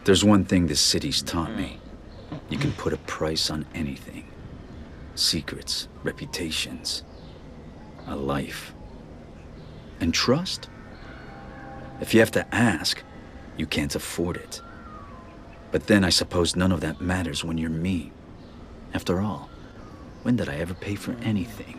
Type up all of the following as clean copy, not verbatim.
There's one thing this city's taught me. You can put a price on anything. Secrets, reputations, a life. And trust? If you have to ask, you can't afford it. But then I suppose none of that matters when you're me. After all, when did I ever pay for anything?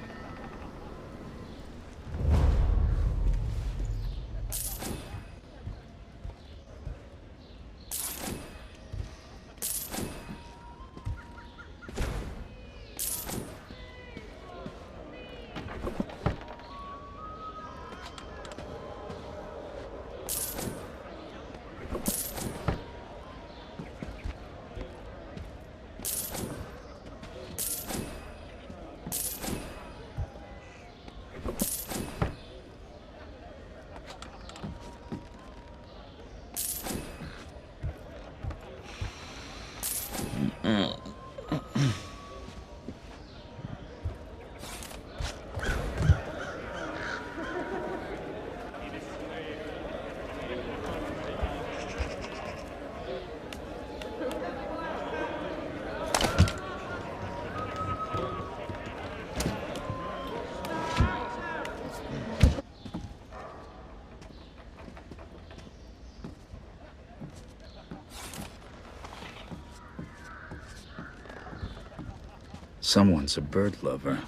Someone's a bird lover.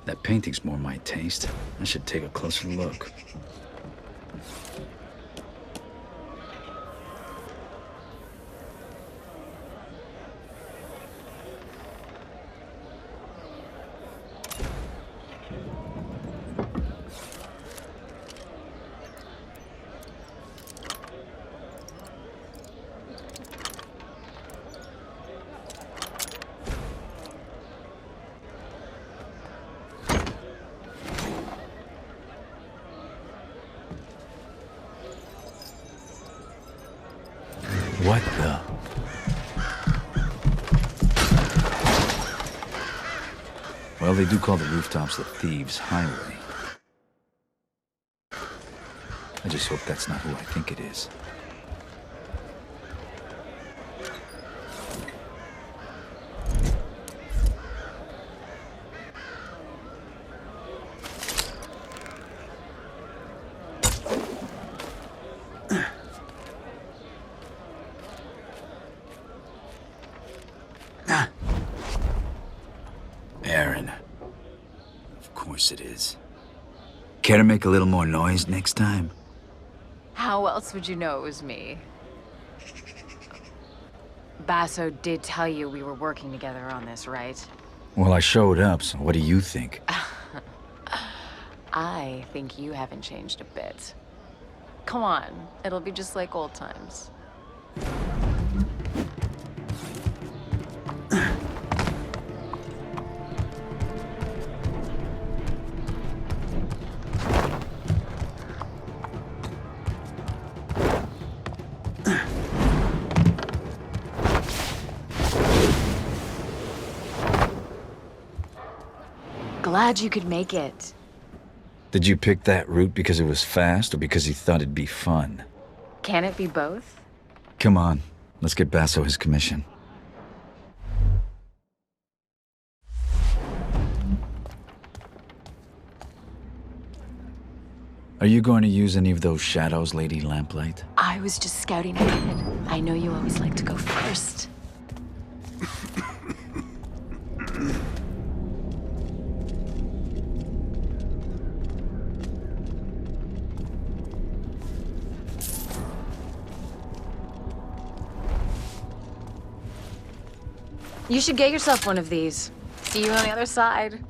That painting's more my taste. I should take a closer look. What the? Well, they do call the rooftops the Thieves' Highway. I just hope that's not who I think it is. It is. Care to make a little more noise next time? How else would you know it was me? Basso did tell you we were working together on this, right? Well, I showed up, so what do you think? I think you haven't changed a bit. Come on, it'll be just like old times. Glad you could make it. Did you pick that route because it was fast or because you thought it'd be fun? Can it be both? Come on, let's get Basso his commission. Are you going to use any of those shadows, Lady Lamplight? I was just scouting ahead. I know you always like to go first. You should get yourself one of these. See you on the other side.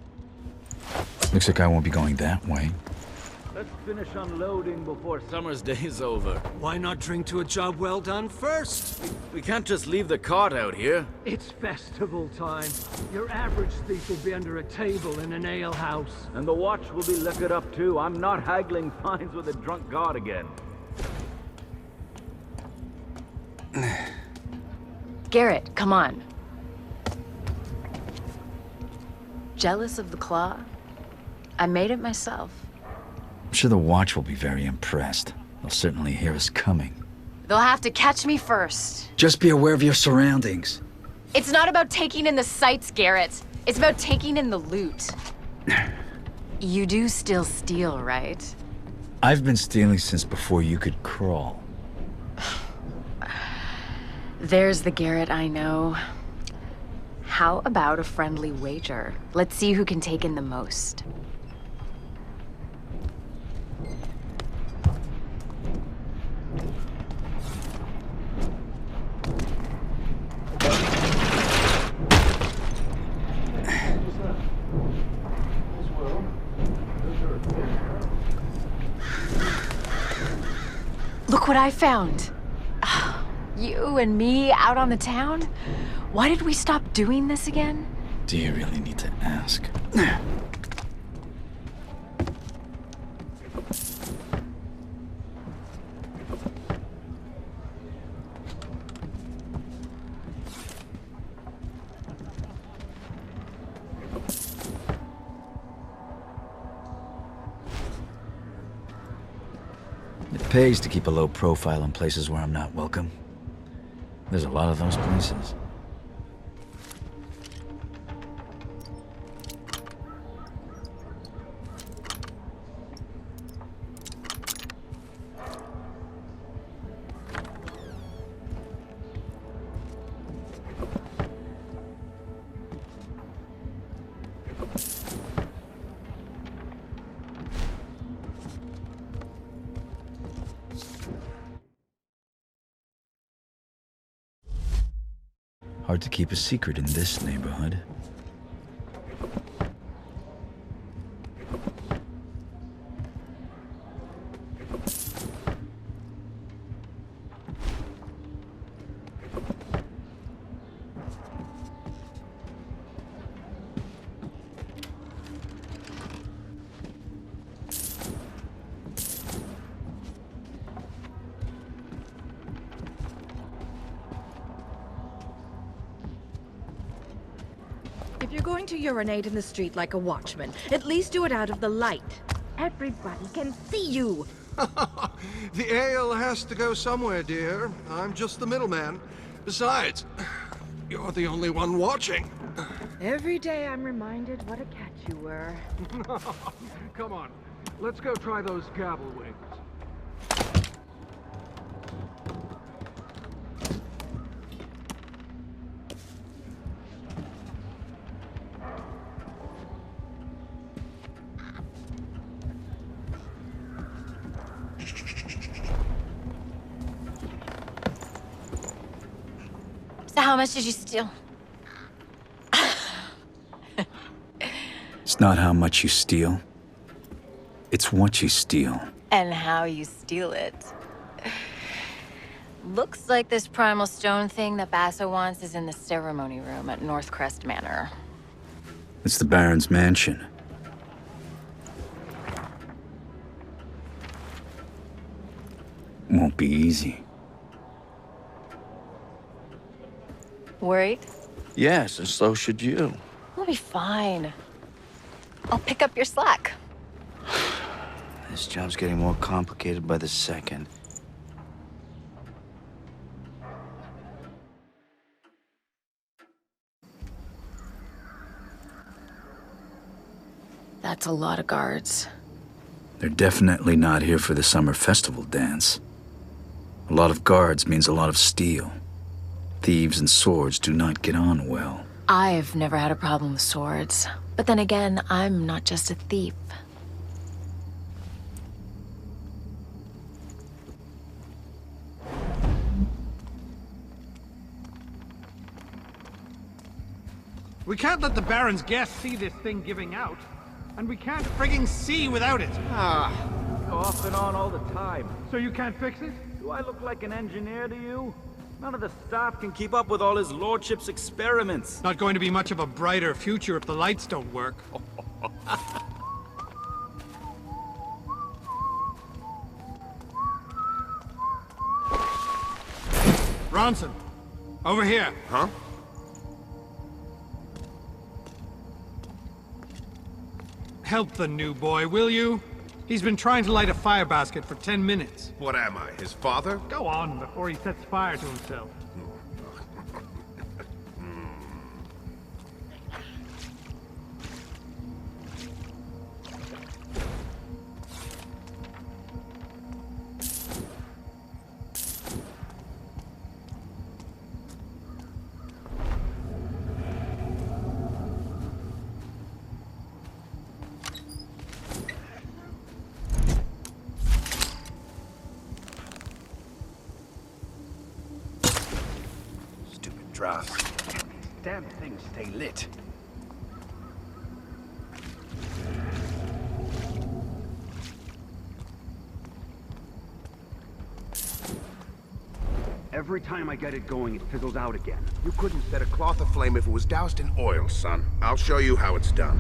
Looks like I won't be going that way. Let's finish unloading before summer's day's over. Why not drink to a job well done first? We can't just leave the cart out here. It's festival time. Your average thief will be under a table in an ale house. And the watch will be liquored up too. I'm not haggling fines with a drunk god again. Garrett, come on. Jealous of the claw? I made it myself. I'm sure the watch will be very impressed. They'll certainly hear us coming. They'll have to catch me first. Just be aware of your surroundings. It's not about taking in the sights, Garrett. It's about taking in the loot. You do still steal, right? I've been stealing since before you could crawl. There's the Garrett I know. How about a friendly wager? Let's see who can take in the most. Look what I found. You and me out on the town? Why did we stop doing this again? Do you really need to ask? It pays to keep a low profile in places where I'm not welcome. There's a lot of those places. Hard to keep a secret in this neighborhood. If you're going to urinate in the street like a watchman, at least do it out of the light. Everybody can see you. The ale has to go somewhere, dear. I'm just the middleman. Besides, you're the only one watching. Every day I'm reminded what a catch you were. Come on, let's go try those gavel wings. So how much did you steal? It's not how much you steal. It's what you steal. And how you steal it. Looks like this primal stone thing that Basso wants is in the ceremony room at Northcrest Manor. It's the Baron's mansion. Won't be easy. Worried? Yes, and so should you. We'll be fine. I'll pick up your slack. This job's getting more complicated by the second. That's a lot of guards. They're definitely not here for the summer festival dance. A lot of guards means a lot of steel. Thieves and swords do not get on well. I've never had a problem with swords. But then again, I'm not just a thief. We can't let the Baron's guests see this thing giving out. And we can't frigging see without it. Off and on all the time. So you can't fix it? Do I look like an engineer to you? None of the staff can keep up with all his lordship's experiments. Not going to be much of a brighter future if the lights don't work. Ronson, over here. Huh? Help the new boy, will you? He's been trying to light a fire basket for 10 minutes. What am I, his father? Go on before he sets fire to himself. Damn things stay lit. Every time I get it going, it fizzles out again. You couldn't set a cloth aflame if it was doused in oil, son. I'll show you how it's done.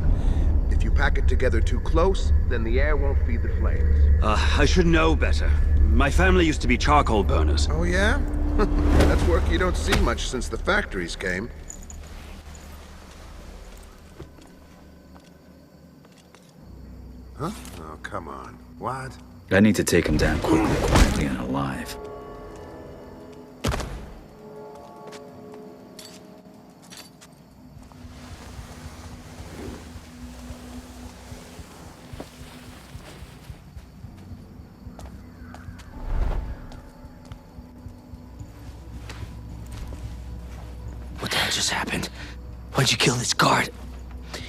If you pack it together too close, then the air won't feed the flames. I should know better. My family used to be charcoal burners. Oh, yeah? That's work you don't see much since the factories came. Huh? Oh, come on. What? I need to take him down quickly, quietly, and alive. What the hell just happened? Why'd you kill this guard?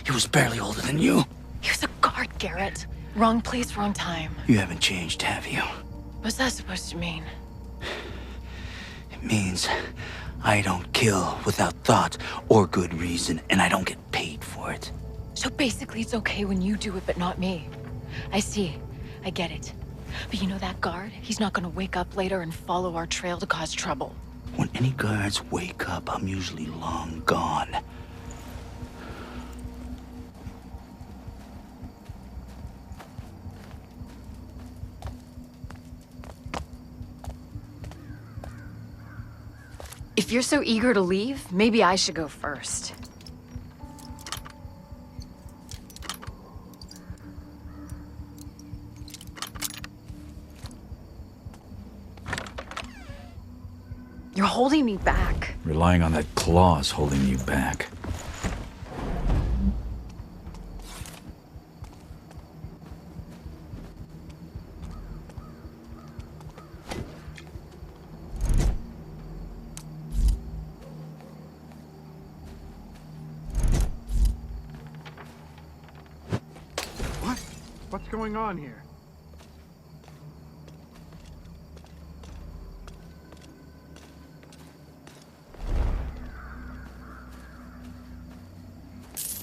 He was barely older than you. He was a guard, Garrett. Wrong place, wrong time. You haven't changed, have you? What's that supposed to mean? It means I don't kill without thought or good reason, and I don't get paid for it. So basically it's okay when you do it, but not me. I see. I get it. But you know that guard? He's not gonna wake up later and follow our trail to cause trouble. When any guards wake up, I'm usually long gone. If you're so eager to leave, maybe I should go first. You're holding me back. Relying on that claw's holding you back. What? What's going on here?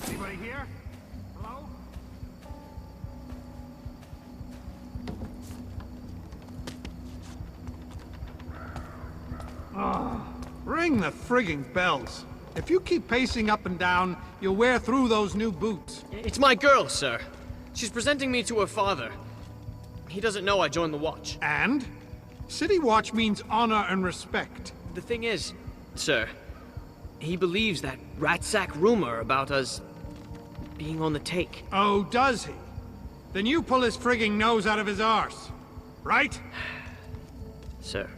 Anybody here? Hello? Oh, ring the frigging bells. If you keep pacing up and down, you'll wear through those new boots. It's my girl, sir. She's presenting me to her father. He doesn't know I joined the Watch. And? City Watch means honor and respect. The thing is, sir, he believes that rat sack rumor about us being on the take. Oh, does he? Then you pull his frigging nose out of his arse. Right? Sir.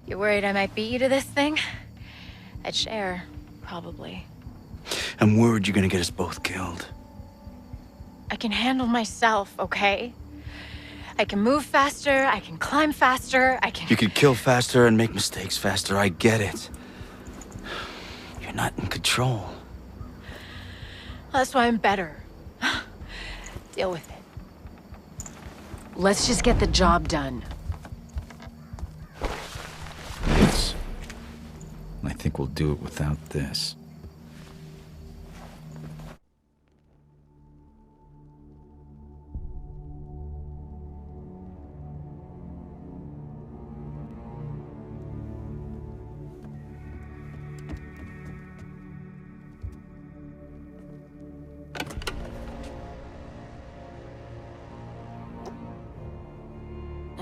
You worried I might beat you to this thing? I'd share, probably. I'm worried you're gonna get us both killed. I can handle myself, okay? I can move faster, I can climb faster, I can... You could kill faster and make mistakes faster, I get it. You're not in control. That's why I'm better. Deal with it. Let's just get the job done. Yes. I think we'll do it without this.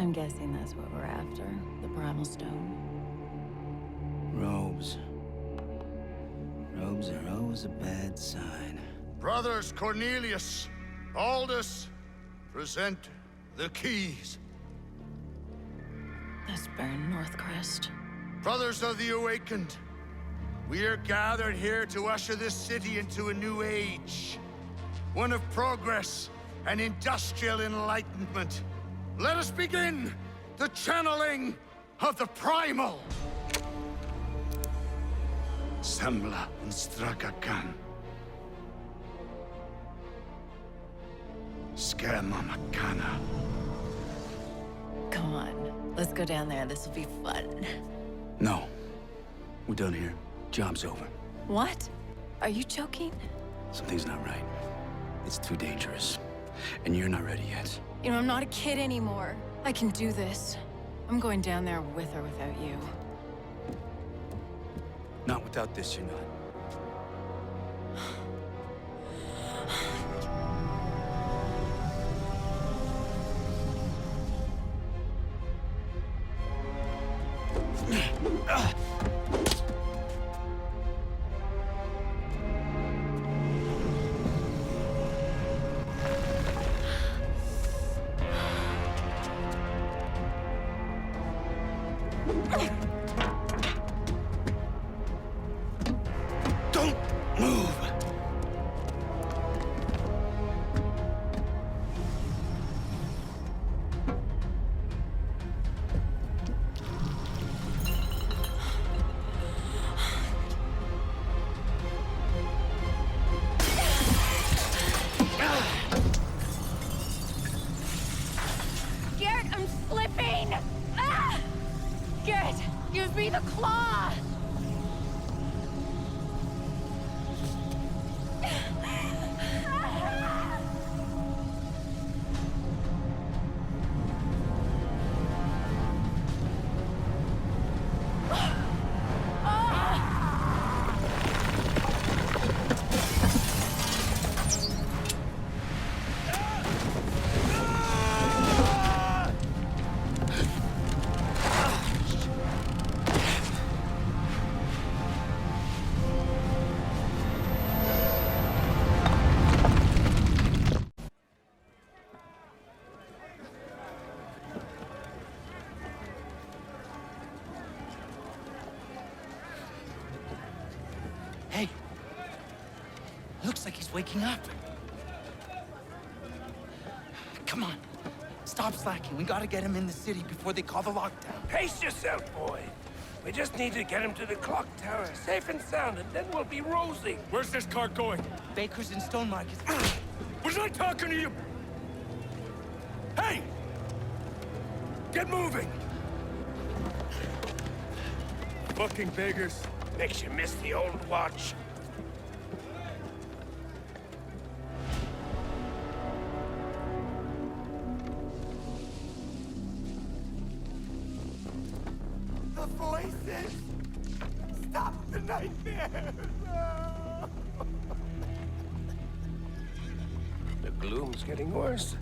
I'm guessing that's what we're after. The primal stone. Robes. Robes are always a bad sign. Brothers Cornelius, Aldous, present the keys. That's Baron Northcrest. Brothers of the Awakened, we are gathered here to usher this city into a new age. One of progress and industrial enlightenment. Let us begin the channeling of the primal. Sembla Instragakan. Skema Makana. Come on, let's go down there. This will be fun. No. We're done here. Job's over. What? Are you joking? Something's not right. It's too dangerous. And you're not ready yet. You know, I'm not a kid anymore. I can do this. I'm going down there with or without you. Not without this, you're not. Garrett, I'm slipping! Ah! Garrett, use me the claw! Hey! Looks like he's waking up. Come on. Stop slacking. We gotta get him in the city before they call the lockdown. Pace yourself, boy. We just need to get him to the clock tower, safe and sound, and then we'll be rosy. Where's this car going? Baker's in Stone Market. Was I talking to you? Hey! Get moving! Fucking beggars. Makes you miss the old watch. The voices! Stop the nightmares! The gloom's getting worse.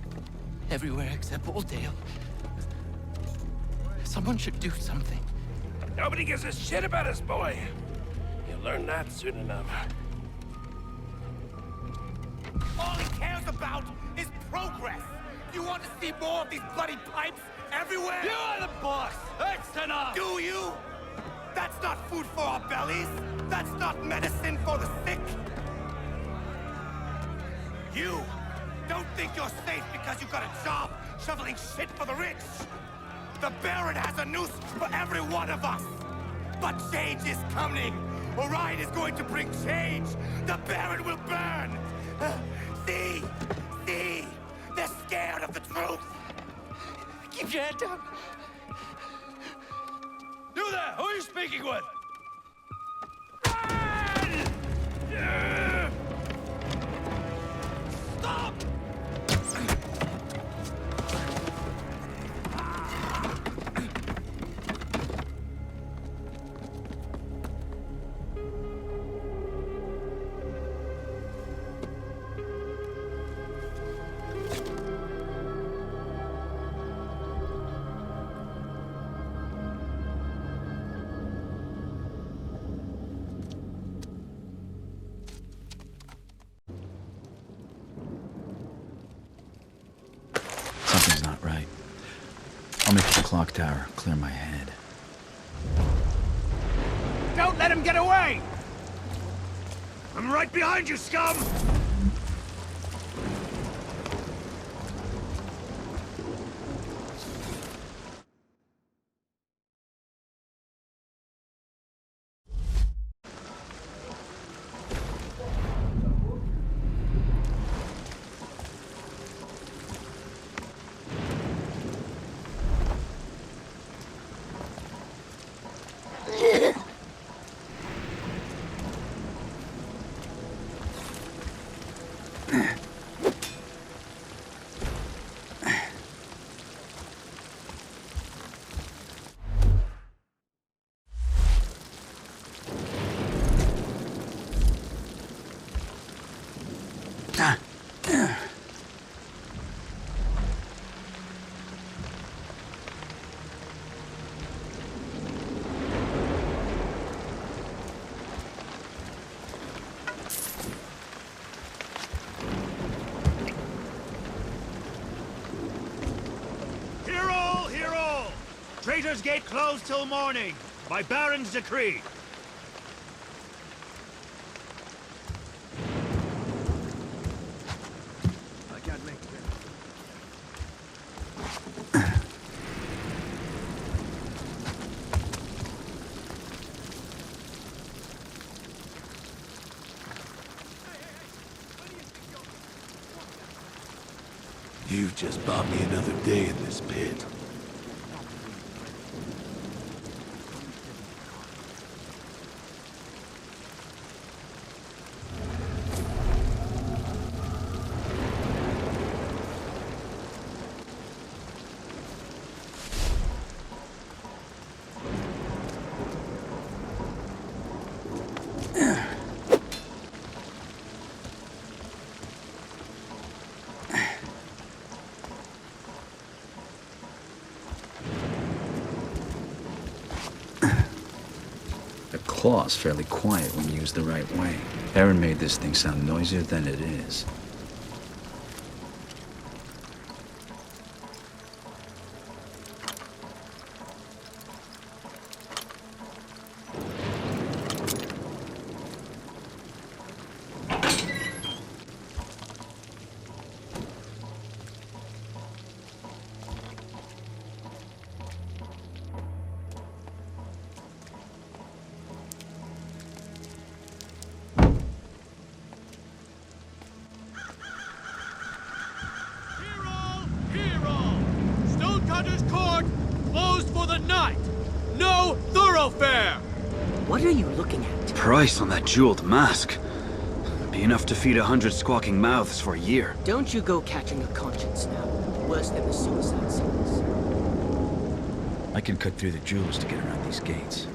Everywhere except Oldale. Someone should do something. Nobody gives a shit about us, boy. You'll learn that soon enough. All he cares about is progress! You want to see more of these bloody pipes everywhere? You are the boss! That's enough! Do you? That's not food for our bellies! That's not medicine for the sick! You don't think you're safe because you got a job shoveling shit for the rich! The Baron has a noose for every one of us! But change is coming! Orion is going to bring change! The Baron will burn! See? See? They're scared of the truth! Keep your head down. You there! Who are you speaking with? Stop! I'll make the clock tower clear my head. Don't let him get away! I'm right behind you, scum! Traitor's Gate closed till morning, by Baron's decree. I can't make it. You've just bought me another day in this pit. Claw's fairly quiet when used the right way. Aaron made this thing sound noisier than it is. What are you looking at? Price on that jeweled mask. Be enough to feed 100 squawking mouths for a year. Don't you go catching a conscience now. Worse than the suicide scenes. I can cut through the jewels to get around these gates.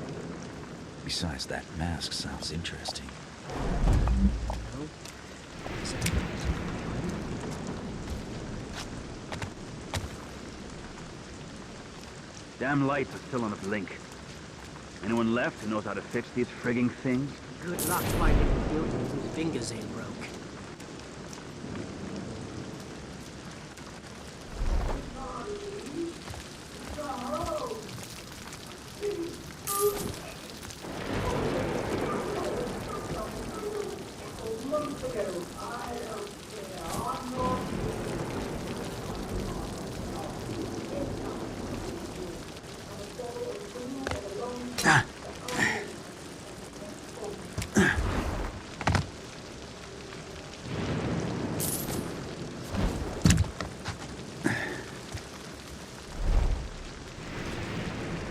Besides, that mask sounds interesting. Damn lights are still on a blink. Anyone left who knows how to fix these frigging things? Good luck finding a building whose fingers ain't broke.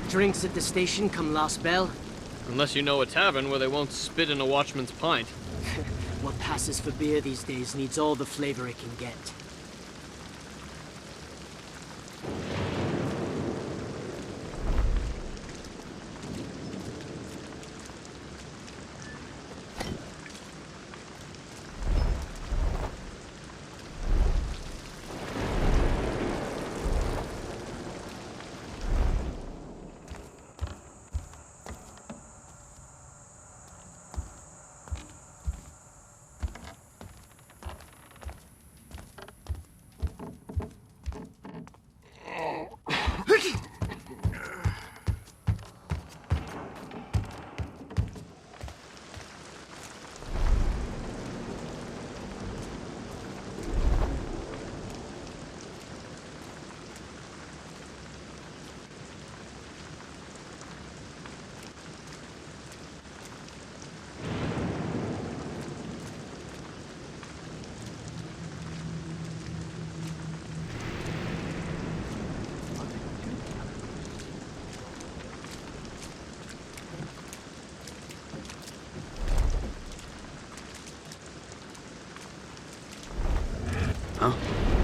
Drinks at the station come last bell? Unless you know a tavern where they won't spit in a watchman's pint. What passes for beer these days needs all the flavor it can get.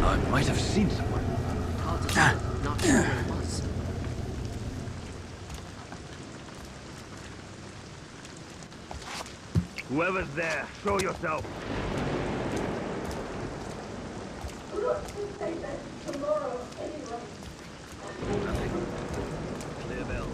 I might have seen someone. Hard to tell. Not sure where it was. Whoever's there, show yourself. Clear bells.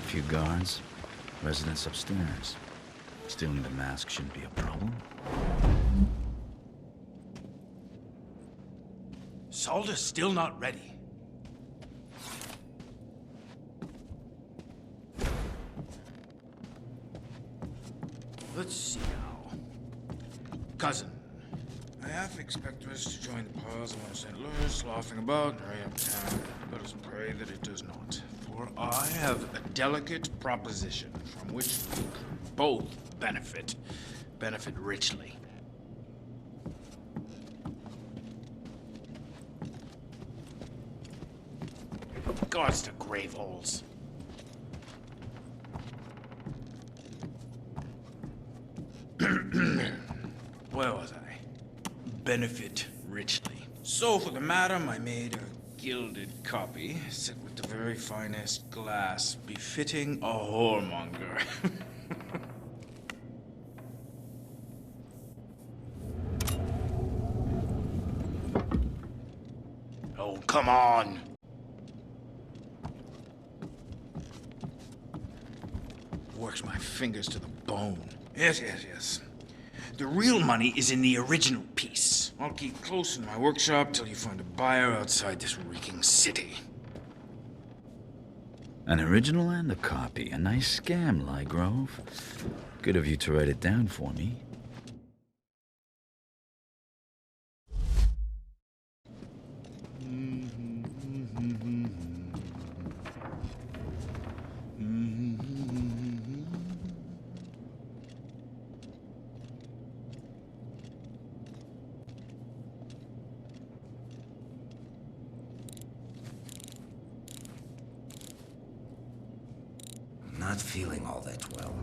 Few guards, residents upstairs. Stealing the mask shouldn't be a problem. Solder's still not ready. Let's see now. Cousin, I half expect us to join the piles around St. Louis, laughing about and hurry uptown. Let us pray that it does not. For I have a delicate proposition from which we could both benefit richly. Gods to grave holes. Where was I? Benefit richly. So for the madam, I made a gilded copy, set with the very finest glass, befitting a whoremonger. Oh, come on! Works my fingers to the bone. Yes. The real money is in the original piece. I'll keep close in my workshop till you find a buyer outside this reeking city. An original and a copy. A nice scam, Lygrove. Good of you to write it down for me. Not feeling all that well.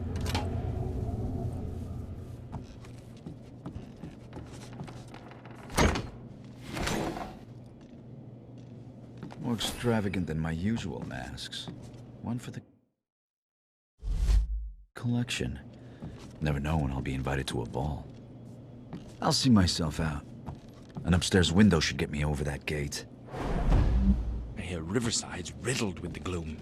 More extravagant than my usual masks. One for the collection. Never know when I'll be invited to a ball. I'll see myself out. An upstairs window should get me over that gate. I hear Riverside's riddled with the gloom.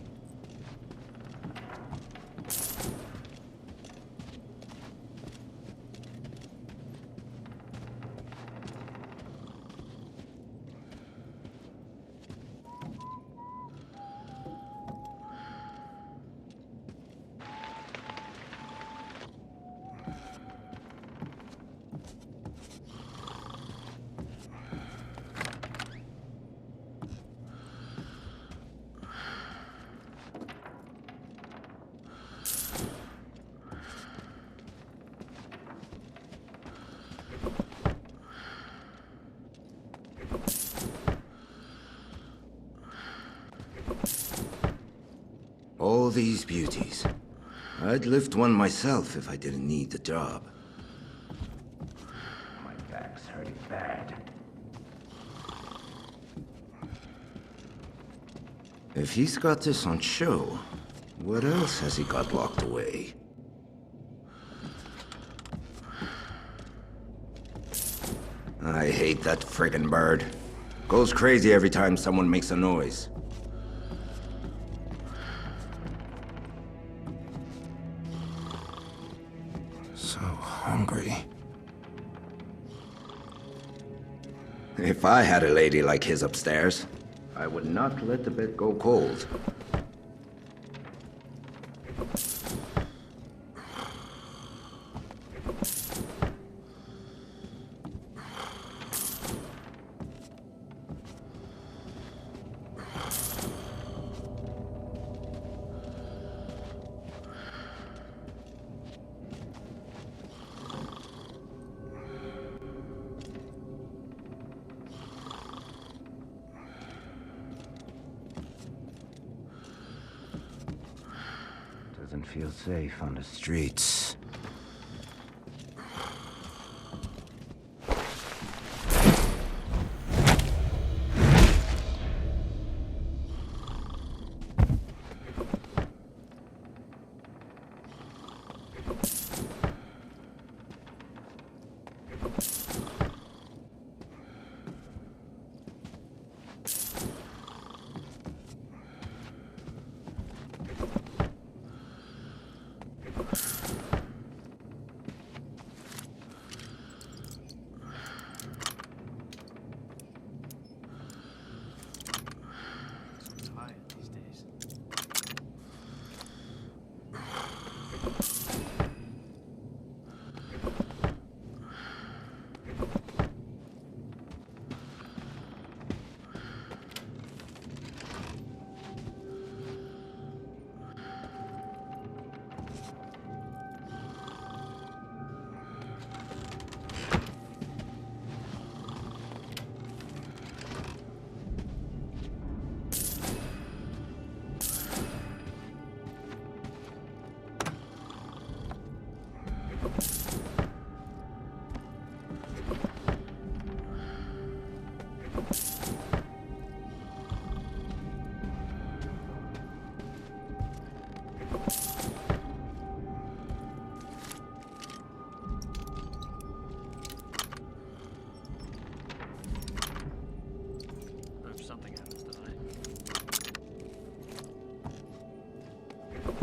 All these beauties. I'd lift one myself if I didn't need the job. My back's hurting bad. If he's got this on show, what else has he got locked away? I hate that friggin' bird. Goes crazy every time someone makes a noise. So hungry. If I had a lady like his upstairs, I would not let the bed go cold. Wouldn't feel safe on the streets.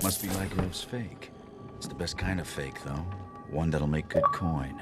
Must be Lygrove's fake. It's the best kind of fake, though. One that'll make good coin.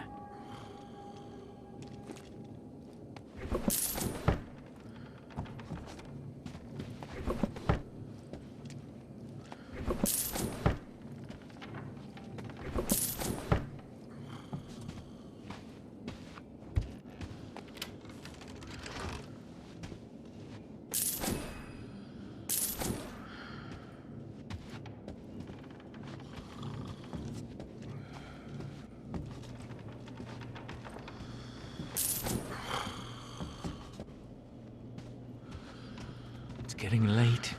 Getting late.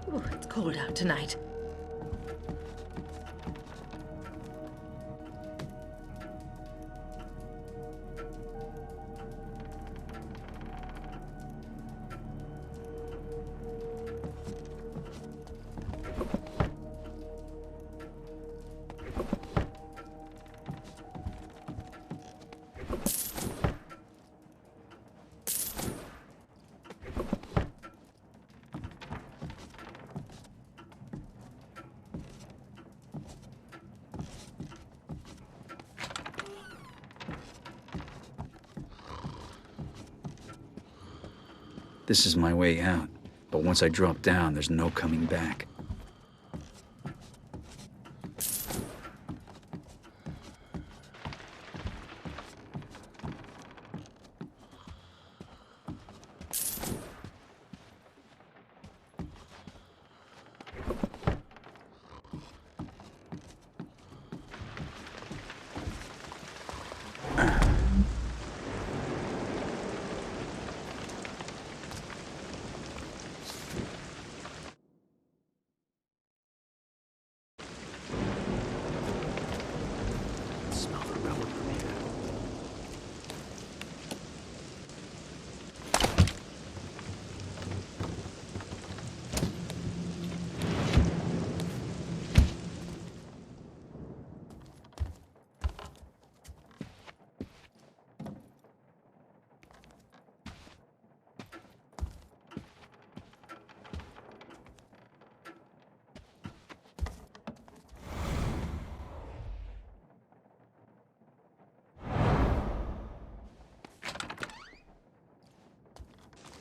Ooh, it's cold out tonight. This is my way out, but once I drop down, there's no coming back.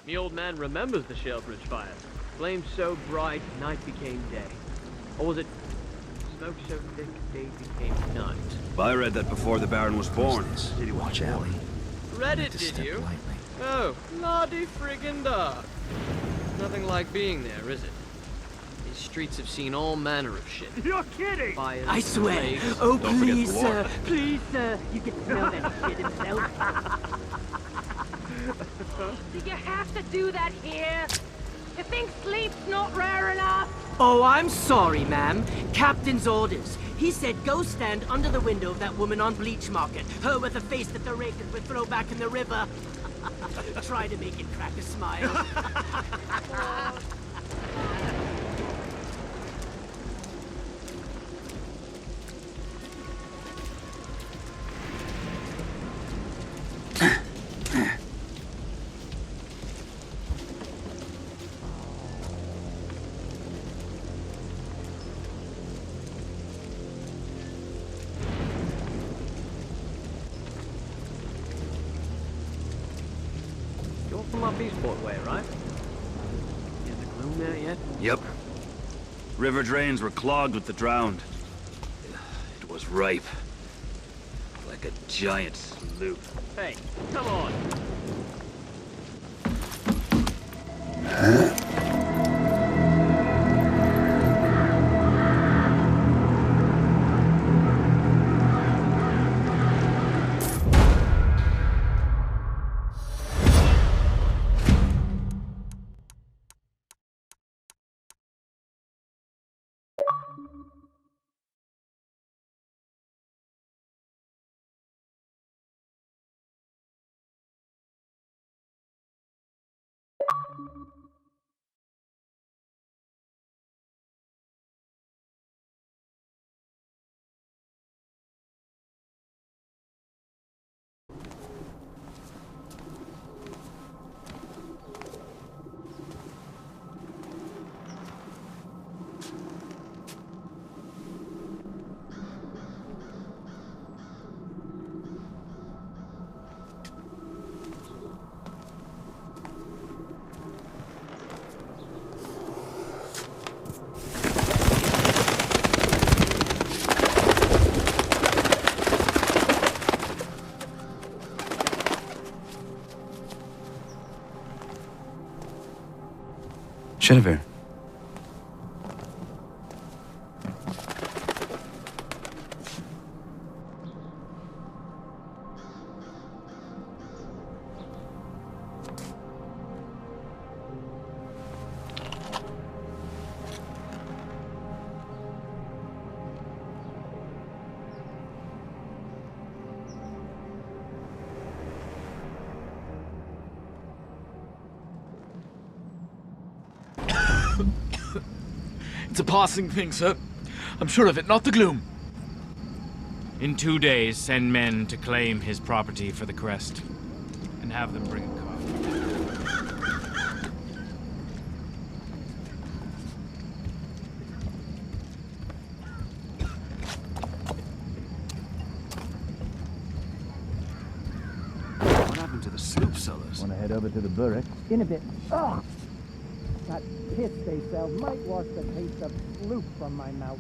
The old man remembers the Shellbridge fire. Flames so bright, night became day. Or was it smoke so thick, day became night? I read that before the Baron was born. Watch out. Read it, did you? Oh, bloody friggin' dark. Nothing like being there, is it? These streets have seen all manner of shit. You're kidding! Fires, I swear. plagues. Oh, Don't forget please, the sir. war. Please, sir. You can smell that shit himself. Do you have to do that here? You think sleep's not rare enough? Oh, I'm sorry, ma'am. Captain's orders. He said go stand under the window of that woman on Bleach Market. Her with a face that the rakers would throw back in the river. Try to make it crack a smile. You're from up Eastport way, right? Is the gloom there yet? Yep. River drains were clogged with the drowned. It was ripe. Like a giant sloop. Hey, come on. Jennifer. It's a passing thing, sir. I'm sure of it, not the gloom. In 2 days, send men to claim his property for the crest. And have them bring a car. What happened to the sloop sellers? Want to head over to the Burrick? In a bit. Ugh! That piss they sell might wash the taste of sloop from my mouth.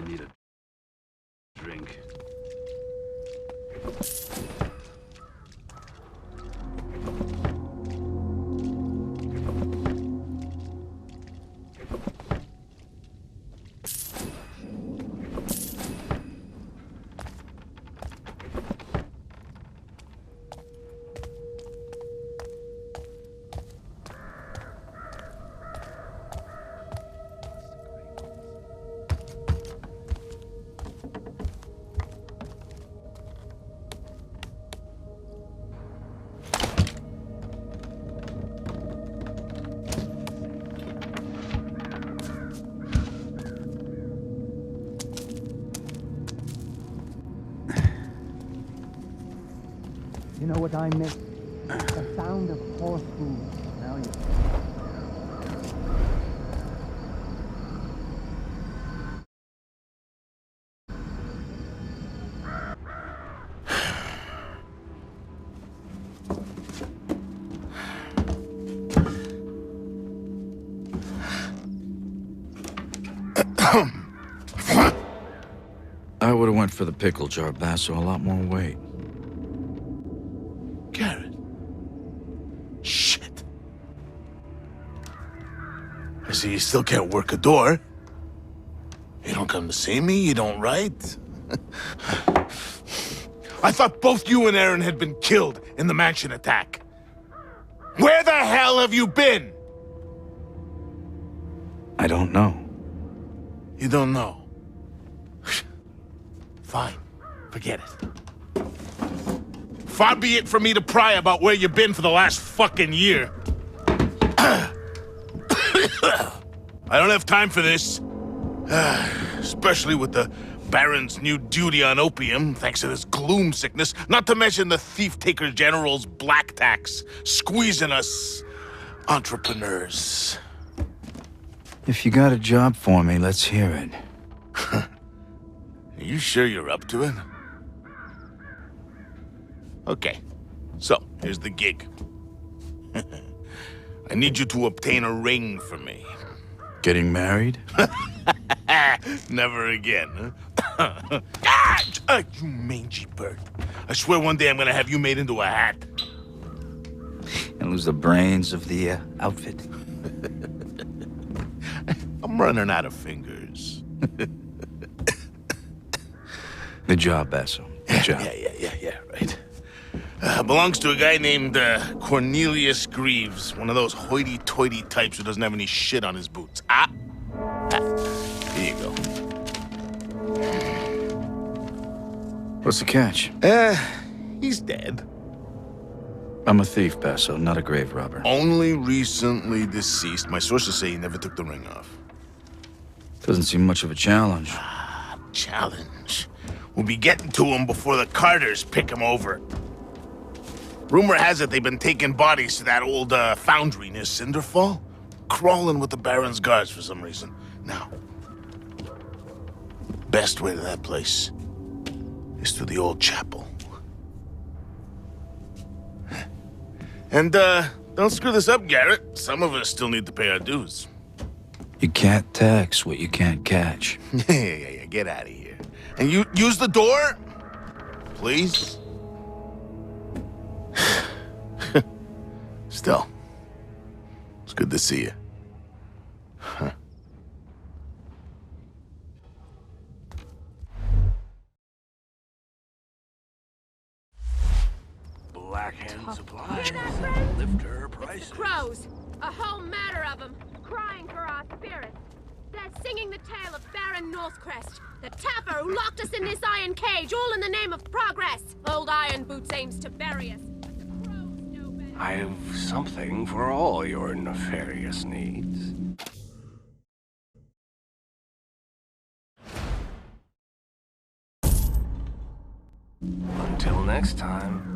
need a drink. You know what I miss? The sound of horse hooves. Now you. I would have went for the pickle jar, Basso. A lot more weight. Garrett. Shit. I see you still can't work a door. You don't come to see me, you don't write. I thought both you and Aaron had been killed in the mansion attack. Where the hell have you been? I don't know. You don't know? Fine. Forget it. Far be it for me to pry about where you've been for the last fucking year. I don't have time for this. Especially with the Baron's new duty on opium, thanks to this gloom sickness, not to mention the Thief-Taker General's black tax, squeezing us entrepreneurs. If you got a job for me, let's hear it. Are you sure you're up to it? Okay, so here's the gig. I need you to obtain a ring for me. Getting married? Never again, huh? You mangy bird. I swear one day I'm gonna have you made into a hat. And lose the brains of the outfit. I'm running out of fingers. Good job, Basso. Good job. Yeah, right. Belongs to a guy named Cornelius Greaves, one of those hoity-toity types who doesn't have any shit on his boots. Here you go. What's the catch? He's dead. I'm a thief, Basso, not a grave robber. Only recently deceased. My sources say he never took the ring off. Doesn't seem much of a challenge. Challenge? We'll be getting to him before the Carters pick him over. Rumor has it they've been taking bodies to that old foundry near Cinderfall. Crawling with the Baron's guards for some reason. Now, best way to that place is through the old chapel. And, don't screw this up, Garrett. Some of us still need to pay our dues. You can't tax what you can't catch. Yeah, get out of here. And you use the door? Please? Still, it's good to see you. Huh. Blackhand supplies. Lift her prices. Crows! A whole matter of them, crying for our spirits. They're singing the tale of Baron Northcrest, the tapper who locked us in this iron cage, all in the name of progress. Old Iron Boots aims to bury us. I have something for all your nefarious needs. Until next time.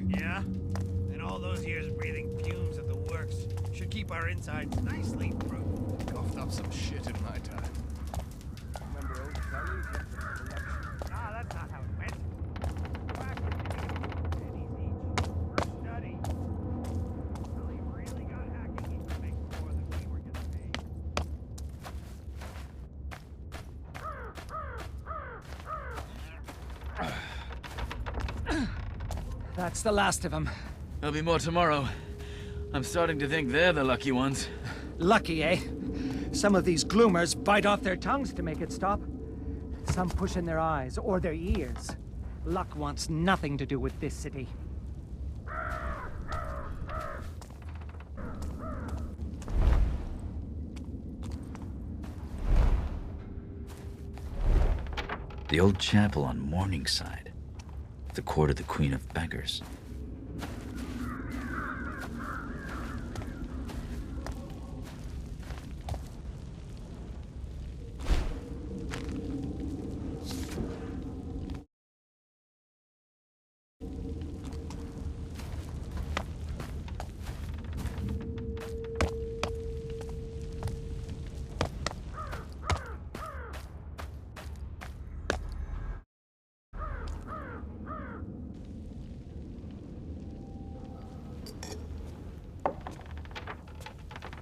Yeah? And all those years breathing fumes at the works should keep our insides nicely proof. Coughed up some shit in my time. Remember old fellas? That's the last of them. There'll be more tomorrow. I'm starting to think they're the lucky ones. Lucky, eh? Some of these gloomers bite off their tongues to make it stop. Some push in their eyes or their ears. Luck wants nothing to do with this city. The old chapel on Morningside. The court of the Queen of Beggars.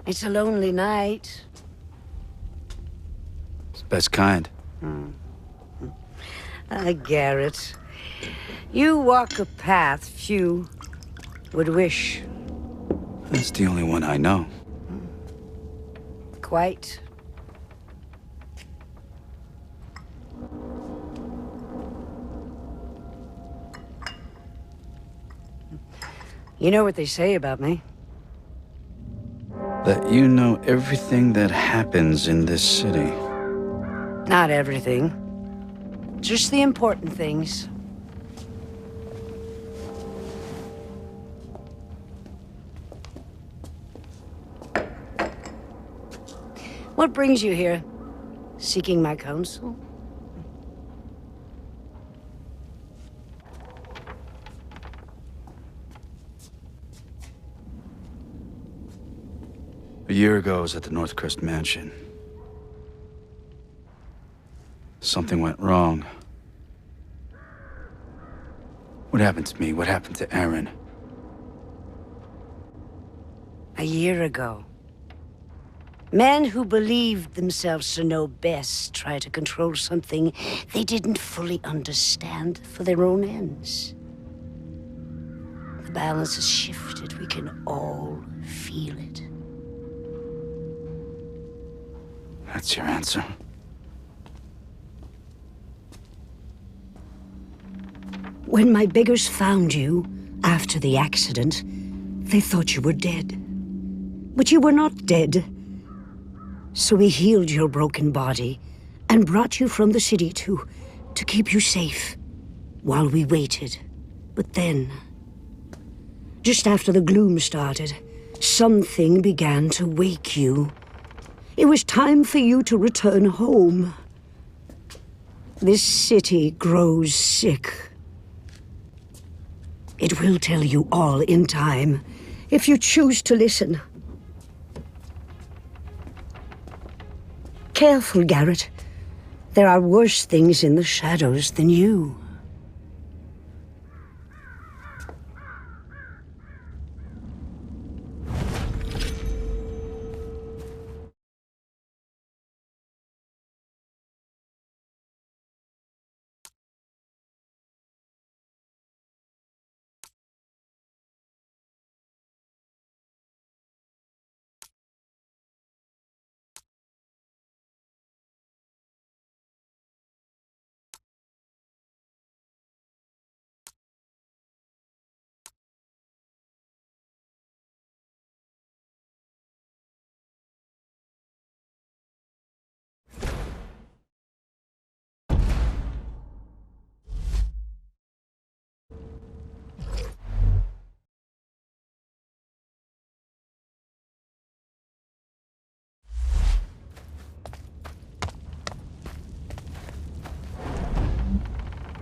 It's a lonely night. It's the best kind. Garrett. You walk a path few would wish. That's the only one I know. Quite. You know what they say about me? That you know everything that happens in this city. Not everything. Just the important things. What brings you here? Seeking my counsel? A year ago, I was at the Northcrest Mansion. Something went wrong. What happened to me? What happened to Aaron? A year ago. Men who believed themselves to know best tried to control something they didn't fully understand for their own ends. The balance has shifted. We can all feel it. That's your answer? When my beggars found you after the accident, they thought you were dead. But you were not dead. So we healed your broken body and brought you from the city to keep you safe while we waited. But then, just after the gloom started, something began to wake you. It was time for you to return home. This city grows sick. It will tell you all in time, if you choose to listen. Careful, Garrett. There are worse things in the shadows than you.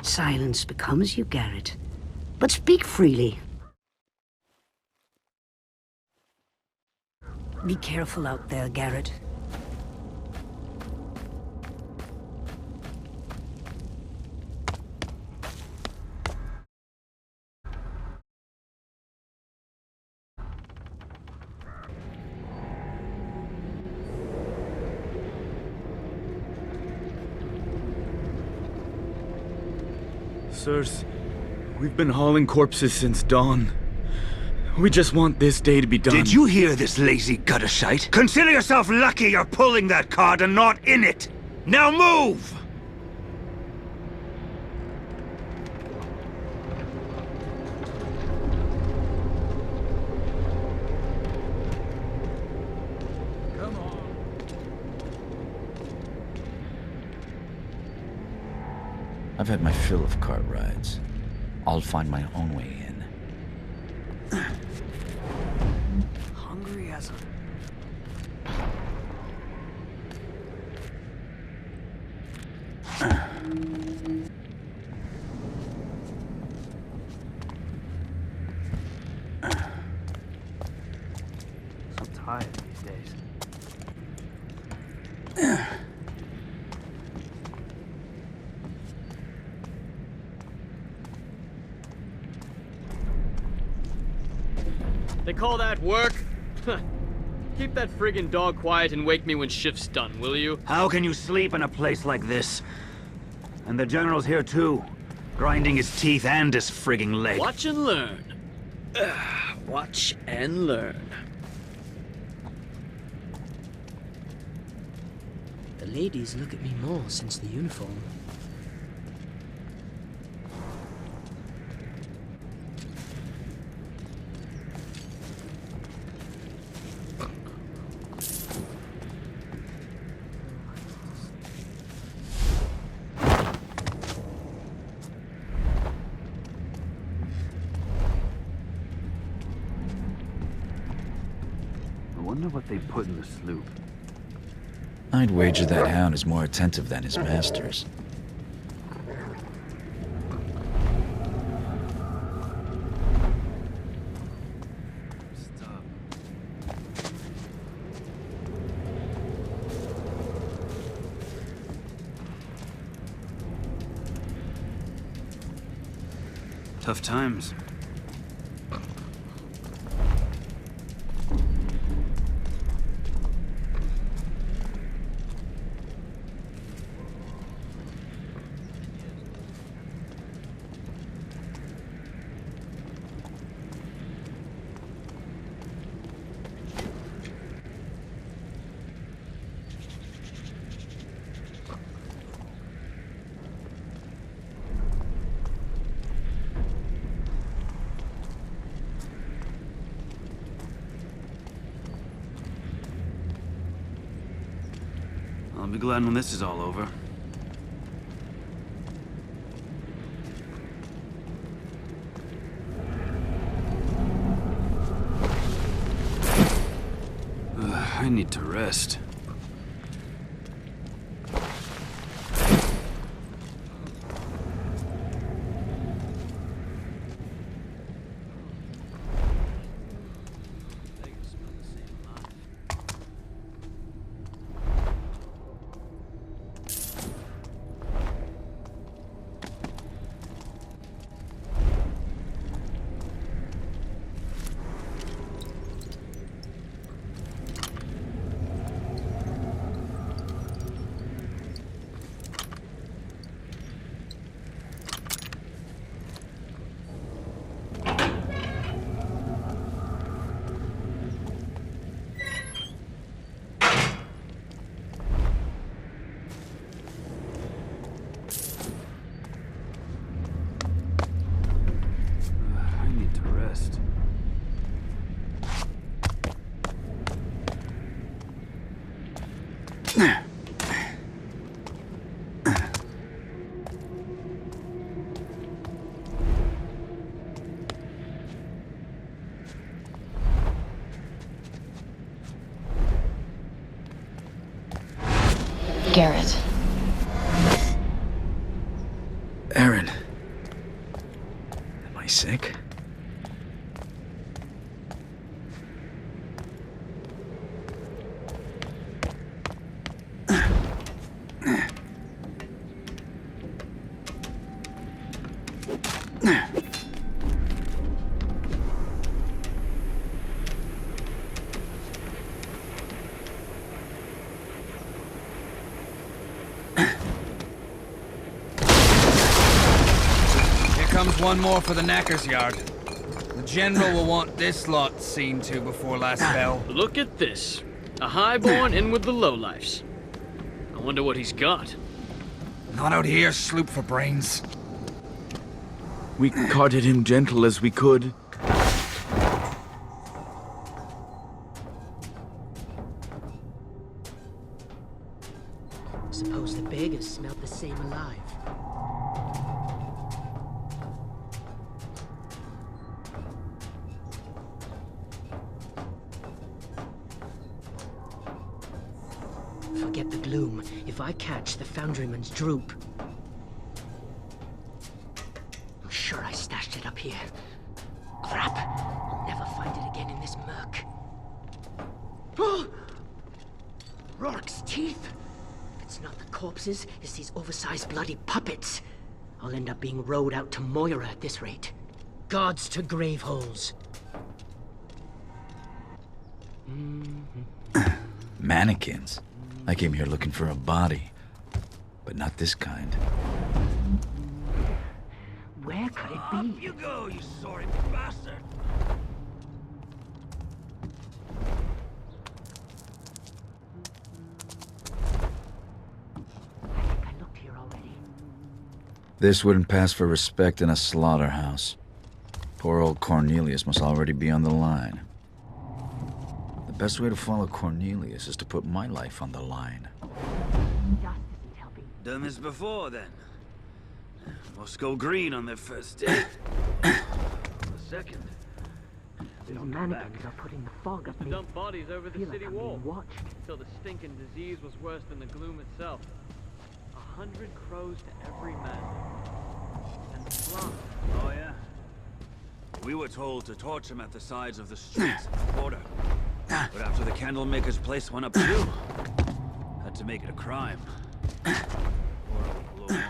Silence becomes you, Garrett. But speak freely. Be careful out there, Garrett. Sirs, We've been hauling corpses since dawn. We just want this day to be done. Did you hear this lazy gutter shite? Consider yourself lucky you're pulling that card and not in it! Now move! I've had my fill of cart rides. I'll find my own way in. Hungry as a... I'm tired these days. They call that work? Keep that friggin' dog quiet and wake me when shift's done, will you? How can you sleep in a place like this? And the General's here too, grinding his teeth and his frigging leg. Watch and learn. Watch and learn. The ladies look at me more since the uniform. I wonder what they put in the sloop. I'd wager that hound is more attentive than his masters. Tough times. I'll be glad when this is all over. I need to rest. Garrett. Aaron. Am I sick? comes one more for the knacker's yard. The general will want this lot seen to before last bell. Look at this. A highborn in with the lowlifes. I wonder what he's got. Not out here, sloop for brains. We carted him gentle as we could. Suppose the beggars smelt the same alive. Forget the gloom. If I catch the foundryman's droop... I'm sure I stashed it up here. Crap! I'll never find it again in this murk. Rourke's teeth! If it's not the corpses, it's these oversized bloody puppets. I'll end up being rowed out to Moira at this rate. Gods to grave holes. Mannequins? I came here looking for a body, but not this kind. Where could it be? You go, you sorry bastard! I looked here already. This wouldn't pass for respect in a slaughterhouse. Poor old Cornelius must already be on the line. The best way to follow Cornelius is to put my life on the line. Done this before, then. Must go green on their first date. The second. These mannequins are putting the fog up me. Dump bodies over the Feel like city I'm wall. being watched. Till the stinking disease was worse than the gloom itself. 100 crows to every man. And the fly. Oh, yeah? We were told to torch him at the sides of the streets at the border. But after the candlemaker's place went up too, had to make it a crime. Poor old Lord.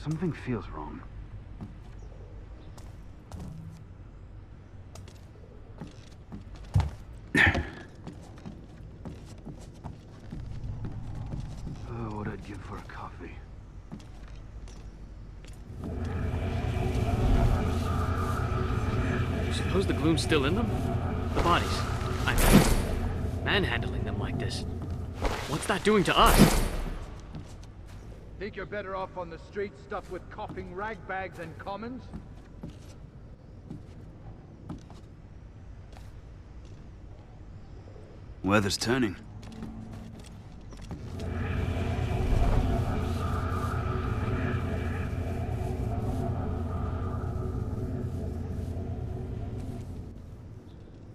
Something feels wrong. Oh, what I'd give for a coffee. You suppose the gloom's still in them? The bodies. I mean, manhandling them like this. What's that doing to us? Think you're better off on the street stuffed with coughing ragbags and commons? Weather's turning.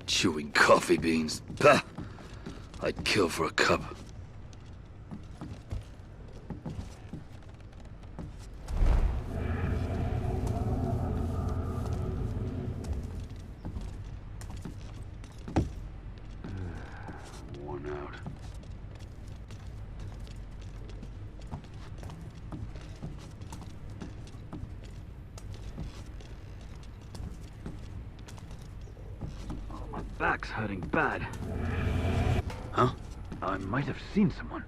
Chewing coffee beans. Bah! I'd kill for a cup. Worn out. Oh, my back's hurting bad. Huh? I might have seen someone.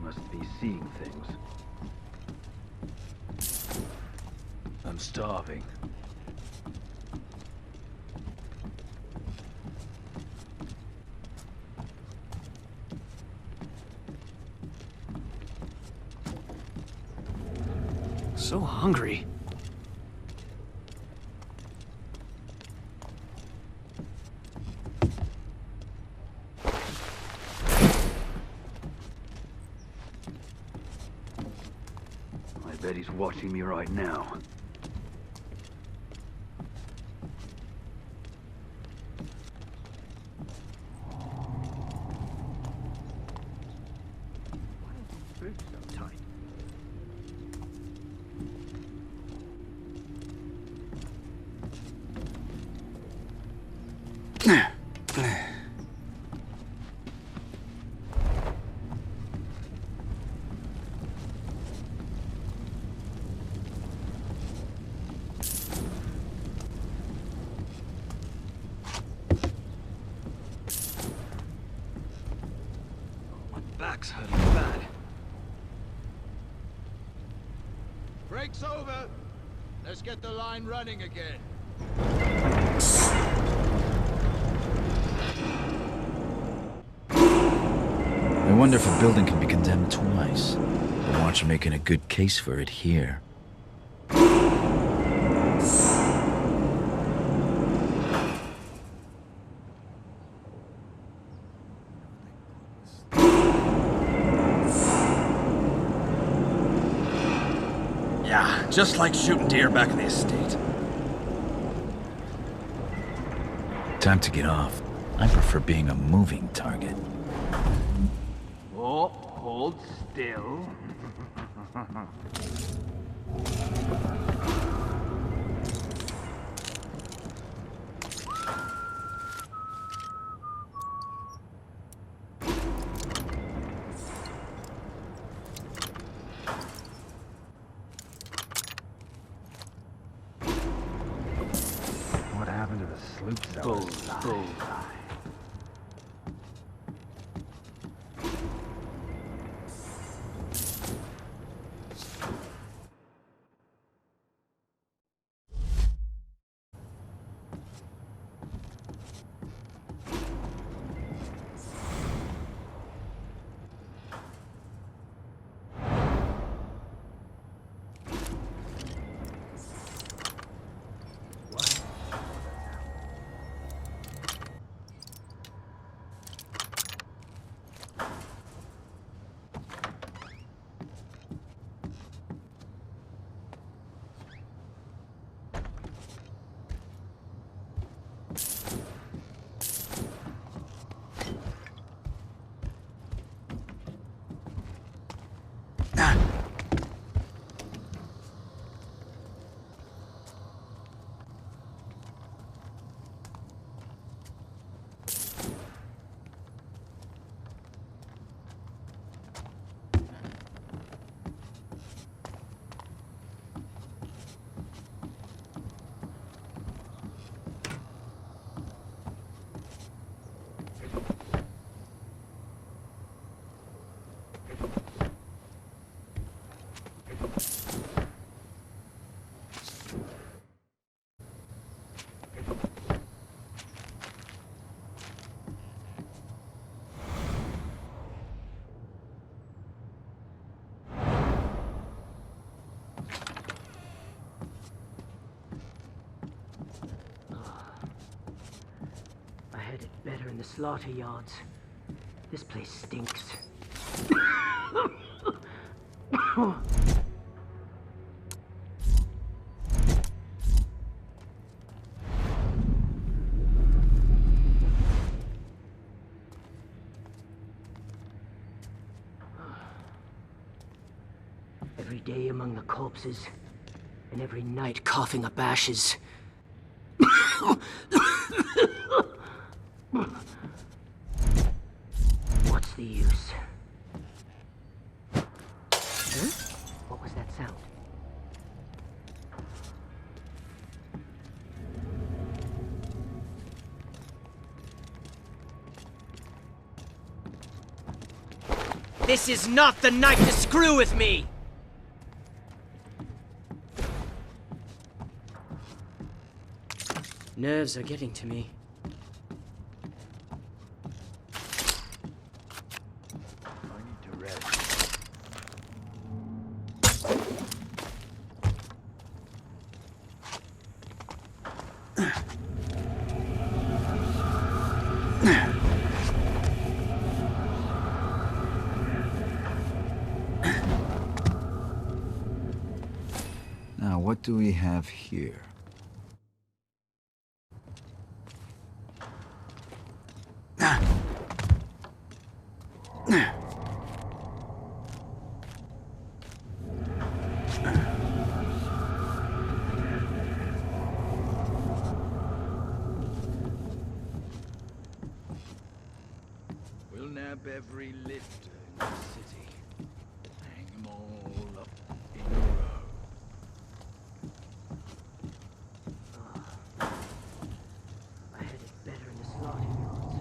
Must be seeing things. I'm starving. So hungry. I bet he's watching me right now. Boots so tight. back's hurting bad. Break's over. Let's get the line running again. I wonder if a building can be condemned twice. The Watcher making a good case for it here. Yeah, just like shooting deer back in the estate. Time to get off. I prefer being a moving target. Oh, hold still. What happened to the sloop sellers? Bullseye. Better in the slaughter yards. This place stinks. Every day among the corpses, and every night coughing up ashes. What's the use? Huh? What was that sound? This is not the night to screw with me! Nerves are getting to me. Now, what do we have here? We'll nab every lifter in the city. Hang them all up in a row. I had it better in the slaughter yards.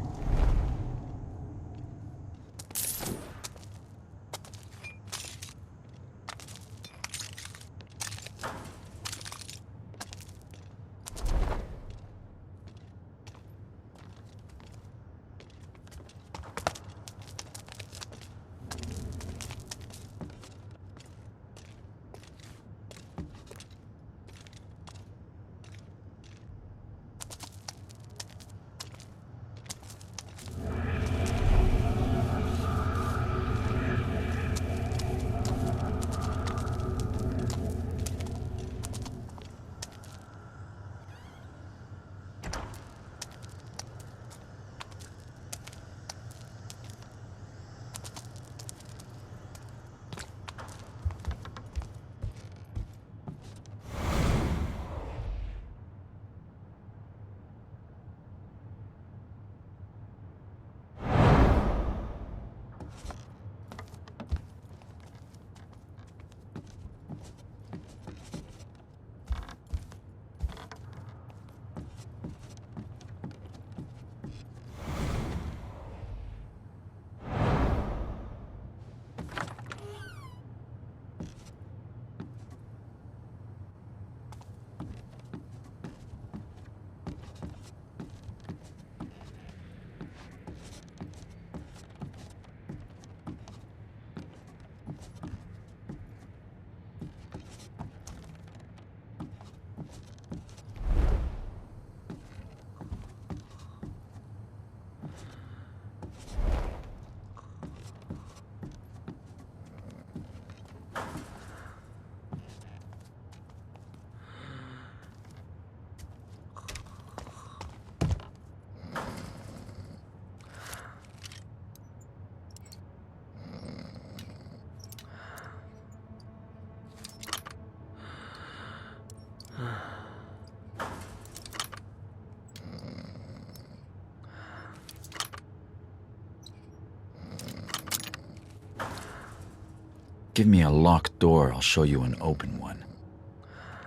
Give me a locked door, I'll show you an open one.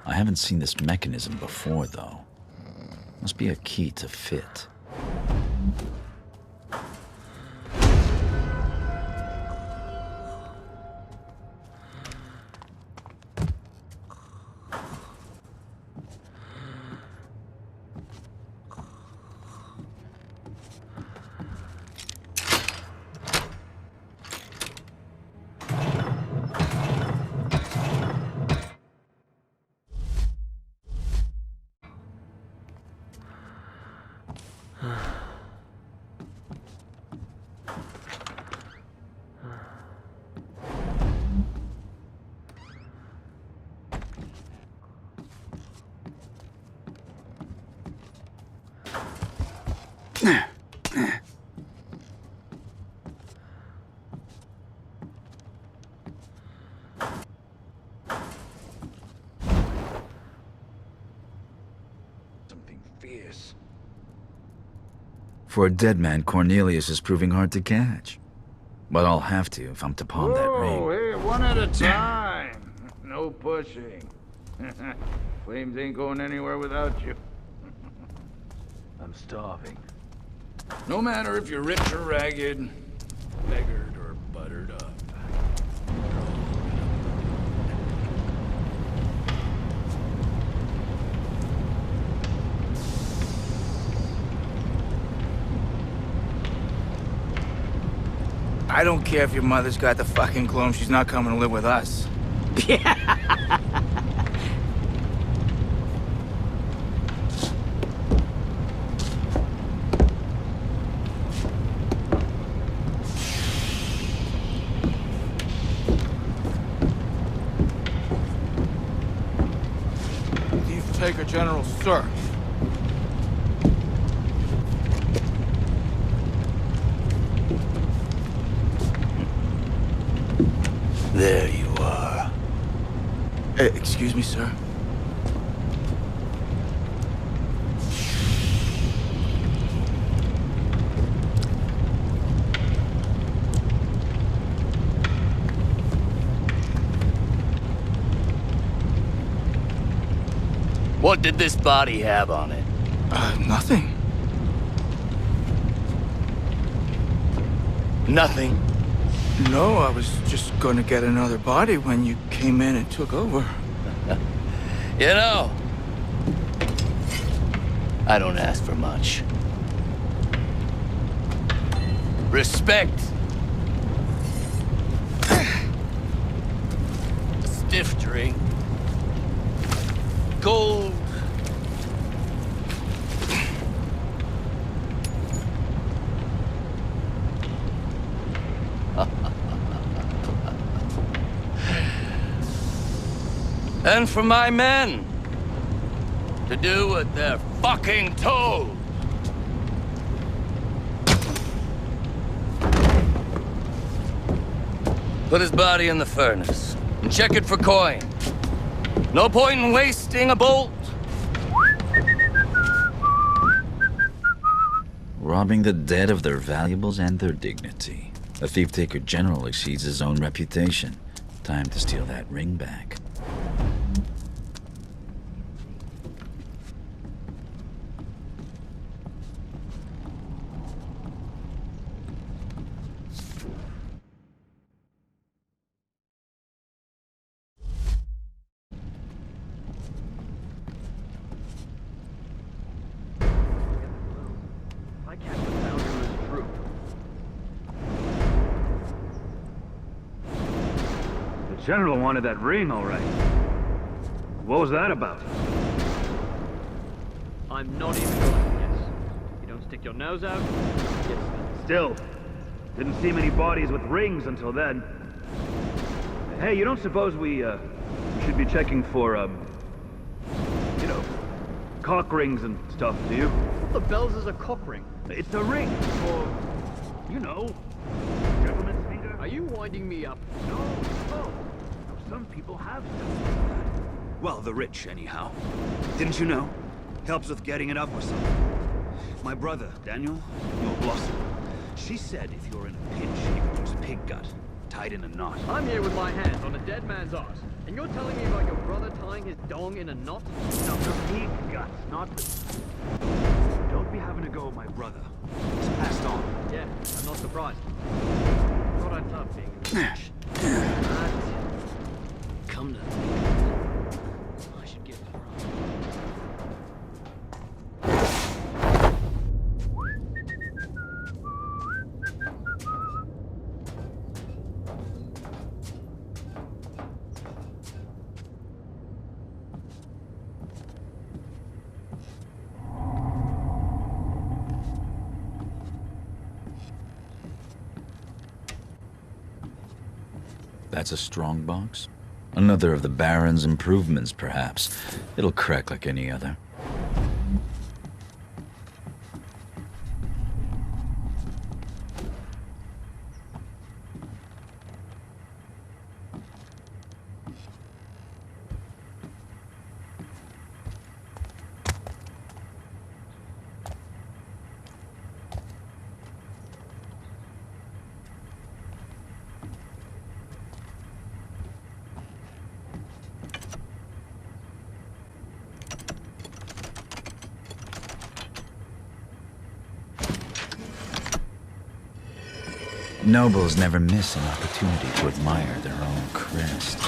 I haven't seen this mechanism before, though. Must be a key to fit. Something fierce. For a dead man, Cornelius is proving hard to catch. But I'll have to if I'm to pawn that ring. Oh, hey, one at a time. No pushing. Flames ain't going anywhere without you. I'm starving. No matter if you're rich or ragged, beggared or buttered up. I don't care if your mother's got the fucking gloom, she's not coming to live with us. Thief-taker General, sir. There you are. Excuse me, sir. What did this body have on it? Nothing. Nothing? No, I was just gonna get another body when you came in and took over. You know, I don't ask for much. Respect. A stiff drink. Gold. And for my men to do what they're fucking told. Put his body in the furnace and check it for coin. No point in wasting a bolt. Robbing the dead of their valuables and their dignity. A thief-taker general exceeds his own reputation. Time to steal that ring back. General wanted that ring, all right. What was that about? I'm not even going to guess. You don't stick your nose out, yes. Still, didn't see many bodies with rings until then. Hey, you don't suppose we should be checking for, you know, cock rings and stuff, do you? What the bells is a cock ring? It's a ring for, you know, gentleman's finger. Are you winding me up? No. Some people have stuff like that. Well, the rich, anyhow. Didn't you know? Helps with getting it up or something. My brother, Daniel, your blossom. She said if you're in a pinch, you can use pig gut. tied in a knot. I'm here with my hands on a dead man's arse, and you're telling me about your brother tying his dong in a knot? No, me, guts, not the... Don't be having a go at my brother. It's passed on. Yeah, I'm not surprised. Thought I'd stop being a bitch. Come to think of it, I should give it a run. That's a strong box? Another of the Baron's improvements, perhaps. It'll crack like any other. Nobles never miss an opportunity to admire their own crest.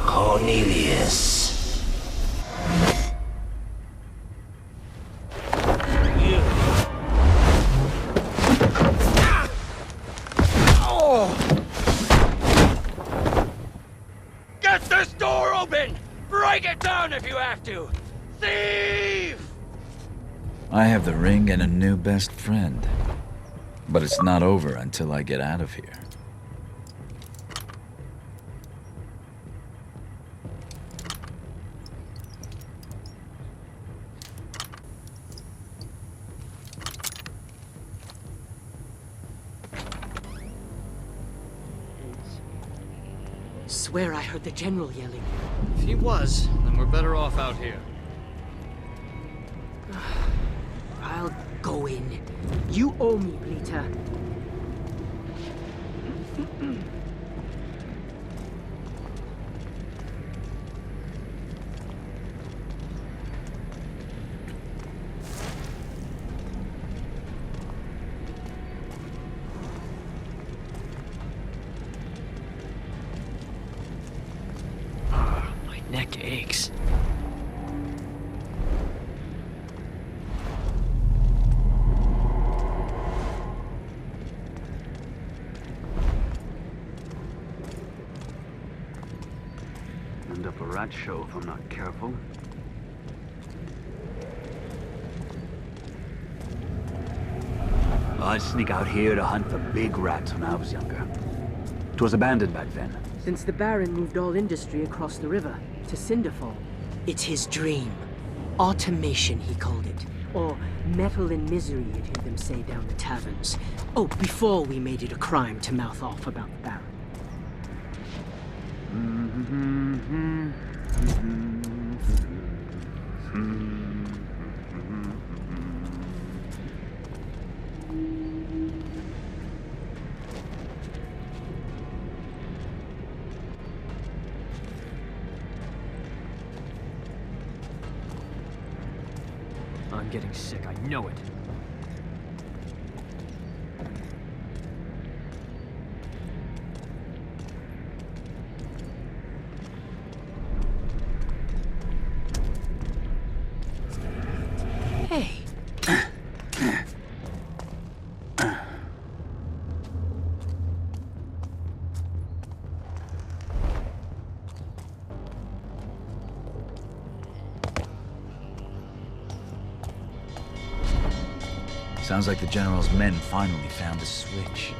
Cornelius. If you have to. Thief! I have the ring and a new best friend. But it's not over until I get out of here. Swear I heard the general yelling. If he was, then we're better off out here. I'll go in. You owe me, Peter. Neck aches. End up a rat show if I'm not careful. I'd sneak out here to hunt for big rats when I was younger. It was abandoned back then. Since the Baron moved all industry across the river to Cinderfall, it's his dream. Automation, he called it. Or metal and misery, you'd hear them say down the taverns. Oh, before we made it a crime to mouth off about the Baron. I'm getting sick, I know it. Hey. Sounds like the General's men finally found a switch.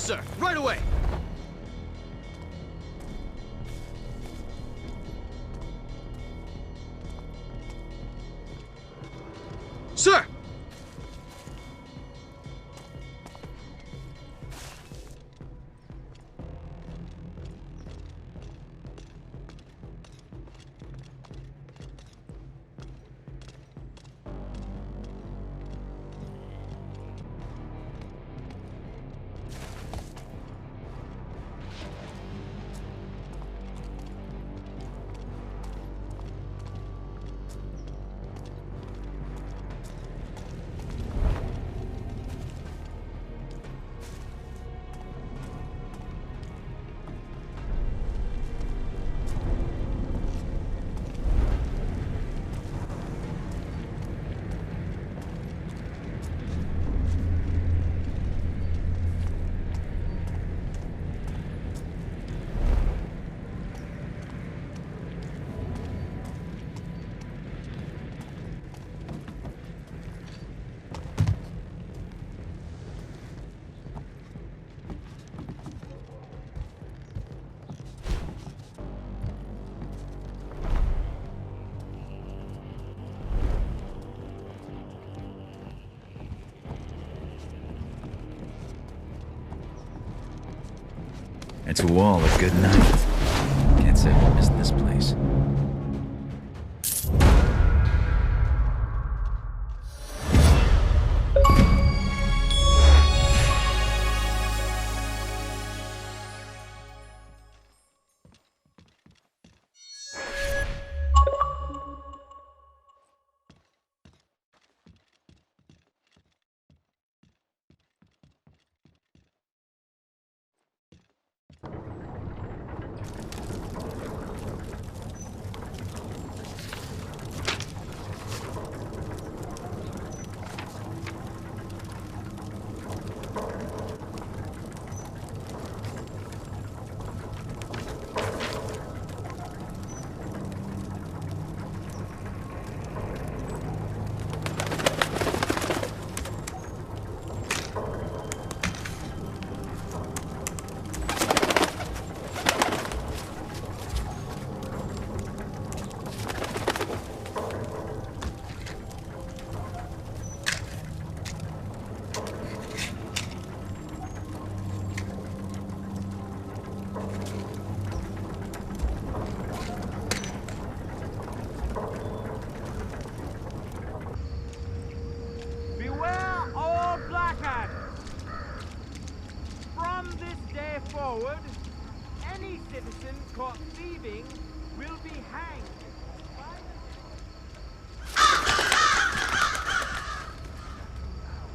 sir. Right away. Sir! And to all a good night. Can't say we missed this place. Forward, any citizen caught thieving will be hanged.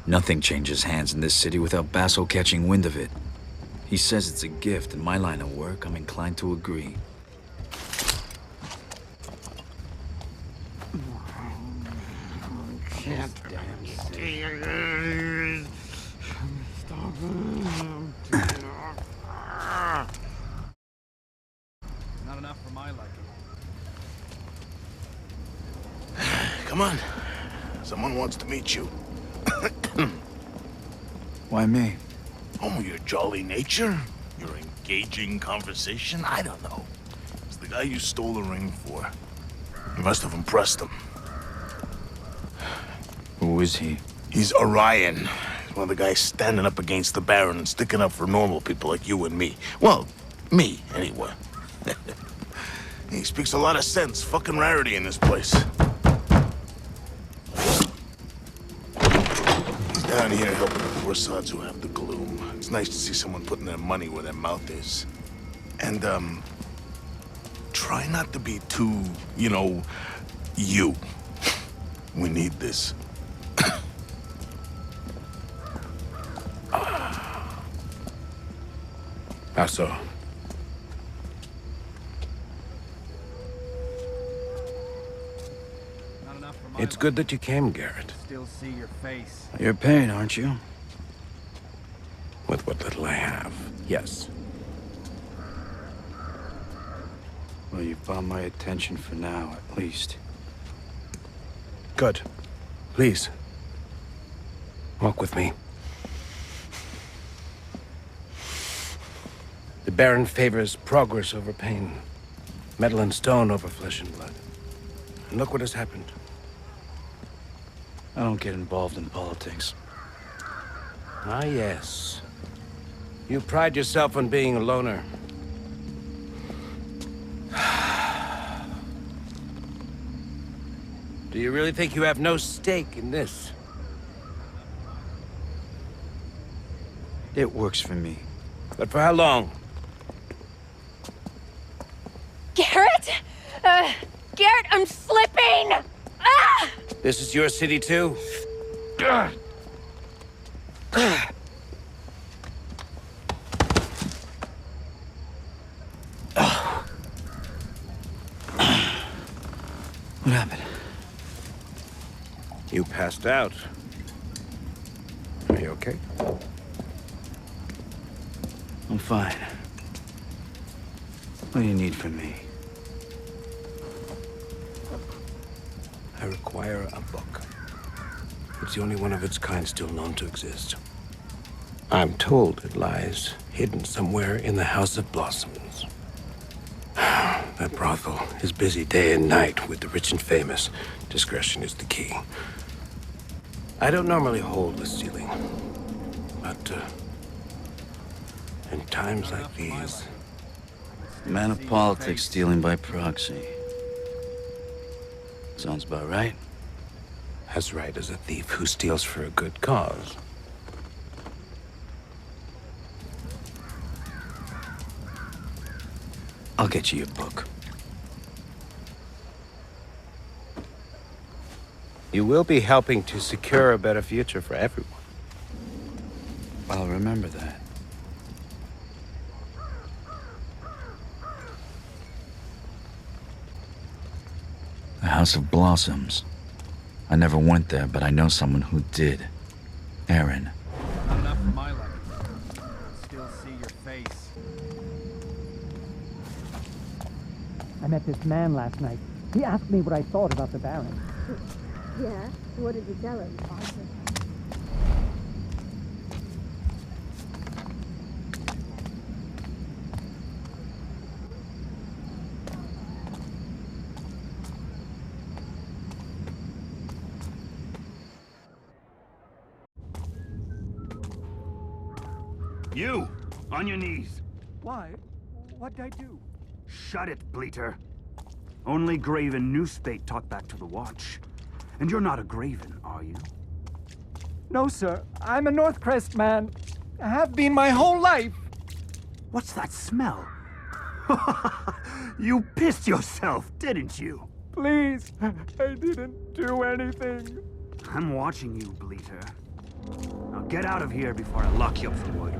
Nothing changes hands in this city without Basso catching wind of it. He says it's a gift. In my line of work, I'm inclined to agree. Can't stop. Not enough for my liking. Come on. Someone wants to meet you. Why me? Oh, your jolly nature? Your engaging conversation? I don't know. It's the guy you stole the ring for. You must have impressed him. Who is he? He's Orion. He's one of the guys standing up against the Baron and sticking up for normal people like you and me. Well, me, anyway. He speaks a lot of sense. Fucking rarity in this place. He's down here helping the poor sods who have the gloom. It's nice to see someone putting their money where their mouth is. And, try not to be too, you. We need this. Basso. It's good that you came, Garrett. Still see your face. You're paying, aren't you? With what little I have, yes. Well, you've got my attention for now, at least. Good. Please. Walk with me. Baron favors progress over pain, metal and stone over flesh and blood. And look what has happened. I don't get involved in politics. Ah, yes. You pride yourself on being a loner. Do you really think you have no stake in this? It works for me. But for how long? Garrett? Garrett, I'm slipping! Ah! This is your city too? What happened? You passed out. Are you okay? I'm fine. What do you need from me? I require a book. It's the only one of its kind still known to exist. I'm told it lies hidden somewhere in the House of Blossoms. That brothel is busy day and night with the rich and famous. Discretion is the key. I don't normally hold the ceiling, but in times like these... Man of politics stealing by proxy. Sounds about right. As right as a thief who steals for a good cause. I'll get you your book. You will be helping to secure a better future for everyone. I'll remember that. The House of Blossoms. I never went there, but I know someone who did. Aaron. Not enough for my life. Still see your face. I met this man last night. He asked me what I thought about the Baron. Yeah? What did you tell him? You! On your knees! Why? What'd I do? Shut it, Bleater. Only Graven Newspate talked back to the Watch. And you're not a Graven, are you? No, sir. I'm a Northcrest man. I have been my whole life. What's that smell? You pissed yourself, didn't you? Please, I didn't do anything. I'm watching you, Bleater. Now get out of here before I lock you up for loitering.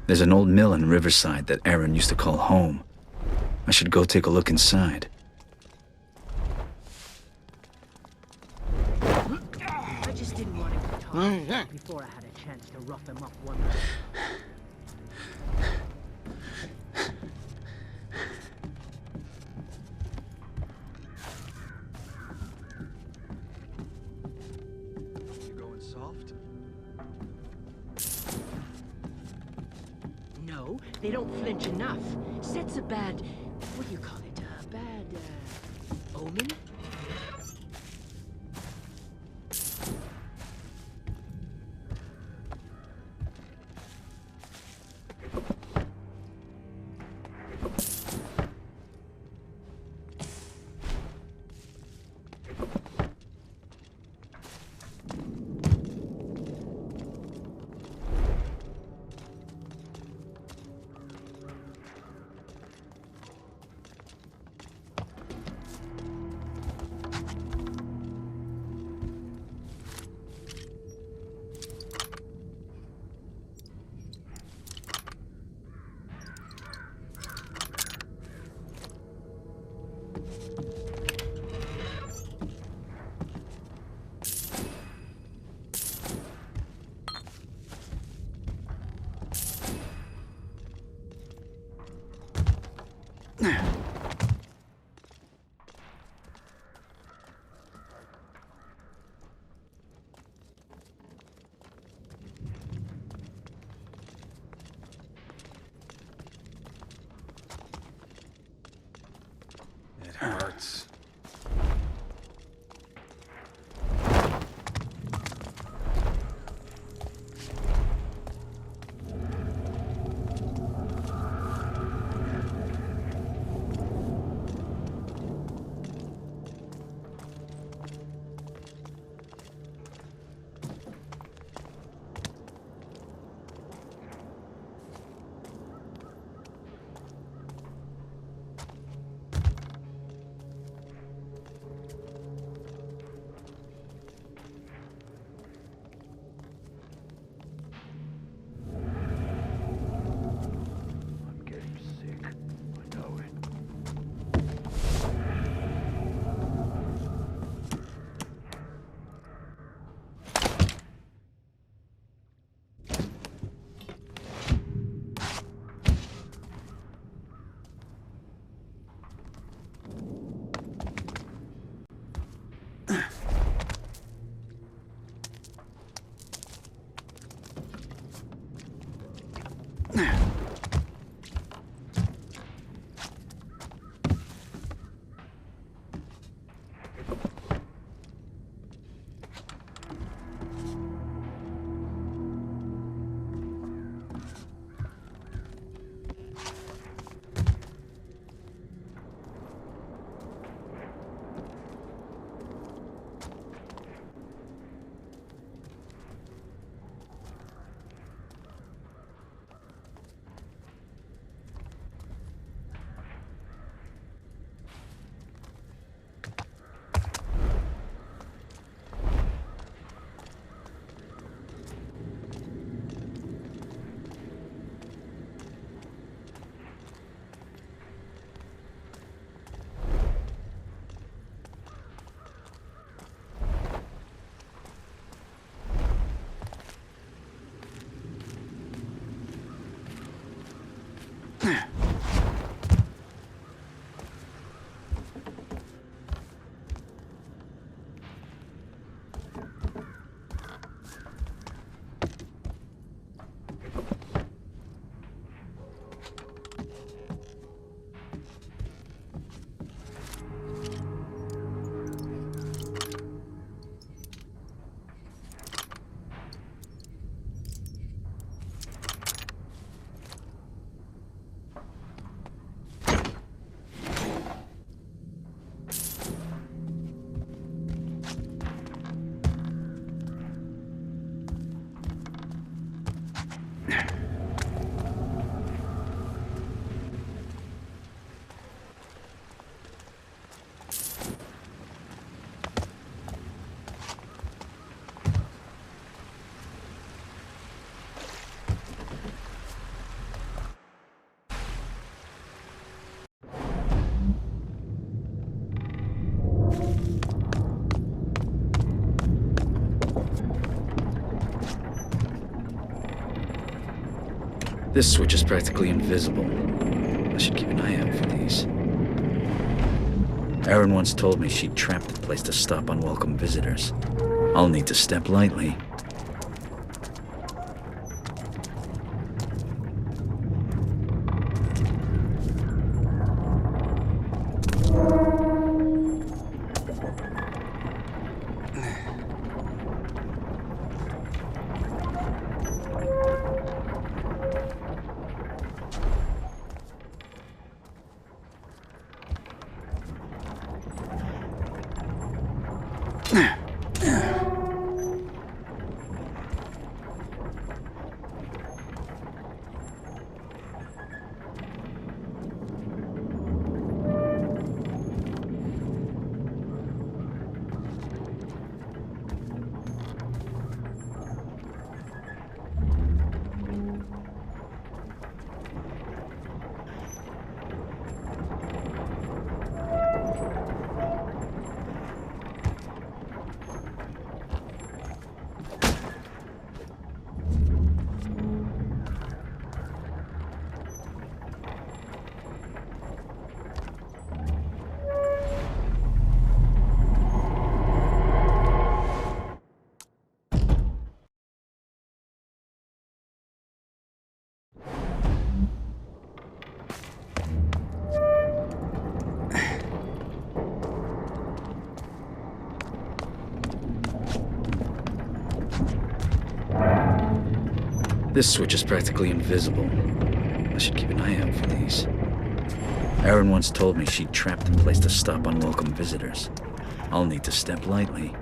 There's an old mill in Riverside that Aaron used to call home. I should go take a look inside. I just didn't want him to talk before I had a chance to rough him up one night. You going soft? No. No, they don't flinch enough. Sets a bad... what do you call it? A bad, omen? It hurts. This switch is practically invisible. I should keep an eye out for these. Erin once told me she'd trapped the place to stop unwelcome visitors. I'll need to step lightly. This switch is practically invisible. I should keep an eye out for these. Erin once told me she'd trapped the place to stop unwelcome visitors. I'll need to step lightly.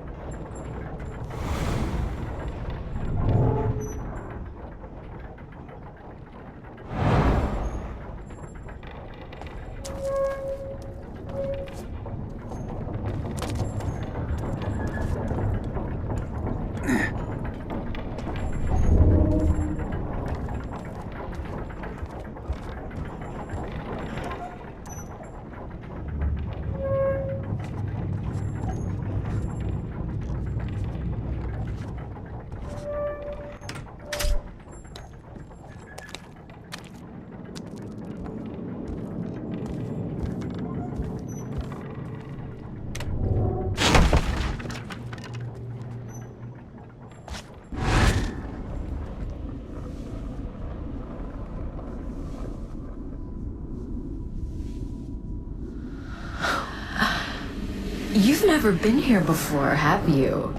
You've never been here before, have you?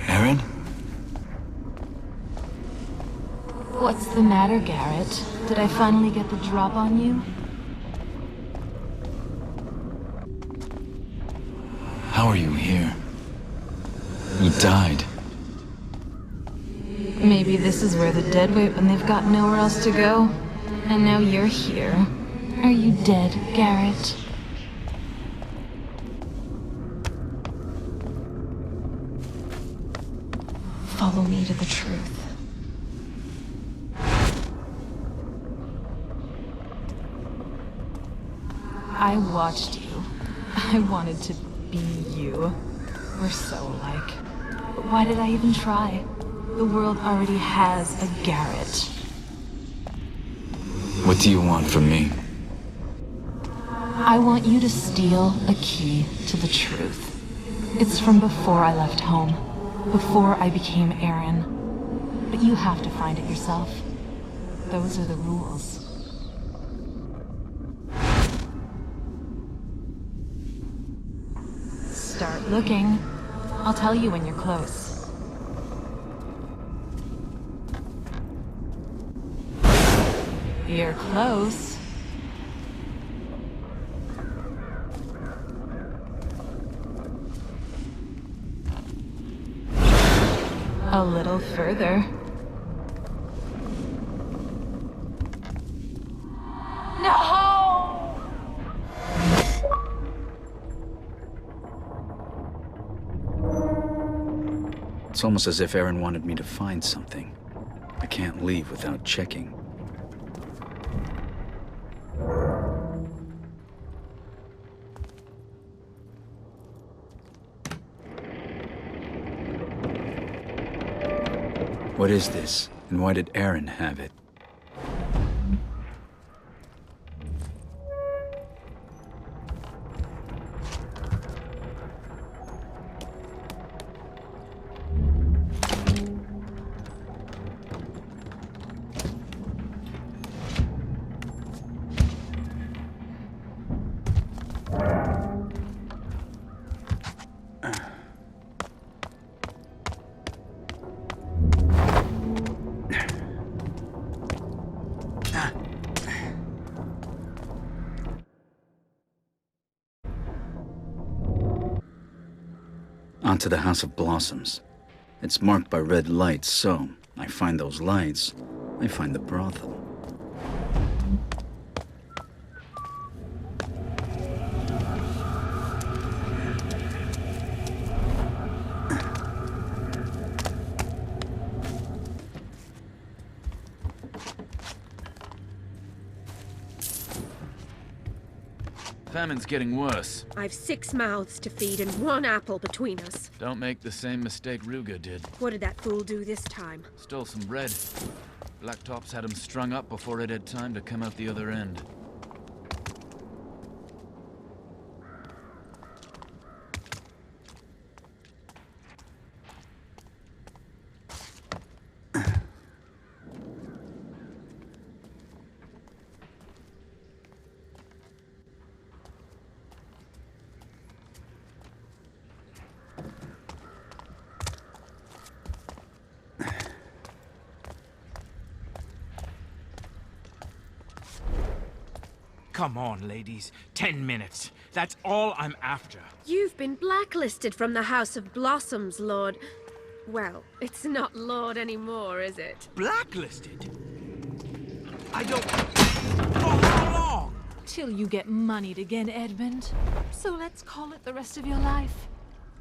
Erin? What's the matter, Garrett? Did I finally get the drop on you? How are you here? You died. Maybe this is where the dead wait when they've got nowhere else to go. And now you're here. Are you dead, Garrett? Follow me to the truth. I watched you. I wanted to be you. We're so alike. But why did I even try? The world already has a Garrett. What do you want from me? I want you to steal a key to the truth. It's from before I left home, before I became Erin. But you have to find it yourself. Those are the rules. Start looking. I'll tell you when you're close. You're close. A little further. No! It's almost as if Erin wanted me to find something. I can't leave without checking. What is this, and why did Erin have it? Onto the House of Blossoms. It's marked by red lights, so I find those lights, I find the brothel. Famine's getting worse. I've 6 mouths to feed and 1 apple between us. Don't make the same mistake Ruga did. What did that fool do this time? Stole some bread. Blacktops had him strung up before it had time to come out the other end. Come on, ladies. 10 minutes. That's all I'm after. You've been blacklisted from the House of Blossoms, Lord. Well, it's not Lord anymore, is it? Blacklisted? I don't... For how long? Till you get moneyed again, Edmund. So let's call it the rest of your life.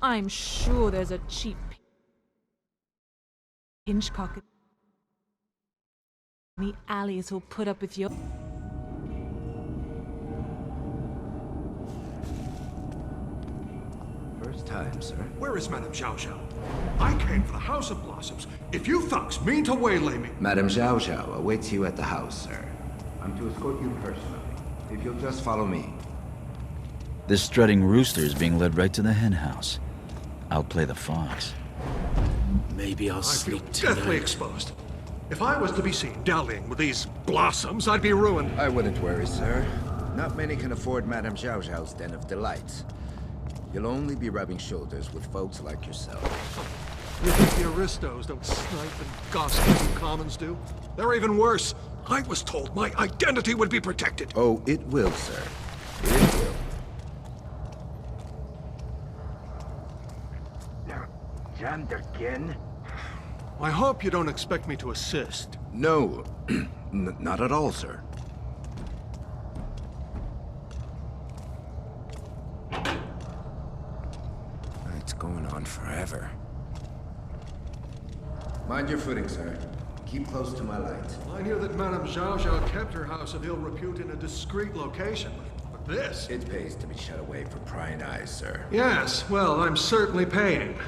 I'm sure there's a cheap pinchcock in the alleys who'll put up with your... First time, sir. Where is Madame Zhao Zhao? I came for the House of Blossoms. If you thugs mean to waylay me... Madame Zhao Zhao awaits you at the house, sir. I'm to escort you personally. If you'll just follow me. This strutting rooster is being led right to the hen house. I'll play the fox. Maybe I'll I sneak feel deathly tonight. exposed. If I was to be seen dallying with these blossoms, I'd be ruined. I wouldn't worry, sir. Not many can afford Madame Zhao Zhao's den of delights. You'll only be rubbing shoulders with folks like yourself. You think the aristos don't snipe and gossip as you commons do? They're even worse. I was told my identity would be protected. Oh, it will, sir. It will. They're jammed again? I hope you don't expect me to assist. No, not at all, sir. It's going on forever. Mind your footing, sir. Keep close to my light. I hear that Madame Zhao Zhao kept her house of ill repute in a discreet location. But this... It pays to be shut away from prying eyes, sir. Yes, well, I'm certainly paying.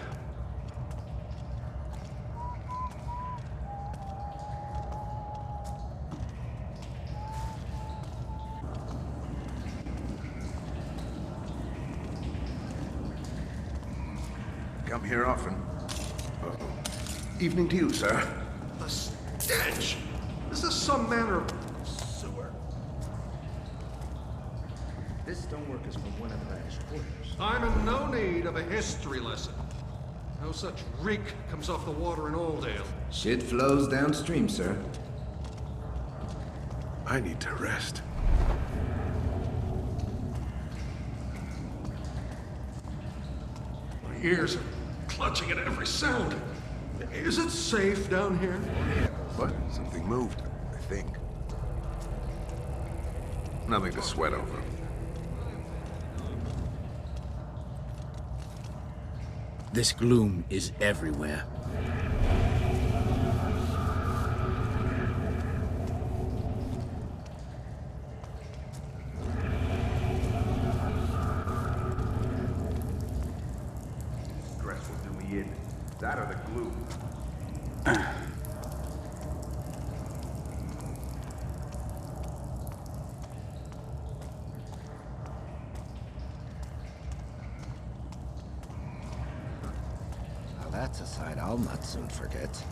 Come here often. Evening to you, sir. The stench! This is some manner of sewer. This stonework is from one of the British quarters. I'm in no need of a history lesson. No such reek comes off the water in Oldale. Shit flows downstream, sir. I need to rest. My ears are clutching at every sound. Is it safe down here? What? Something moved, I think. Nothing to sweat over. This gloom is everywhere. Stress will do me in. That or the gloom. Now that's a sight I'll not soon forget.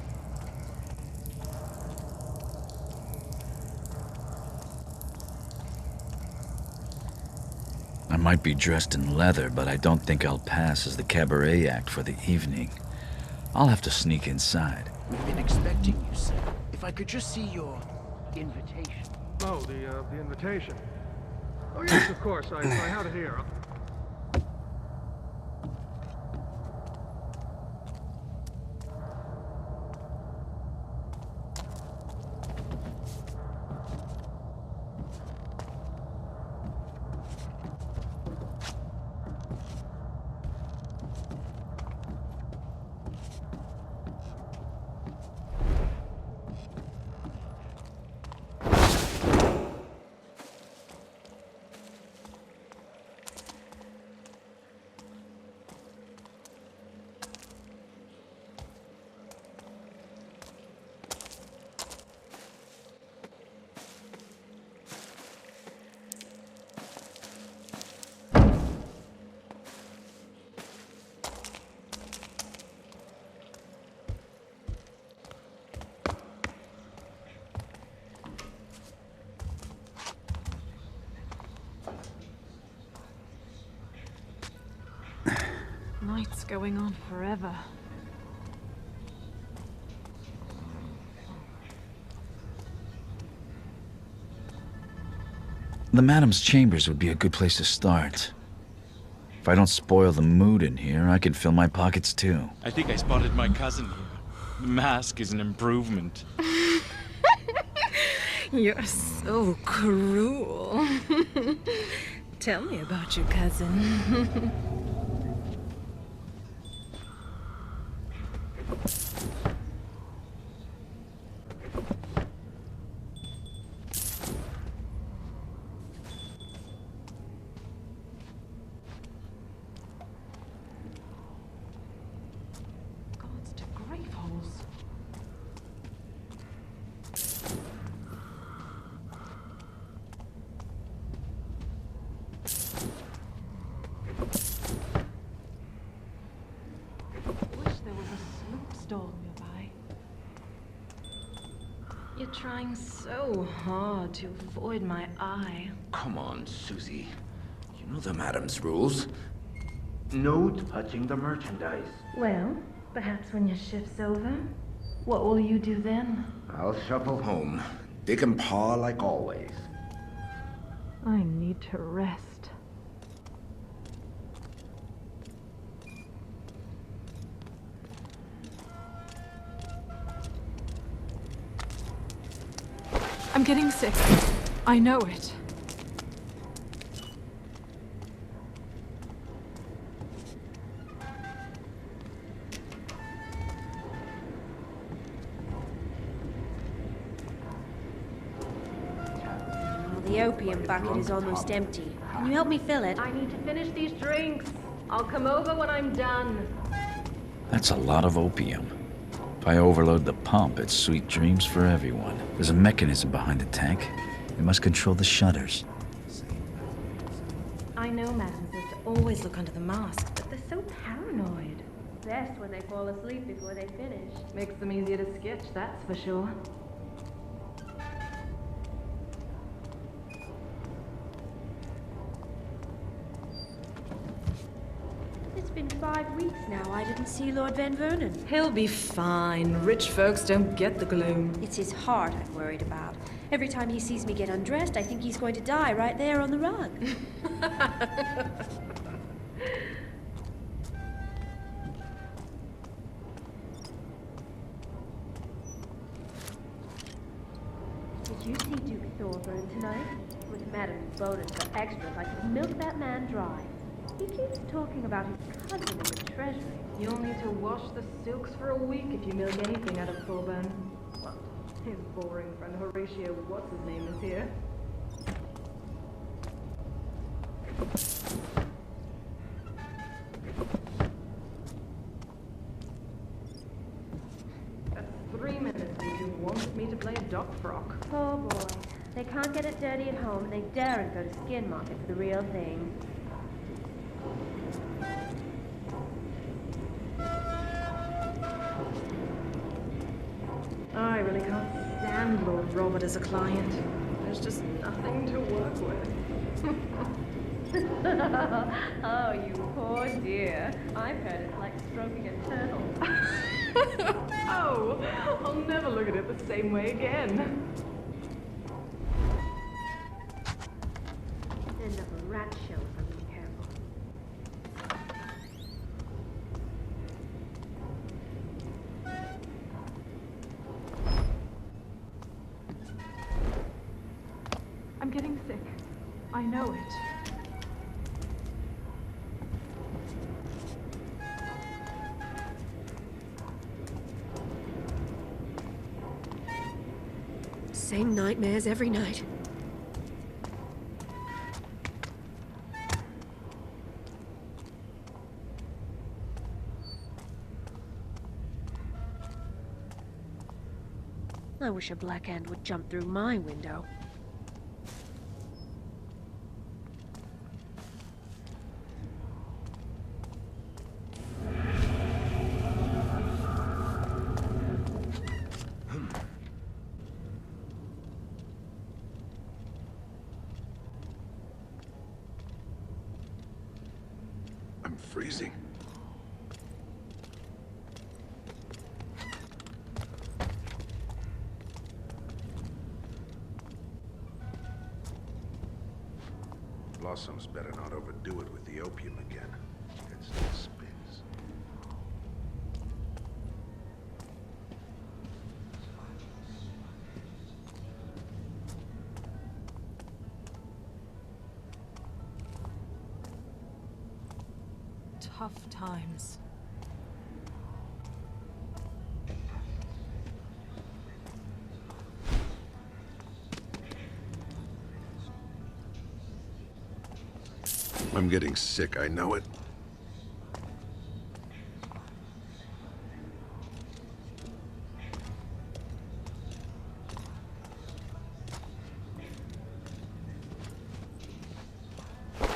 I might be dressed in leather, but I don't think I'll pass as the cabaret act for the evening. I'll have to sneak inside. We've been expecting you, sir. If I could just see your invitation. Oh, the invitation. Oh, yes, of course. I had it here. Night's going on forever. The Madam's chambers would be a good place to start. If I don't spoil the mood in here, I can fill my pockets too. I think I spotted my cousin here. The mask is an improvement. You're so cruel. Tell me about your cousin. You're trying so hard to avoid my eye. Come on, Susie. You know the Madam's rules. No touching the merchandise. Well, perhaps when your shift's over, what will you do then? I'll shuffle home. Dick and paw like always. I need to rest. I'm getting sick. I know it. The opium bucket is almost empty. Can you help me fill it? I need to finish these drinks. I'll come over when I'm done. That's a lot of opium. If I overload the pump, it's sweet dreams for everyone. There's a mechanism behind the tank. We must control the shutters. I know Madam says to always look under the mask, but they're so paranoid. Best when they fall asleep before they finish. Makes them easier to sketch, that's for sure. It's been 5 weeks now. I didn't see Lord Van Vernon. He'll be fine. Rich folks don't get the gloom. It's his heart I'm worried about. Every time he sees me get undressed, I think he's going to die right there on the rug. Did you see Duke Thorburn tonight? With Madame's bonus for extras, I could milk that man dry. He keeps talking about his cousin in the treasury. You'll need to wash the silks for a week if you milk anything out of Thorburn. What? His boring friend Horatio, what's his name, is here. That's 3 minutes and you want me to play a dock frock. Oh boy. They can't get it dirty at home, and they daren't go to Skin Market for the real thing. I really can't stand Lord Robert as a client. There's just nothing to work with. Oh, you poor dear. I've heard it's like stroking a turtle. Oh, I'll never look at it the same way again. End up a rat shell if I'm not careful. I'm getting sick. I know it. Same nightmares every night. I wish a black hand would jump through my window. I'm freezing. Blossom's better not overdo it with the opium again. It still spins. Tough times. I'm getting sick, I know it.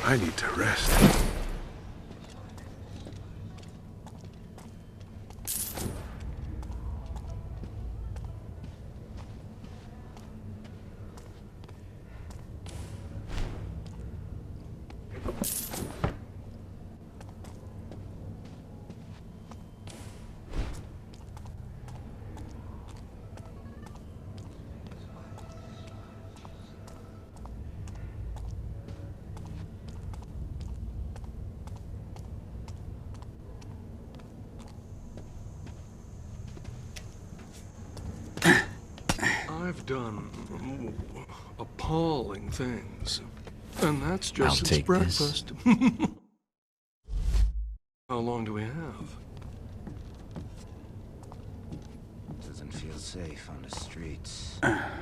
I need to rest. I've done appalling things, and that's just since breakfast. How long do we have? Doesn't feel safe on the streets. I'd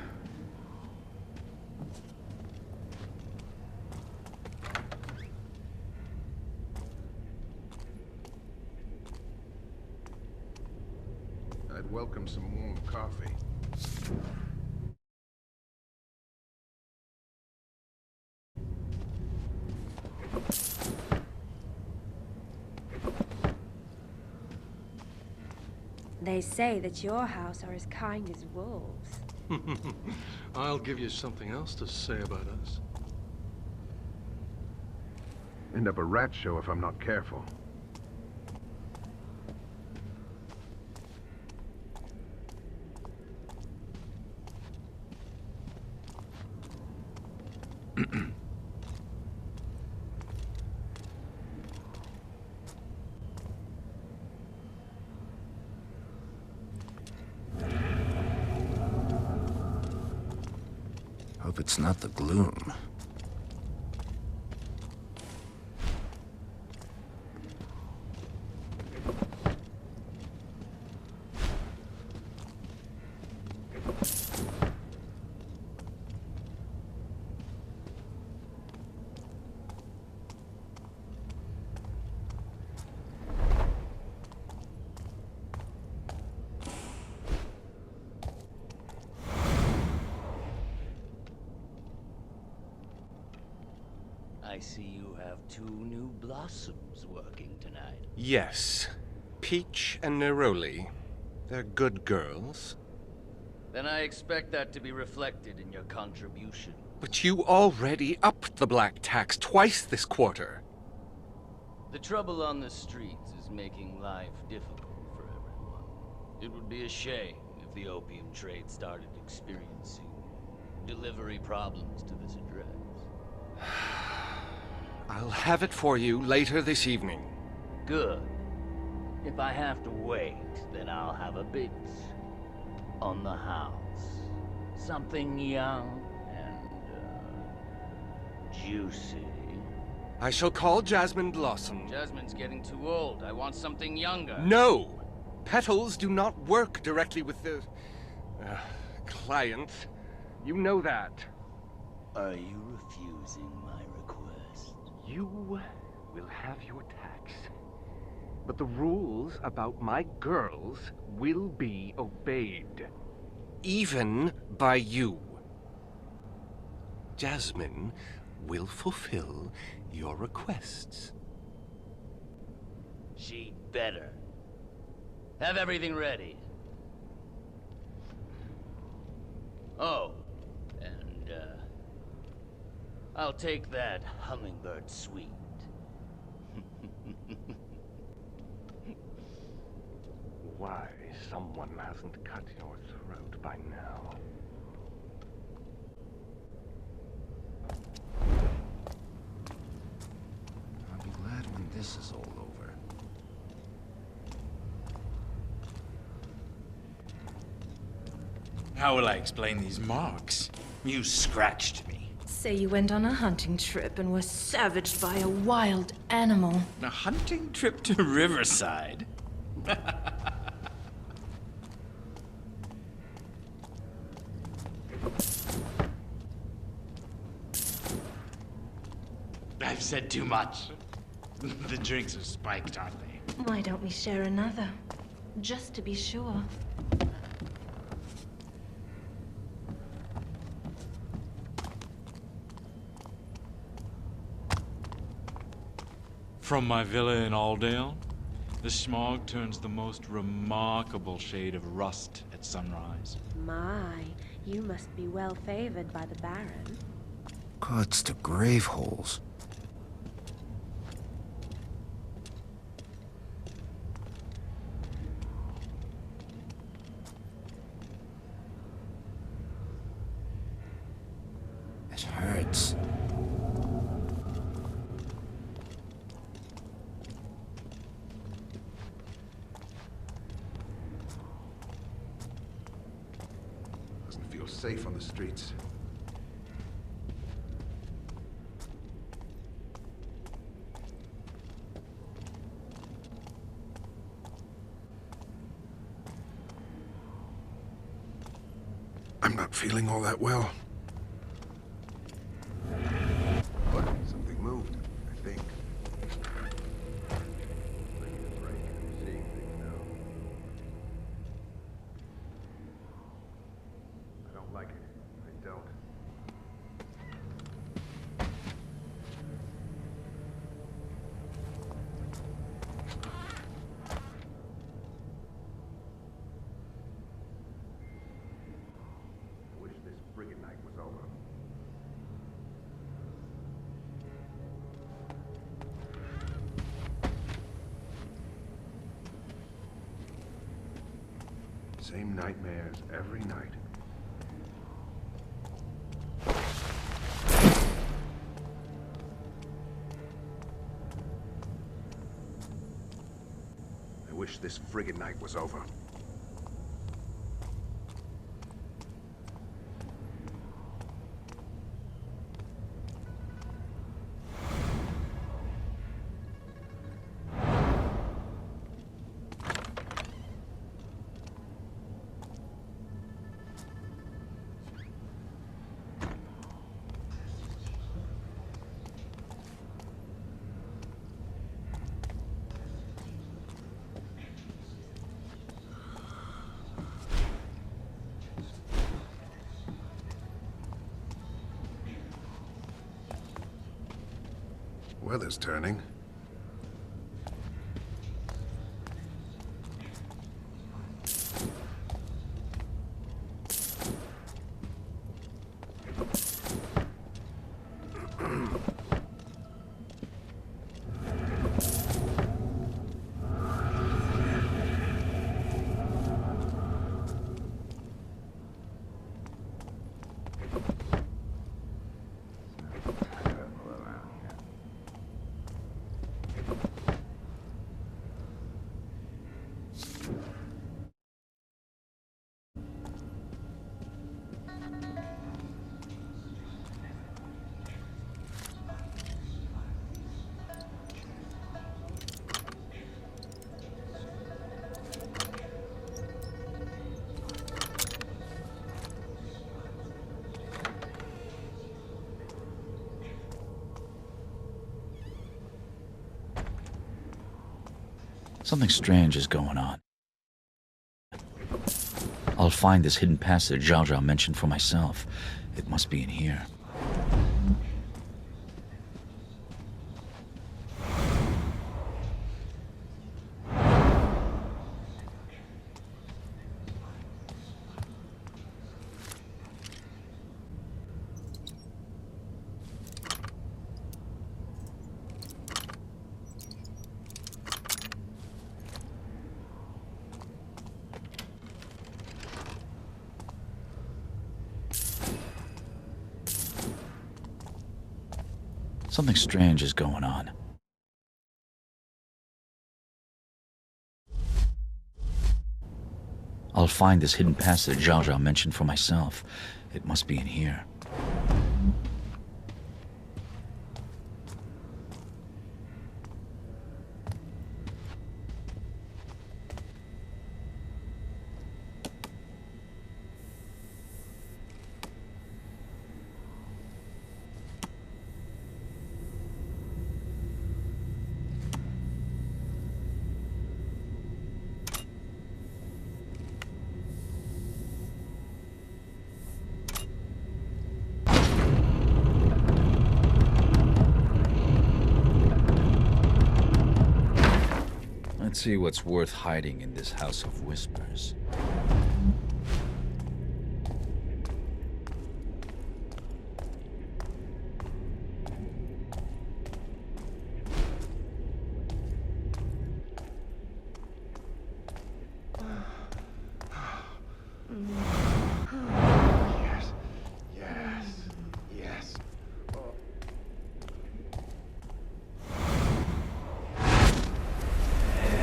welcome some warm coffee. They say that your house are as kind as wolves. I'll give you something else to say about us. End up a rat show if I'm not careful. Hope it's not the gloom. I see you have 2 new blossoms working tonight. Yes. Peach and Neroli. They're good girls. Then I expect that to be reflected in your contribution. But you already upped the black tax twice this quarter. The trouble on the streets is making life difficult for everyone. It would be a shame if the opium trade started experiencing delivery problems to this address. I'll have it for you later this evening. Good. If I have to wait, then I'll have a bit on the house. Something young and, juicy. I shall call Jasmine Blossom. Jasmine's getting too old. I want something younger. No! Petals do not work directly with the... clients. You know that. Are you refusing my request? You will have your tax. But the rules about my girls will be obeyed. Even by you. Jasmine will fulfill your requests. She'd better. Have everything ready. Oh, and, I'll take that hummingbird sweet. Why someone hasn't cut your throat by now. this is all over. How will I explain these marks? You scratched me. Say you went on a hunting trip and were savaged by a wild animal. A hunting trip to Riverside? I've said too much. The drinks are spiked, aren't they? Why don't we share another? Just to be sure. From my villa in Aldale, the smog turns the most remarkable shade of rust at sunrise. My, you must be well favored by the Baron. Cuts to grave holes. It hurts. Doesn't feel safe on the streets. I'm not feeling all that well. What? Something moved, I think. I don't like it. I don't. I wish this friggin' night was over. Same nightmares every night. I wish this friggin' night was over. Weather's turning. Something strange is going on. I'll find this hidden passage Zhao Zhao mentioned for myself. It must be in here. Something strange is going on. I'll find this hidden passage Zhao Zhao mentioned for myself. It must be in here. Let's see what's worth hiding in this house of whispers.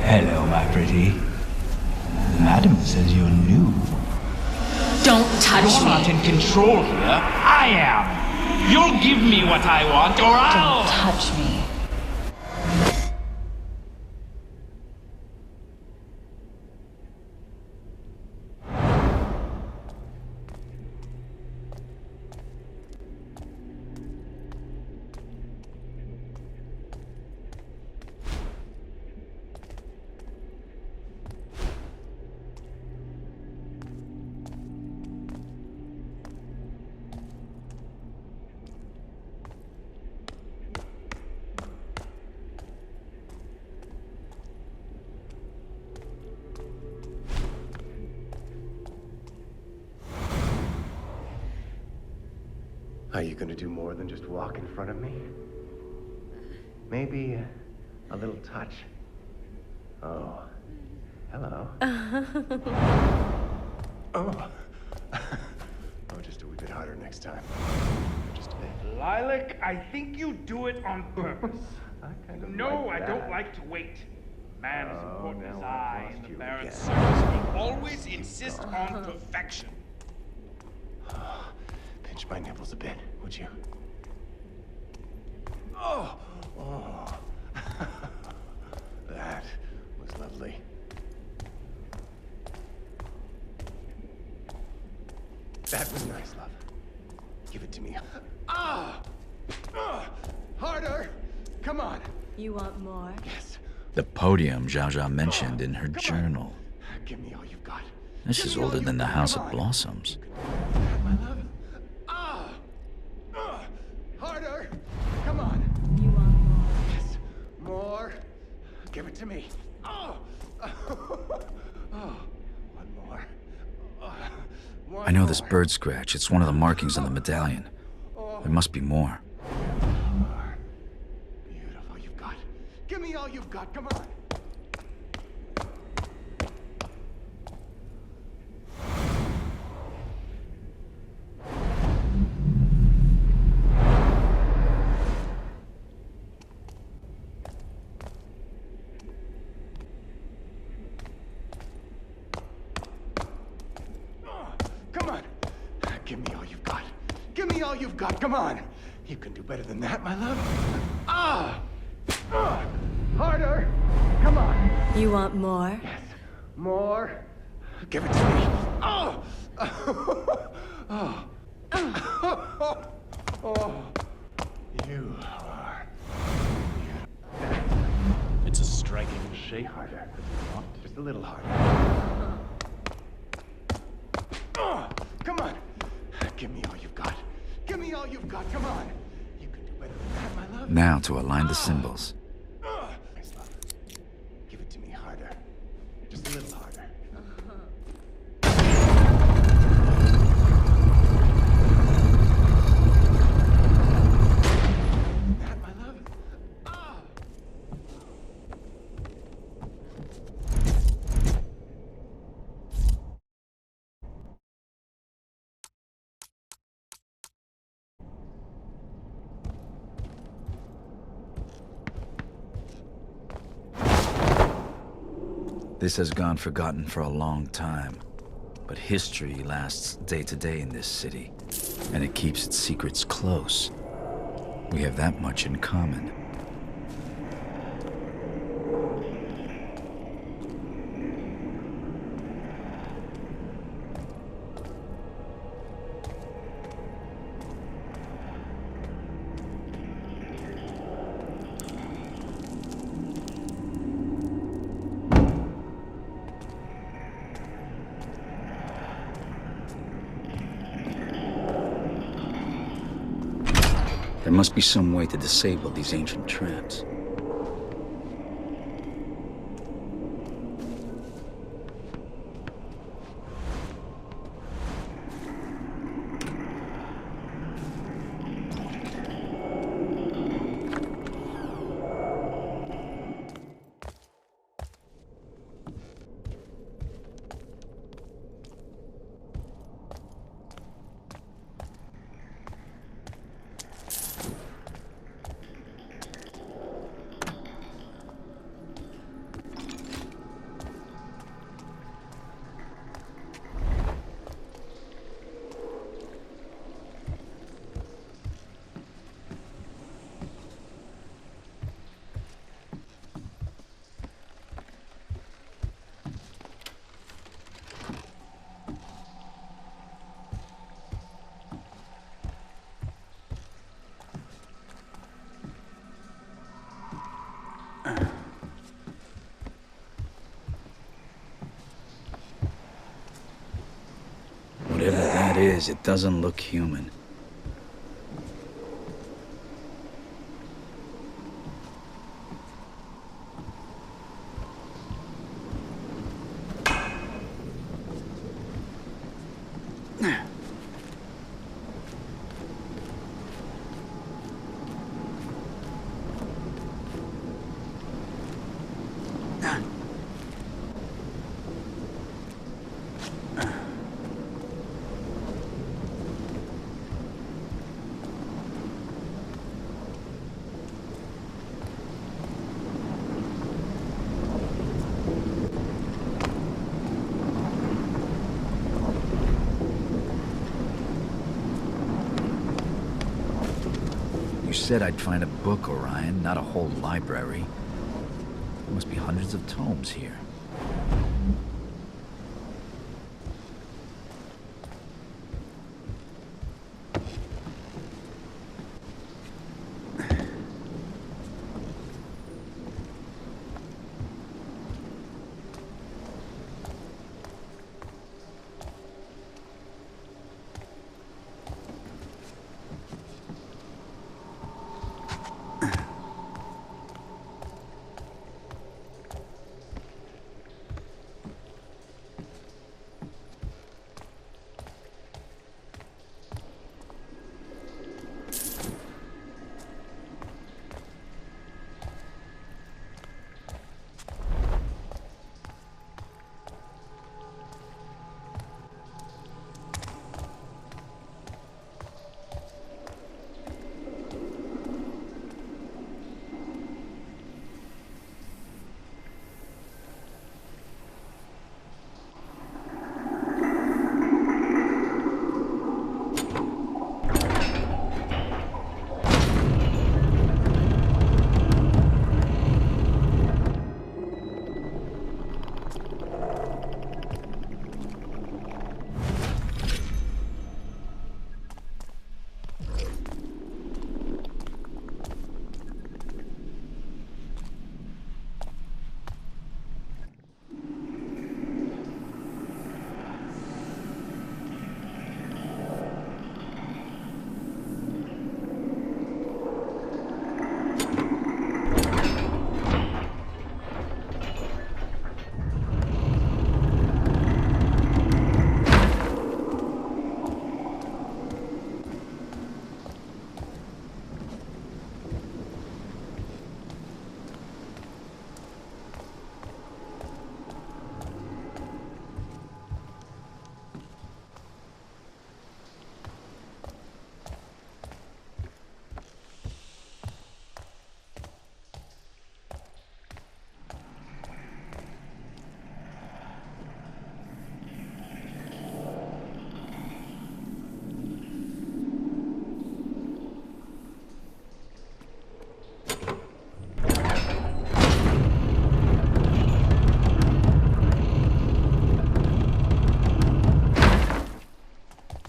Hello, my pretty. Madam says you're new. Don't touch me. You're not in control here. I am. You'll give me what I want, or I'll... Don't touch me. Are you gonna do more than just walk in front of me? Maybe a little touch? Oh, hello. Oh. Oh, just a wee bit harder next time. Just a bit. Lilac, I think you do it on purpose. No, I don't like to wait. Man as important as I in the Baron's service will always insist on perfection. Pinch my nipples a bit, would you? Oh! Oh. That was lovely. That was nice, love. Give it to me. Ah! Harder! Come on! You want more? Yes. The podium Zhao Zhao mentioned in her journal. Give me all you've got. This is older than the House of Blossoms. My love. Harder! Come on! You want more? Yes. More. Give it to me. Oh! Oh. One more. I know this bird scratch. It's one of the markings on the medallion. There must be more. Beautiful. You've got. Give me all you've got. Come on. You've got. Come on. You can do better than that, my love. Harder. Come on. You want more? Yes. More. Give it to me. Oh. Oh. You are. It's a striking shade. Harder. Just a little harder. Come on. Give me all you've got. Give me all you've got. Come on. You can do better than that, my love. Now to align the symbols. Nice, love. Give it to me harder. Just a little harder. That, my love. This has gone forgotten for a long time. But history lasts day to day in this city, and it keeps its secrets close. We have that much in common. There must be some way to disable these ancient traps. Whatever that is, it doesn't look human. You said I'd find a book, Orion, not a whole library. There must be hundreds of tomes here.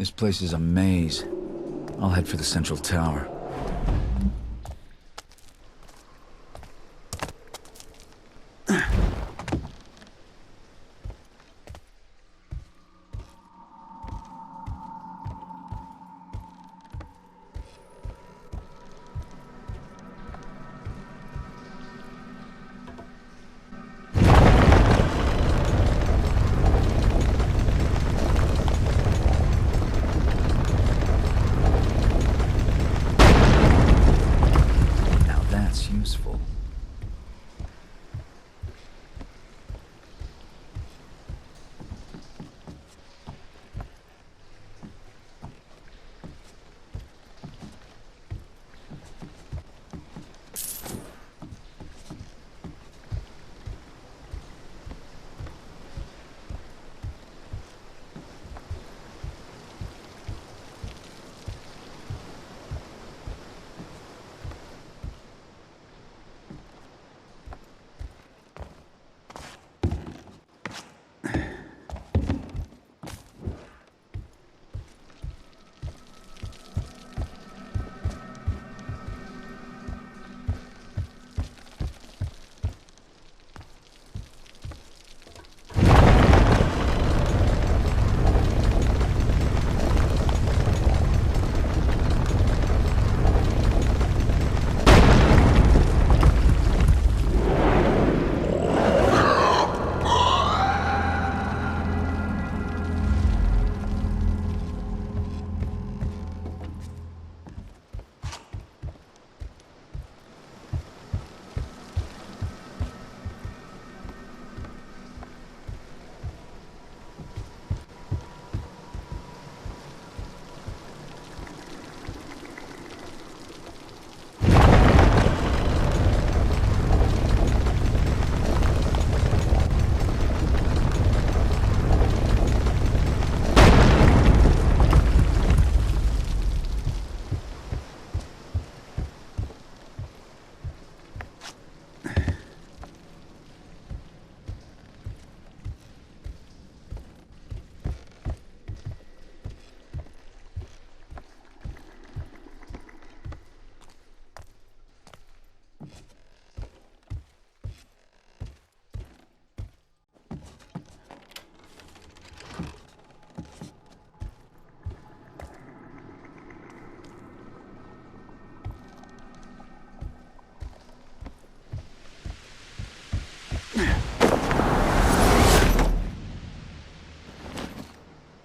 This place is a maze. I'll head for the central tower. Useful.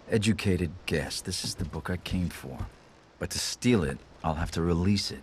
Educated guess. This is the book I came for. But to steal it, I'll have to release it.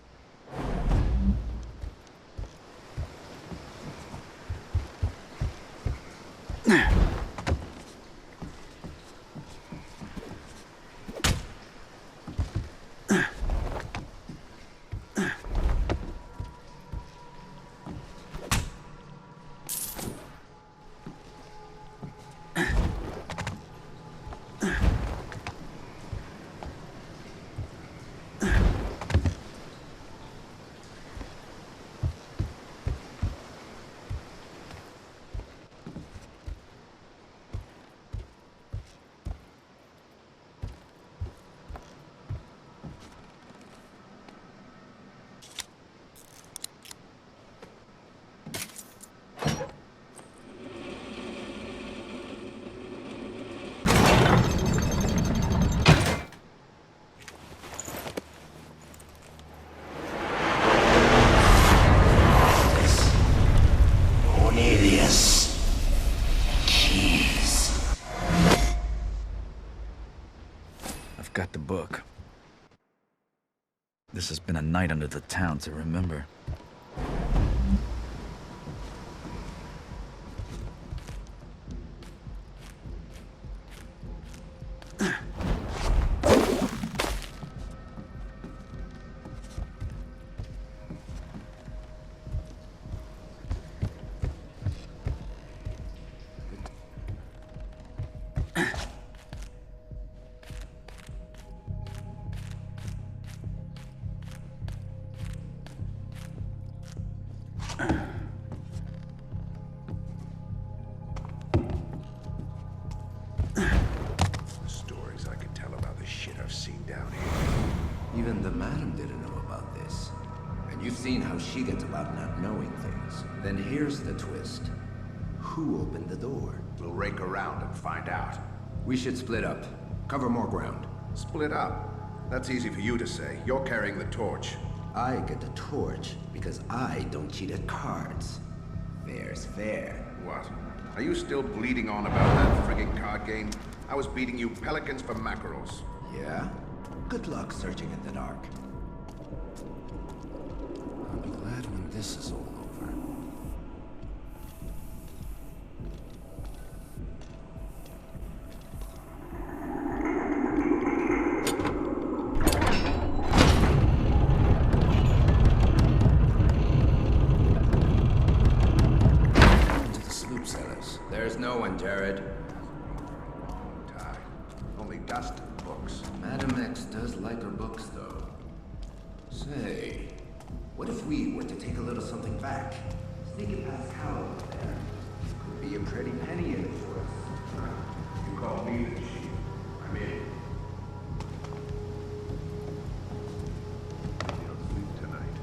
Got the book. This has been a night under the town to remember. Stories I could tell about the shit Even the madam didn't know about this. And you've seen how she gets about not knowing things. Then here's the twist. Who opened the door? We'll rake around and find out. We should split up. Cover more ground. Split up? That's easy for you to say. You're carrying the torch. I get the torch because I don't cheat at cards. Fair's fair. What? Are you still bleeding on about that frigging card game? I was beating you pelicans for mackerels. Yeah? Good luck searching in the dark. I'll be glad when this is all over. There's no one, Jared. Tie. Only dust and books. Madam X does like her books, though. Say, what if we were to take a little something back? Sneak it past Cal over there. Could be a pretty penny in it for us. You call me the chief. I'm in. You don't sleep tonight.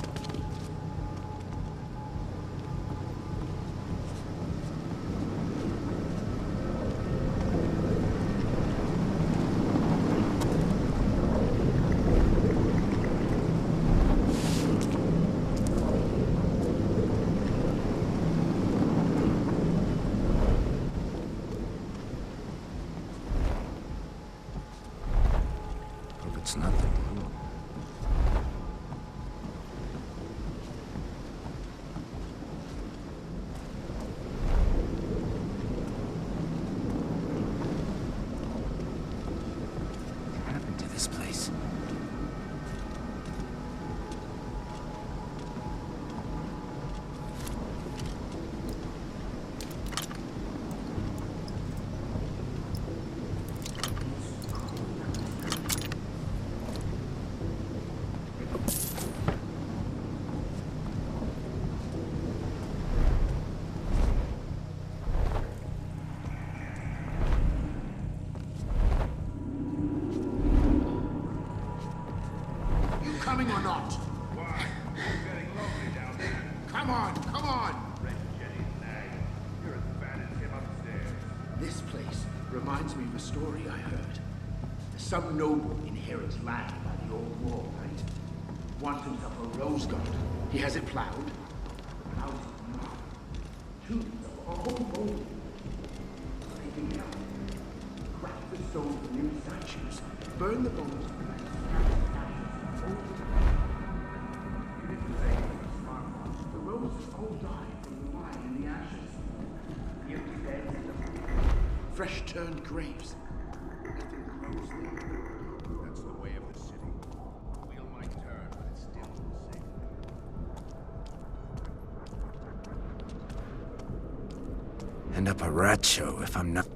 It's nothing. What happened to this place? Coming or not? Why? It's getting lonely down there. Come on, come on! Red Jenny's nag. You're as bad as him upstairs. This place reminds me of a story I heard. Some noble inherits land by the old wall, right? Wants himself a rose garden. He has it plowed. Houses not. Tombs of all old. Taking out. Crack the stones of new statues. Burn the bones. The roses all died from the wine and the ashes. The empty beds, fresh turned graves. Nothing grows there. That's the way of the city. The wheel might turn, but it's still safe. End up a rat show if I'm not...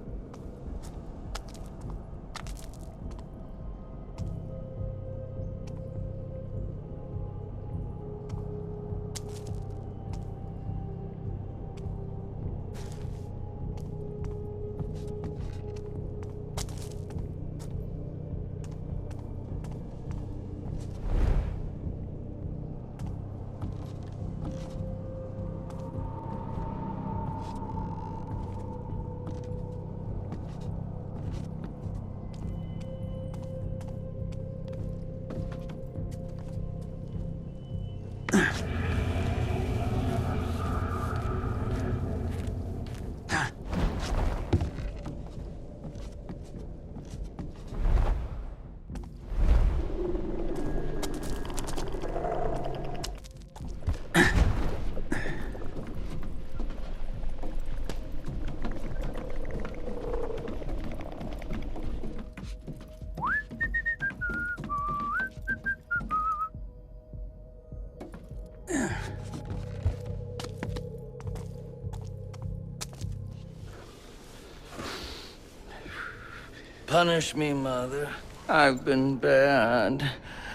Punish me, Mother. I've been bad.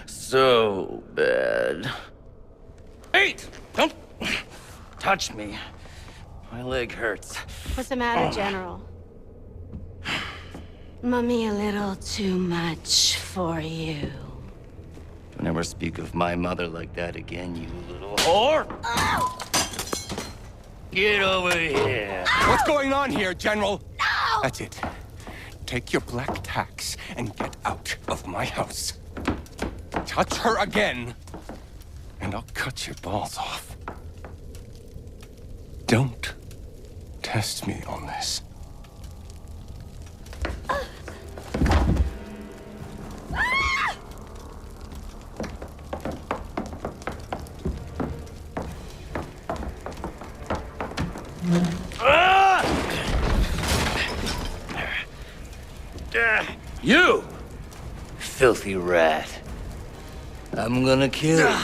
So bad. Wait! Don't touch me. My leg hurts. What's the matter, General? Mummy a little too much for you. never speak of my mother like that again, you little whore! Get over here! What's going on here, General? No! That's it. Take your black tax and get out of my house. Touch her again, and I'll cut your balls off. Don't test me on this. You! Filthy rat. I'm gonna kill you.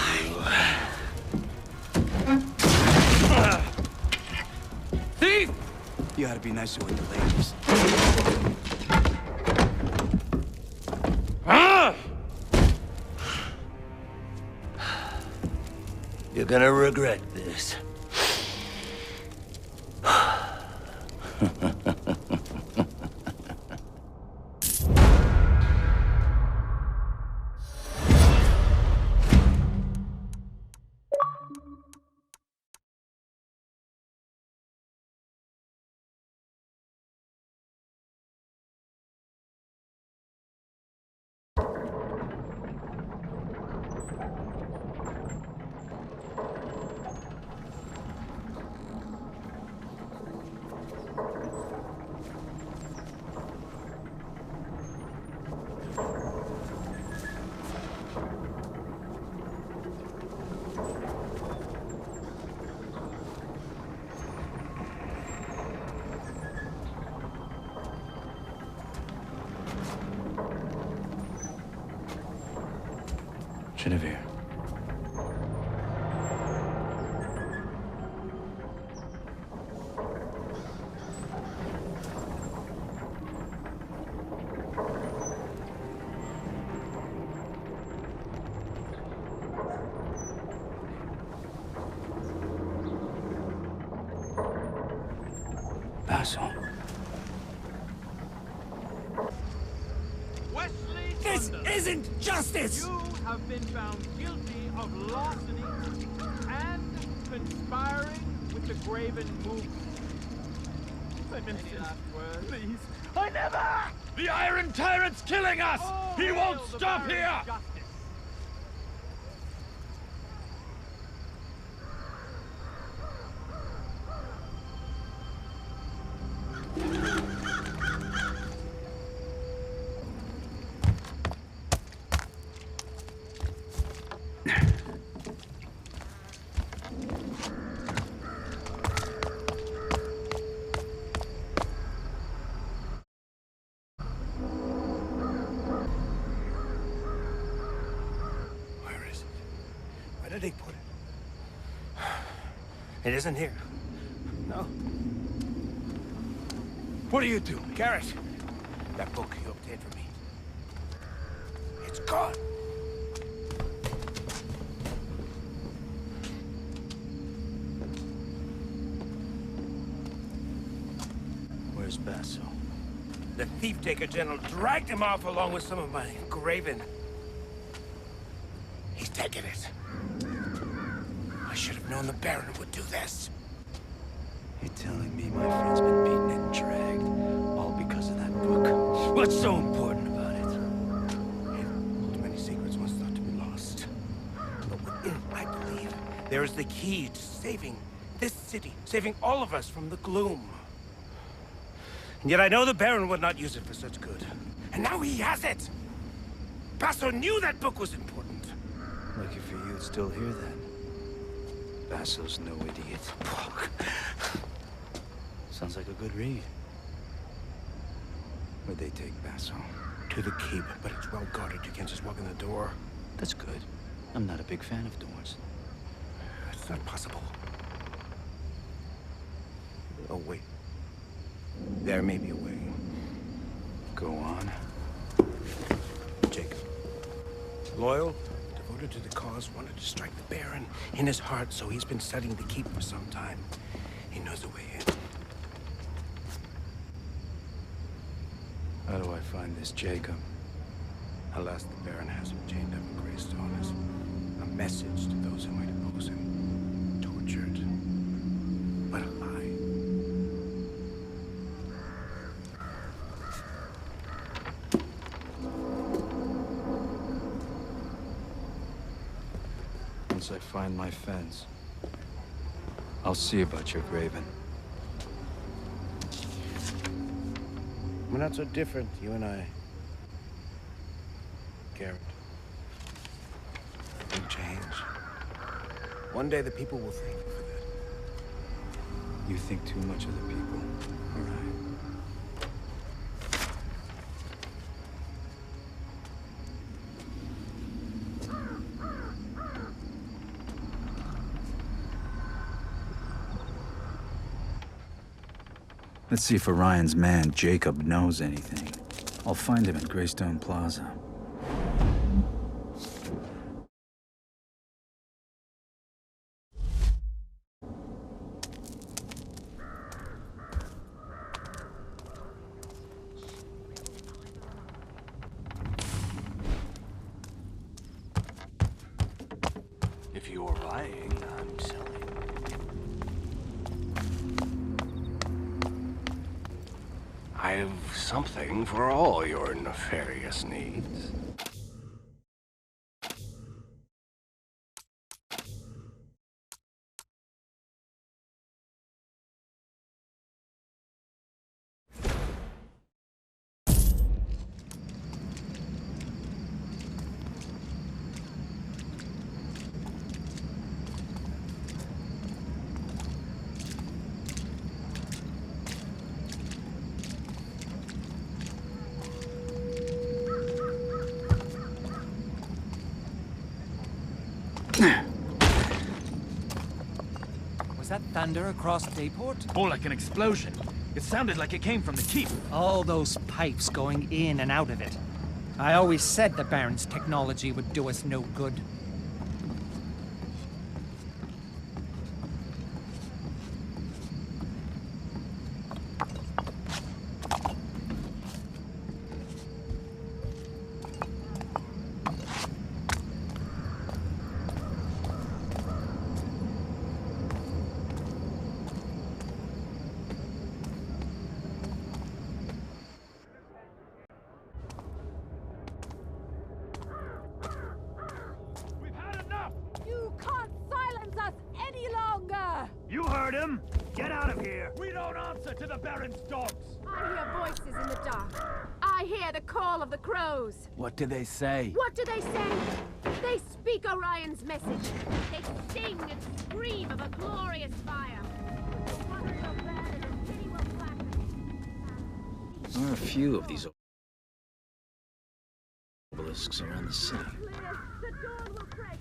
Thief! You ought to be nicer with the ladies. You're gonna regret this. Genevieve. Basil. This isn't justice! You have been found guilty of larceny and conspiring with the Graven movement. Any last words? Please. I never! The Iron Tyrant's killing us! He won't stop here! Where did he put it? It isn't here. No. What are you doing? Garrett, that book you obtained for me. It's gone. Where's Basil? The thief-taker general dragged him off along with some of my graven. He's taken it. I should have known the Baron would do this. You're telling me my friend's been beaten and dragged, all because of that book? What's so important about it? Too many secrets once thought to be lost. But within, I believe, there is the key to saving this city, saving all of us from the gloom. And yet I know the Baron would not use it for such good. And now he has it! Basil knew that book was important. Lucky for you, it's still here then. Basil's no idiot. Sounds like a good read. Where'd they take Basil? To the keep, but it's well guarded. You can't just walk in the door. That's good. I'm not a big fan of doors. It's not possible. Oh, wait. There may be a way. Go on. Jacob. Loyal, devoted to the cause, wanted to strike the Baron in his heart, so he's been studying the keep for some time. He knows the way in. How do I find this Jacob? Alas, the Baron has him chained up in Greystone as a message to those who might oppose him. Tortured, but alive. Once I find my fence, I'll see about your graven. We're not so different, you and I. Garrett. Things change. One day the people will thank you for that. You think too much of the people, all right? Let's see if Orion's man, Jacob, knows anything. I'll find him at Greystone Plaza. If you're buying, I'm selling. I've something for all your nefarious needs. Was that thunder across Dayport? More like an explosion. It sounded like it came from the keep. All those pipes going in and out of it. I always said the Baron's technology would do us no good. You heard him! Get out of here! We don't answer to the Baron's dogs! I hear voices in the dark. I hear the call of the crows. What do they say? What do they say? They speak Orion's message. They sing and scream of a glorious fire. There are a few of these obelisks around the city. The dawn will break.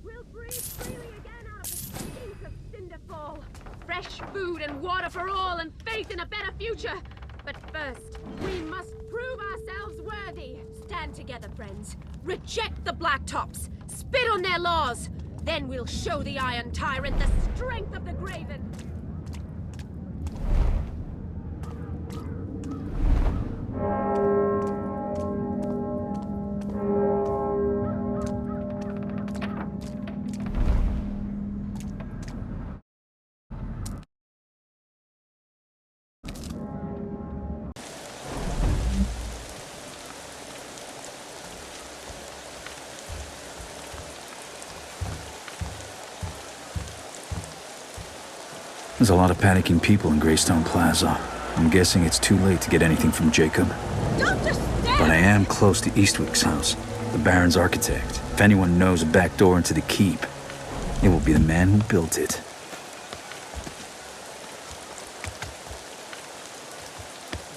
We'll breathe freely again out of the stink of Cinderfall. Fresh food and water for all and faith in a better future. But first, we must prove ourselves worthy. Stand together, friends. Reject the Blacktops. Spit on their laws. Then we'll show the Iron Tyrant the strength of the Graven. There's a lot of panicking people in Greystone Plaza. I'm guessing it's too late to get anything from Jacob. But I am close to Eastwick's house, the Baron's architect. If anyone knows a back door into the keep, it will be the man who built it.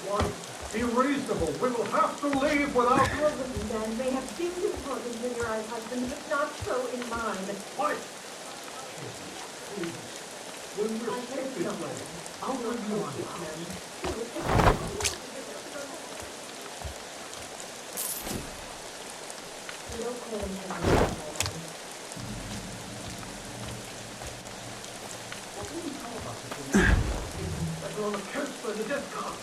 Why, be reasonable. We will have to leave without... Then may have things important in your eyes, husband, but not so in mine. Why? When we're safe this way, I'll bring you on. On the coast by the death cart.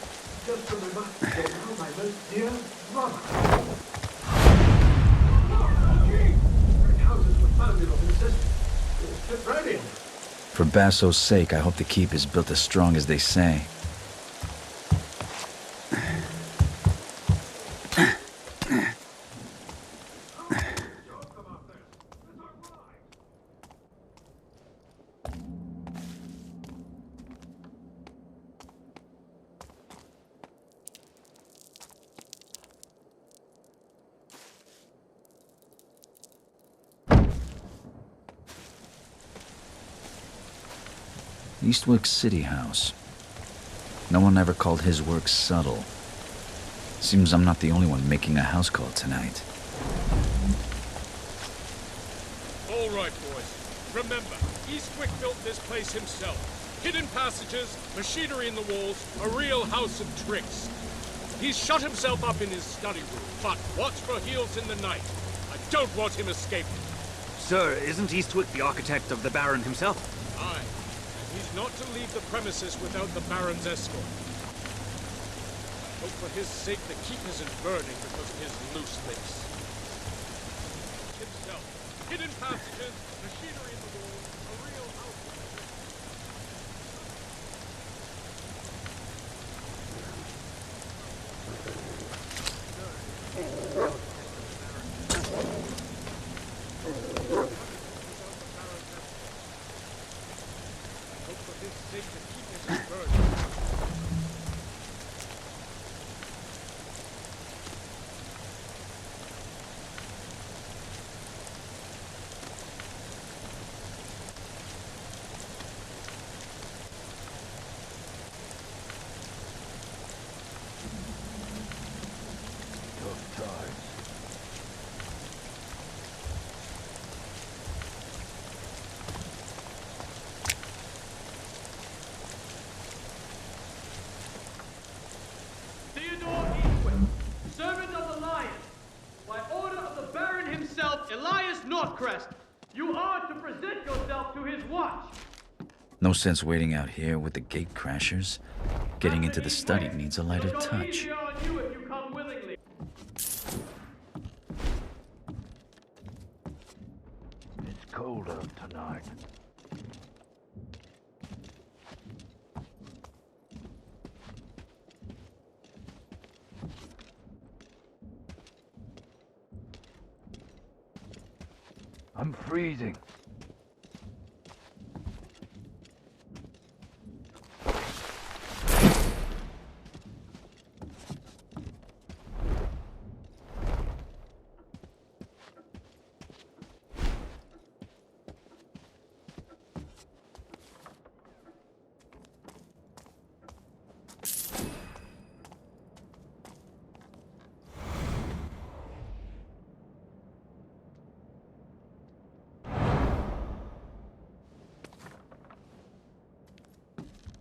Just remember, they are my most dear brother. For Basso's sake, I hope the keep is built as strong as they say. Eastwick City House. No one ever called his work subtle. Seems I'm not the only one making a house call tonight. All right, boys. Remember, Eastwick built this place himself. Hidden passages, machinery in the walls, a real house of tricks. He's shut himself up in his study room, but watch for heels in the night. I don't want him escaping. Sir, isn't Eastwick the architect of the Baron himself? Aye. He's not to leave the premises without the Baron's escort. I hope for his sake the keep isn't burning because of his loose lips. Himself. Hidden passages, machinery in the walls, a real house. You are to present yourself to his watch. No sense waiting out here with the gate crashers. Getting into the study needs a lighter touch. It's colder tonight. I'm freezing.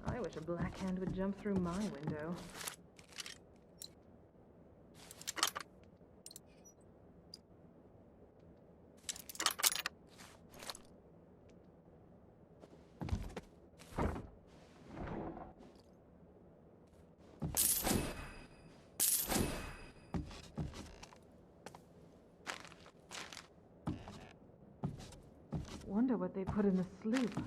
I wish a black hand would jump through my window. Wonder what they put in the sloop.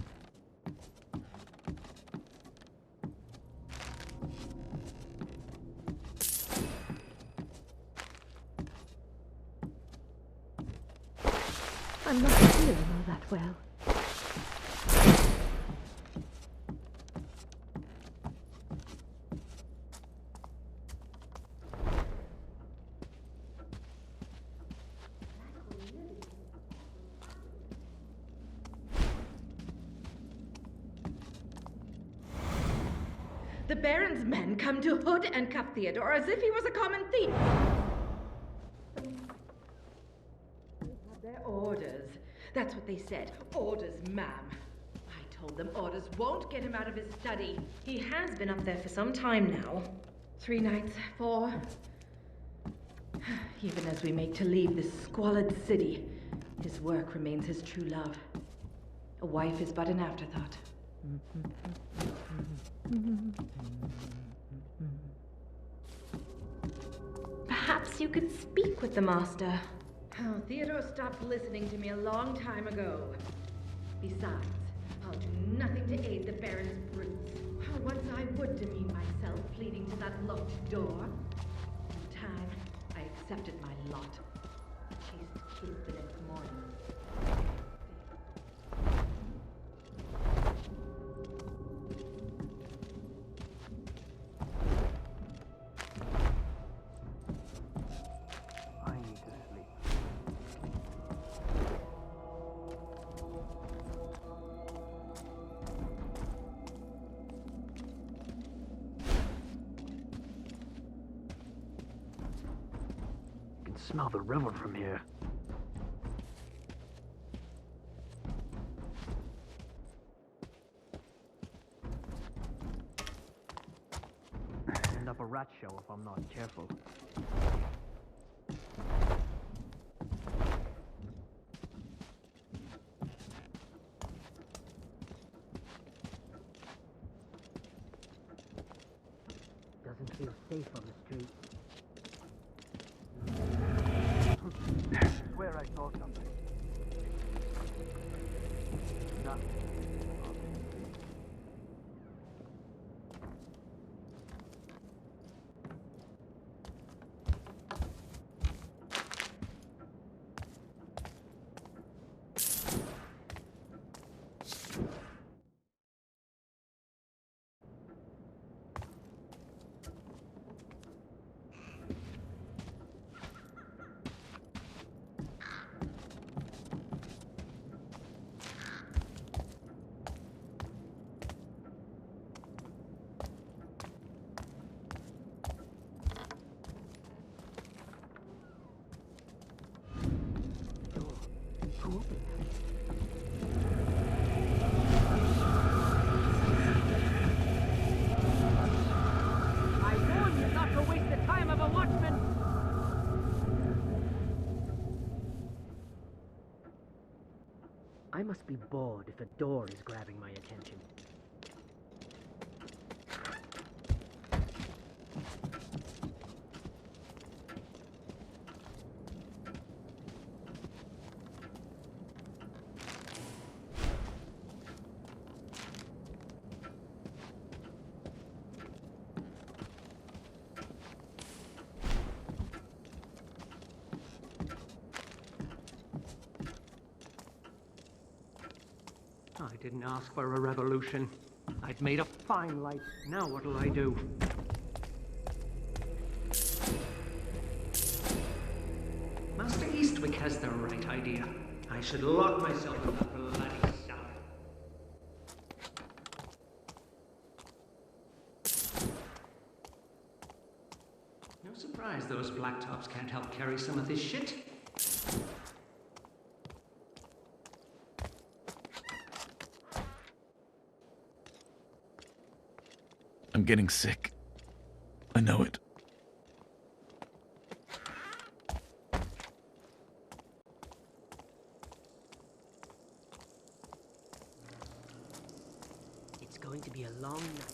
I'm not feeling all that well. The Baron's men come to hood and cuff Theodore as if he was a common thief. Their orders. That's what they said. Orders, ma'am. I told them orders won't get him out of his study. He has been up there for some time now. 3 nights, 4. Even as we make to leave this squalid city, his work remains his true love. A wife is but an afterthought. Perhaps you could speak with the master. Oh, Theodore stopped listening to me a long time ago. Besides, I'll I'll do nothing to aid the Baron's brutes. Once I would demean myself, pleading to that locked door. In time, I accepted my lot. Chased kids the next morning. Smell the river from here. End up a rat show if I'm not careful. Doesn't feel safe on the street. Where I saw something. Nothing. I must be bored if a door is grabbing my attention. I didn't ask for a revolution. I'd made a fine light. Now what'll I do? Master Eastwick has the right idea. I should lock myself in that bloody cellar. No surprise those blacktops can't help carry some of this shit. I'm getting sick. I know it. It's going to be a long night.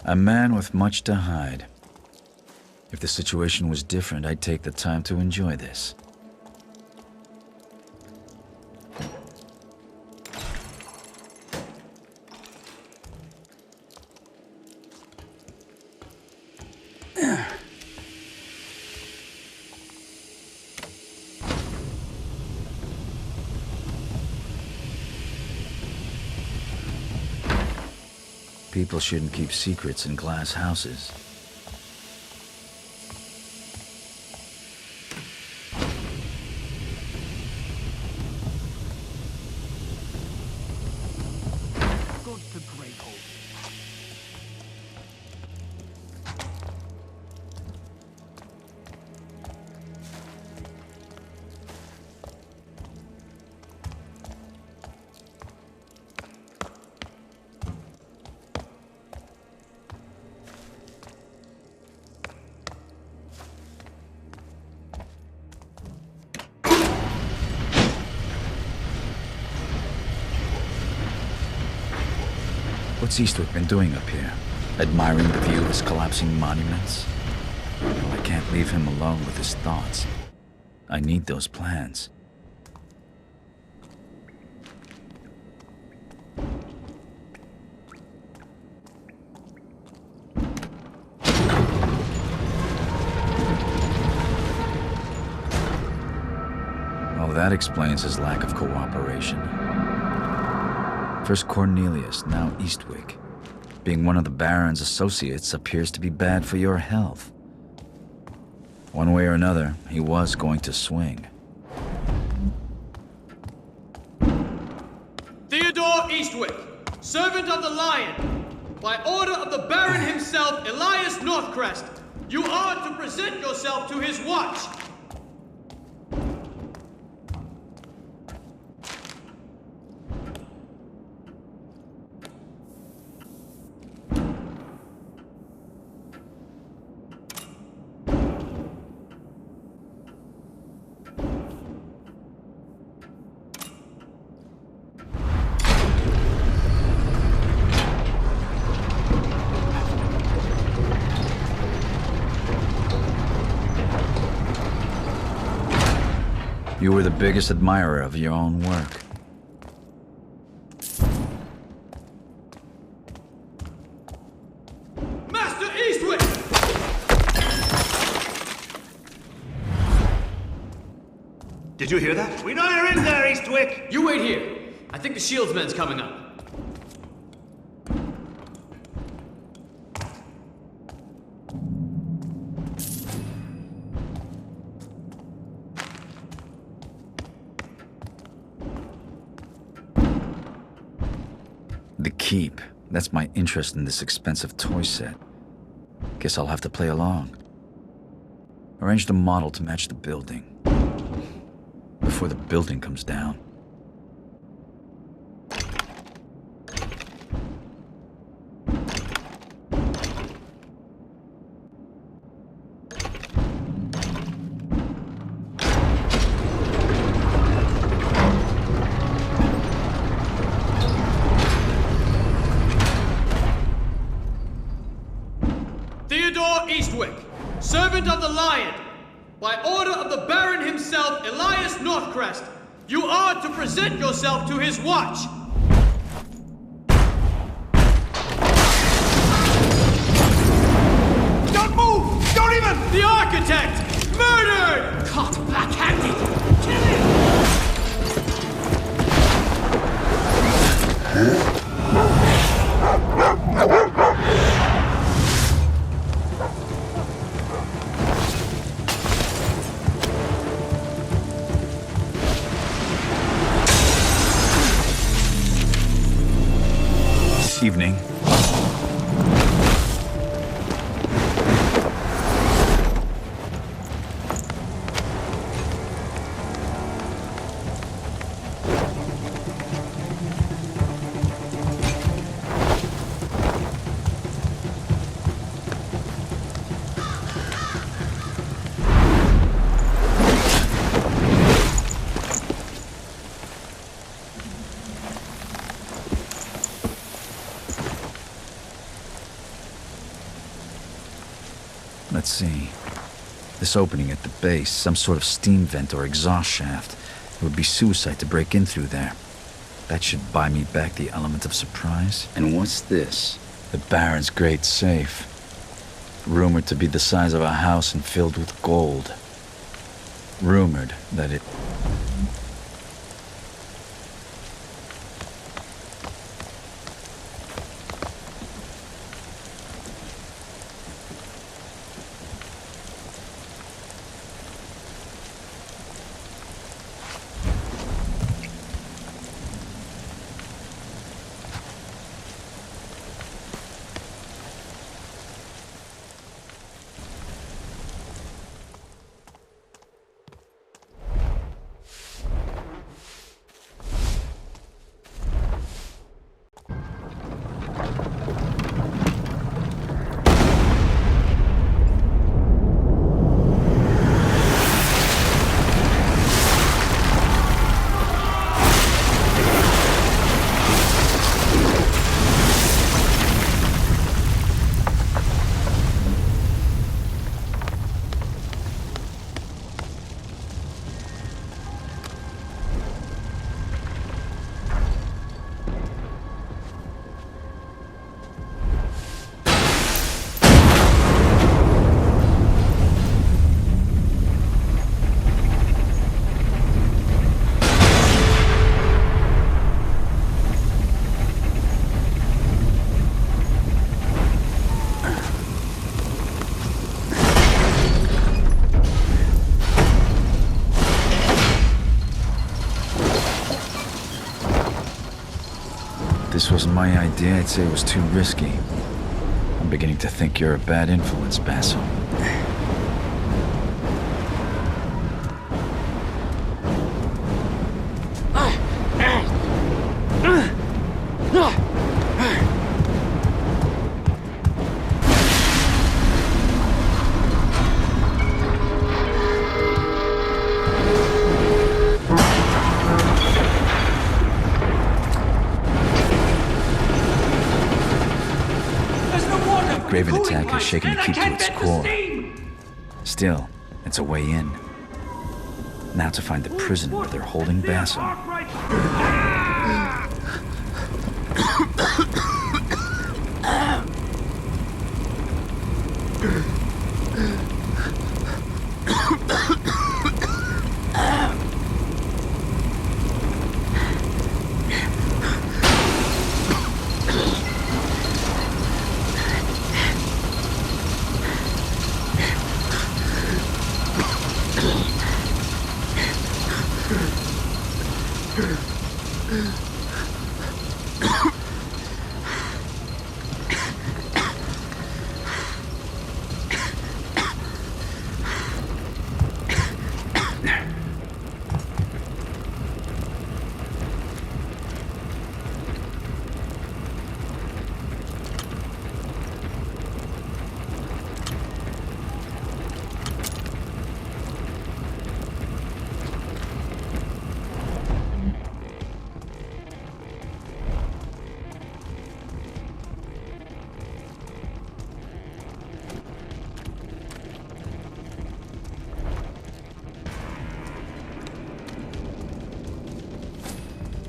A man with much to hide. If the situation was different, I'd take the time to enjoy this. People shouldn't keep secrets in glass houses. What's Eastwick been doing up here? Admiring the view of his collapsing monuments? Well, I can't leave him alone with his thoughts. I need those plans. Well, that explains his lack of cooperation. First Cornelius, now Eastwick. Being one of the Baron's associates appears to be bad for your health. One way or another, he was going to swing. Theodore Eastwick, servant of the Lion. By order of the Baron himself, Elias Northcrest, you are to present yourself to his watch. You were the biggest admirer of your own work. Master Eastwick! Did you hear that? We know you're in there, Eastwick! You wait here. I think the shieldsman's coming up. The keep. That's my interest in this expensive toy set. Guess I'll have to play along. Arrange the model to match the building. Before the building comes down. Theodore Eastwick, servant of the Lion. By order of the Baron himself, Elias Northcrest, you are to present yourself to his watch. Don't move! Don't even! The architect! Murdered! Caught black-handed! Kill Evening. Let's see. This opening at the base, some sort of steam vent or exhaust shaft. It would be suicide to break in through there. That should buy me back the element of surprise. And what's this? The Baron's great safe. Rumored to be the size of a house and filled with gold. Rumored that it... This wasn't my idea, I'd say it was too risky. I'm beginning to think you're a bad influence, Basil. Graven attack has shaken the keep to its core. Still, it's a way in. Now to find the prison where they're holding Basil.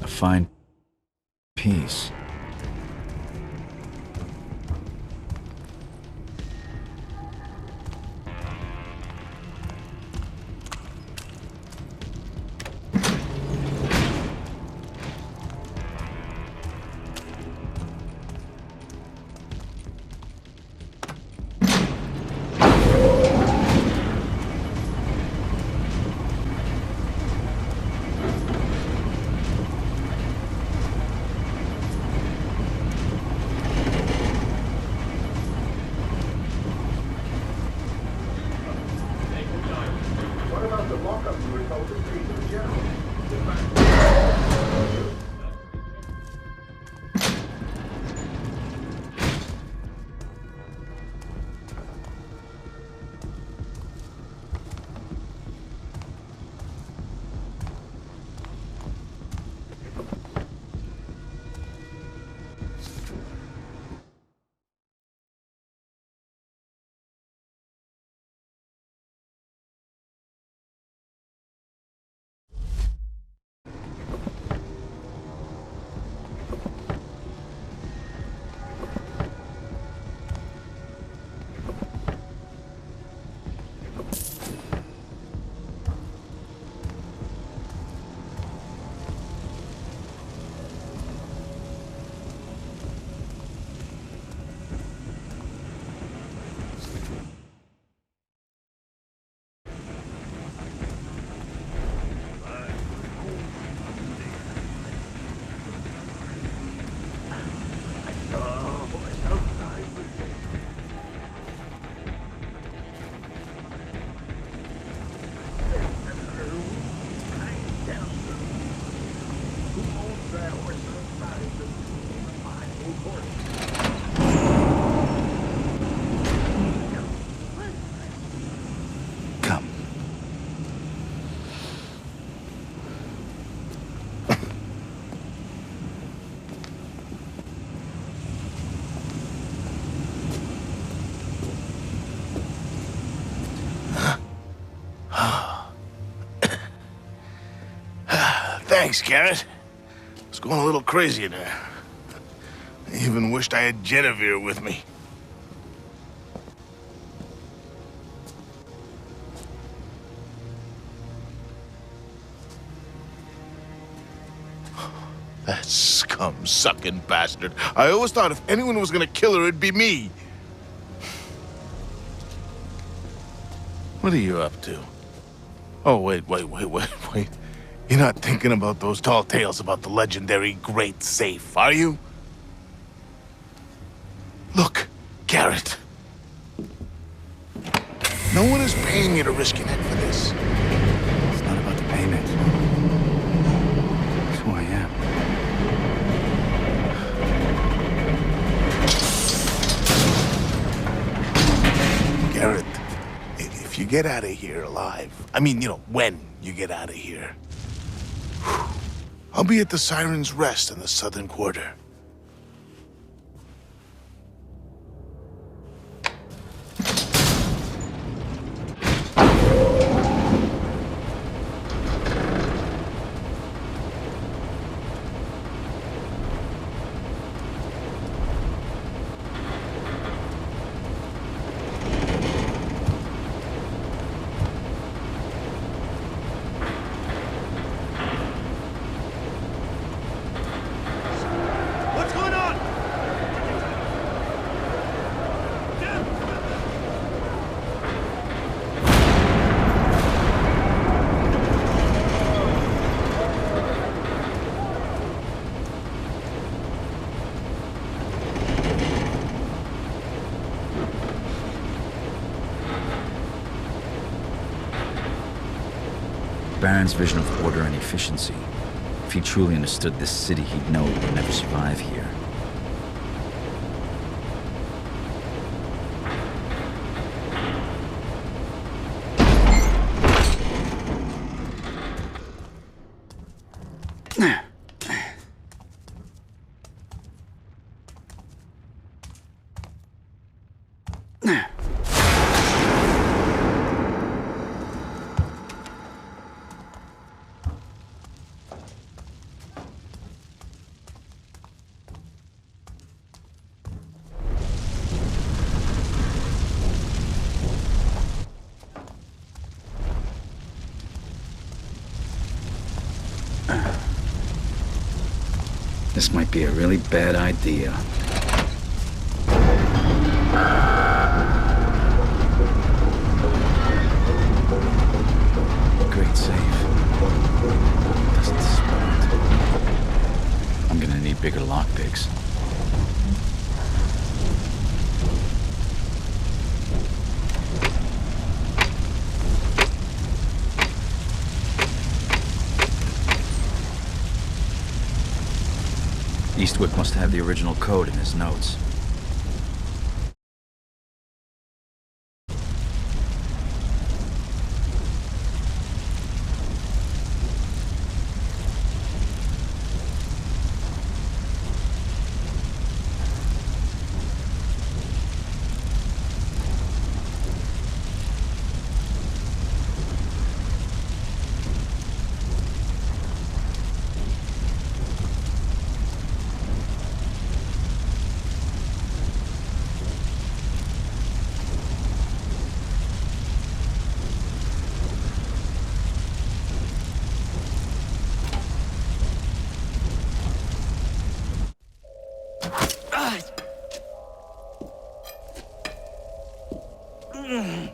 Fine piece. Thanks, Garrett. I was going a little crazy in there. I even wished I had Genevieve with me. That scum-sucking bastard. I always thought if anyone was gonna kill her, it'd be me. What are you up to? Oh, wait. You're not thinking about those tall tales about the legendary Great Safe, are you? Look, Garrett. No one is paying you to risk your neck for this. It's not about the payment. It's who I am. Garrett, if you get out of here alive, I mean, you know, when you get out of here, I'll be at the Siren's Rest in the Southern Quarter. Baron's vision of order and efficiency. If he truly understood this city, he'd know it would never survive here. This might be a really bad idea. Great save. Doesn't spot. I'm gonna need bigger lockpicks. Eastwick must have the original code in his notes.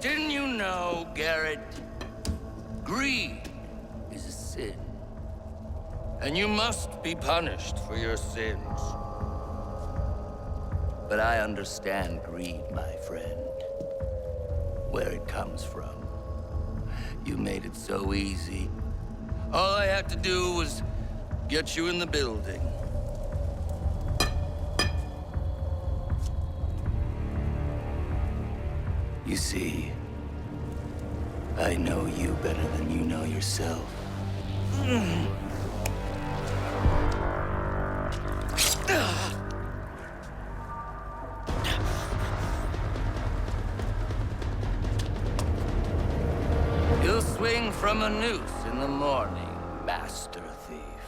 Didn't you know, Garrett? Greed is a sin. And you must be punished for your sins. But I understand greed, my friend. Where it comes from. You made it so easy. All I had to do was get you in the building. You see, I know you better than you know yourself. You'll swing from a noose in the morning, master thief.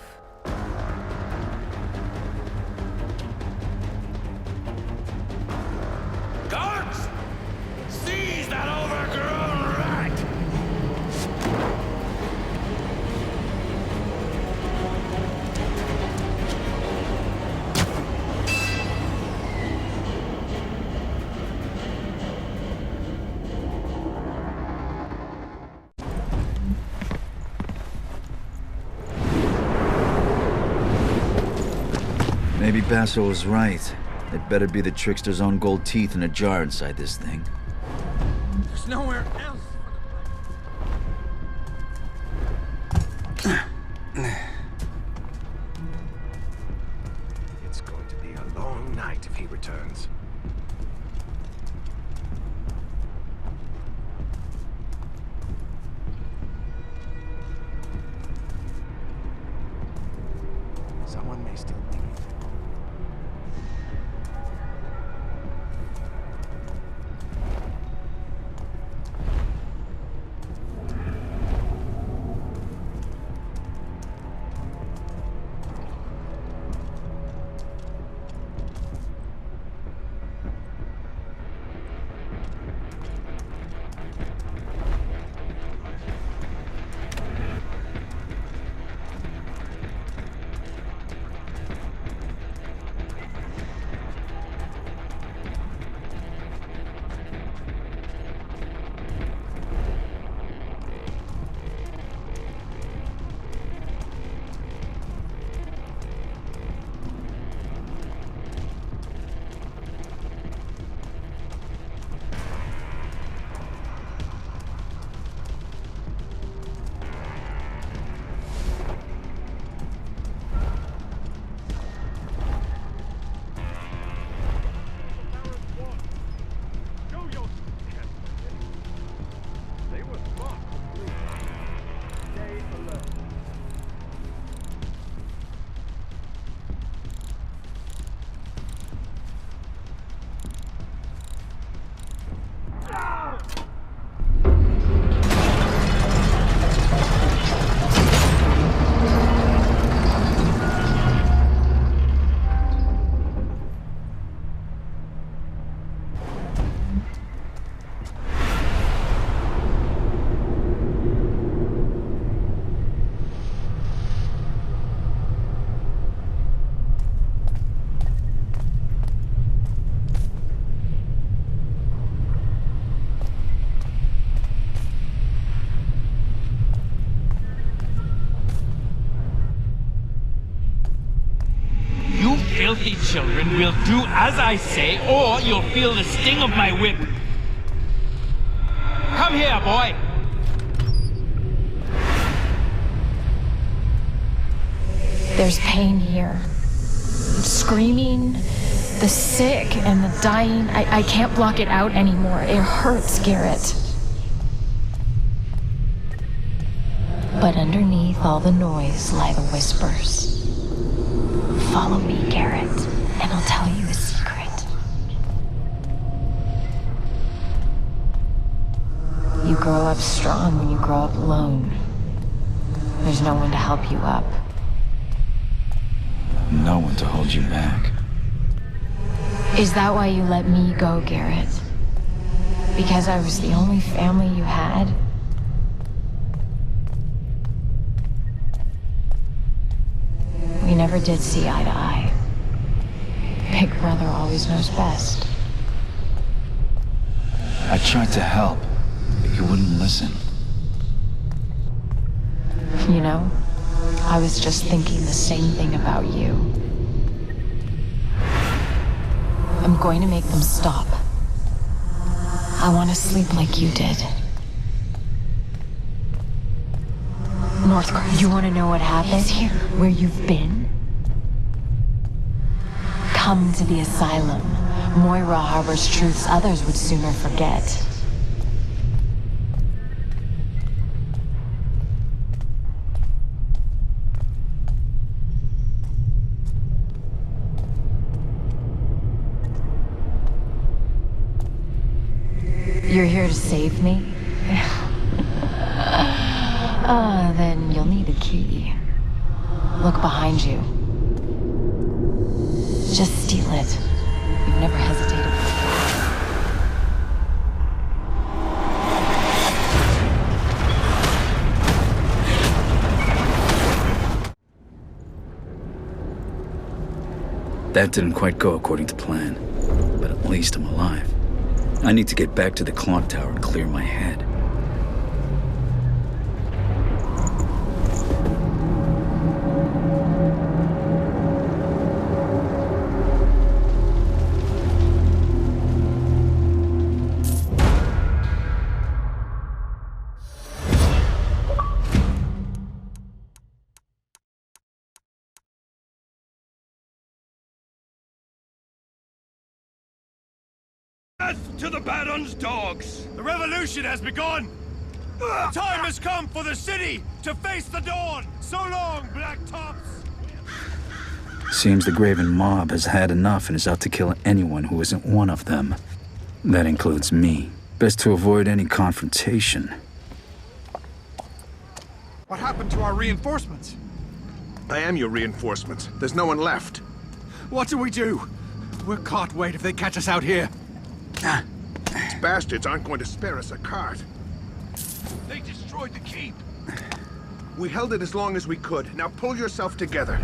Maybe Basso was right. It better be the trickster's own gold teeth in a jar inside this thing. There's nowhere else. It's going to be a long night if he returns. Someone may still be. Filthy children will do as I say, or you'll feel the sting of my whip. Come here, boy. There's pain here. Screaming, the sick and the dying. I can't block it out anymore. It hurts, Garrett. But underneath all the noise lie the whispers. Follow me, Garrett, and I'll tell you a secret. You grow up strong when you grow up alone. There's no one to help you up. No one to hold you back. Is that why you let me go, Garrett? Because I was the only family you had? We never did see eye to eye. Big brother always knows best. I tried to help, but you wouldn't listen. You know, I was just thinking the same thing about you. I'm going to make them stop. I want to sleep like you did. Northcross. You want to know what happened? Here. Where you've been? Come to the asylum. Moira harbors truths others would sooner forget. You're here to save me? Then you'll need a key. Look behind you. Just steal it. You've never hesitated before. That didn't quite go according to plan, but at least I'm alive. I need to get back to the clock tower and clear my head. Death to the Baron's dogs! The revolution has begun! The time has come for the city to face the dawn! So long, Black Tops! Seems the Graven mob has had enough and is out to kill anyone who isn't one of them. That includes me. Best to avoid any confrontation. What happened to our reinforcements? I am your reinforcements. There's no one left. What do we do? We're caught. Wait, if they catch us out here. These bastards aren't going to spare us a cart. They destroyed the keep. We held it as long as we could. Now pull yourself together.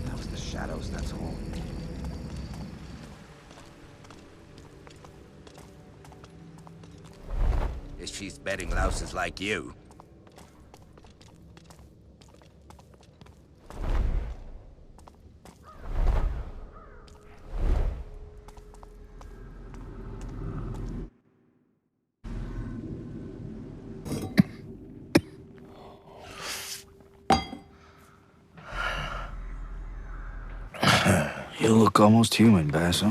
That was the shadows, that's all. She's betting louses like you. You look almost human, Basso.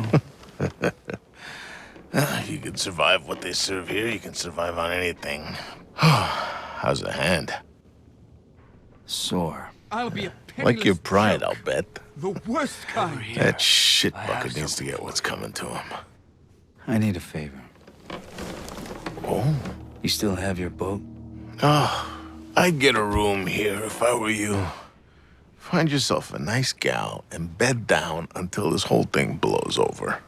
If you can survive what they serve here, you can survive on anything. How's the hand? Sore. I'll be a Like your pride, joke. I'll bet. The worst kind. That shit bucket needs to get what's coming to him. I need a favor. Oh? You still have your boat? Oh, I'd get a room here if I were you. Find yourself a nice gal and bed down until this whole thing blows over.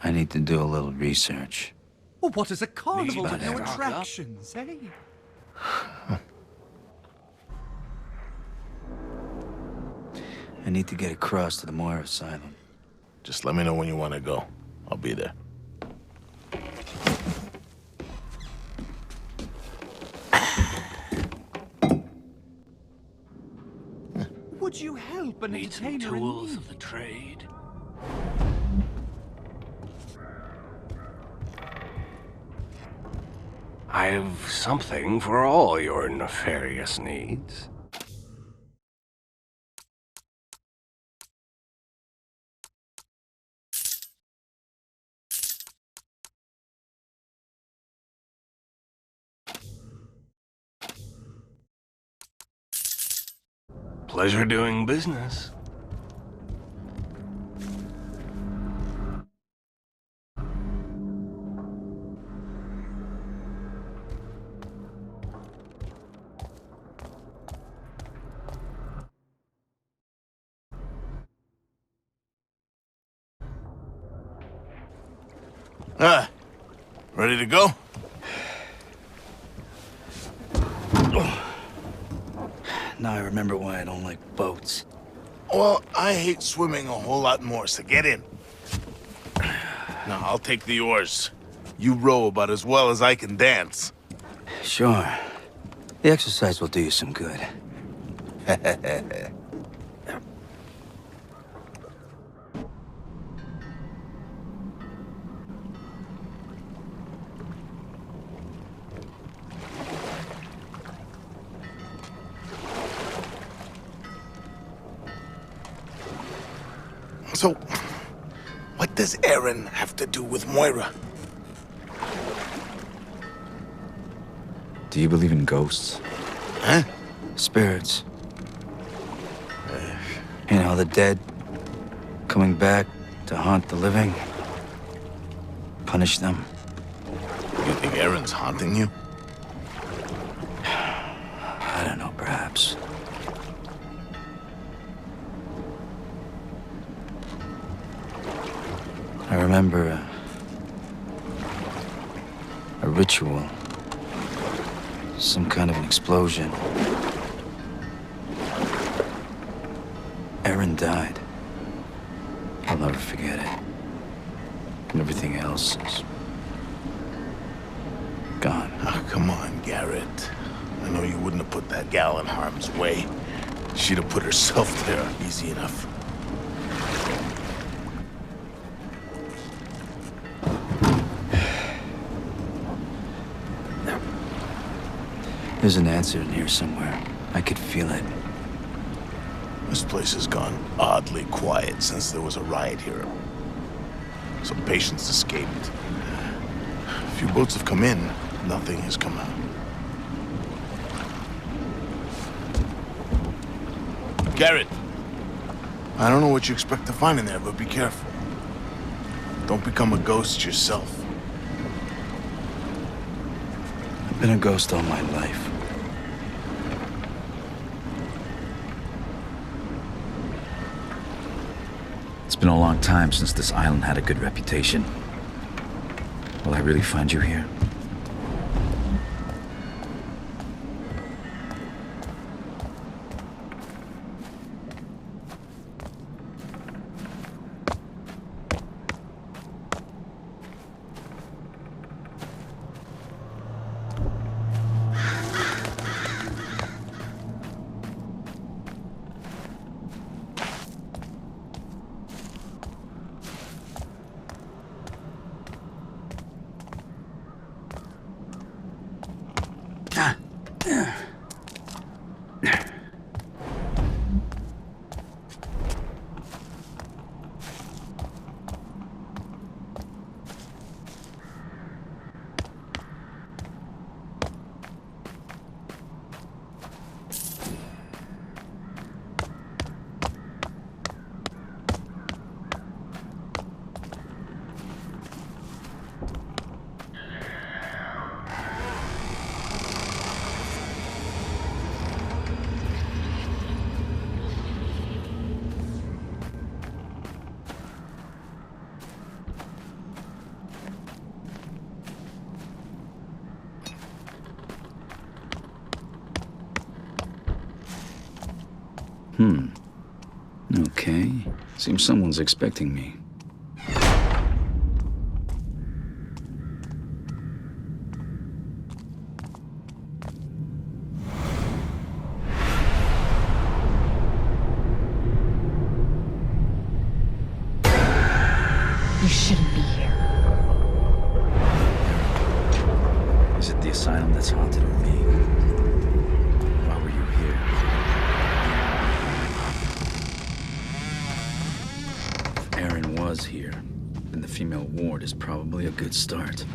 I need to do a little research. Well, what is a carnival with no Maybe. attractions, eh? I need to get across to the Moira Asylum. Just let me know when you want to go. I'll be there. Would you help an entertainer tools of the trade. I've something for all your nefarious needs. Pleasure doing business. Ready to go? Now I remember why I don't like boats. Well, I hate swimming a whole lot more, so get in. Now, I'll take the oars. You row about as well as I can dance. Sure. The exercise will do you some good. So, what does Aaron have to do with Moira? Do you believe in ghosts? Huh? Spirits. You know, the dead coming back to haunt the living. Punish them. You think Aaron's haunting you? I don't know, perhaps. I remember a ritual. Some kind of an explosion. Aaron died. I'll never forget it. And everything else is gone. Oh, come on, Garrett. I know you wouldn't have put that gal in harm's way. She'd have put herself there easy enough. There's an answer in here somewhere. I could feel it. This place has gone oddly quiet since there was a riot here. Some patients escaped. A few boats have come in, nothing has come out. Garrett! I don't know what you expect to find in there, but be careful. Don't become a ghost yourself. I've been a ghost all my life. It's been a long time since this island had a good reputation. Will I really find you here? Okay. Seems someone's expecting me. You shouldn't be here. Is it the asylum that's haunted or me? Why were you here? If Aaron was here, then the female ward is probably a good start.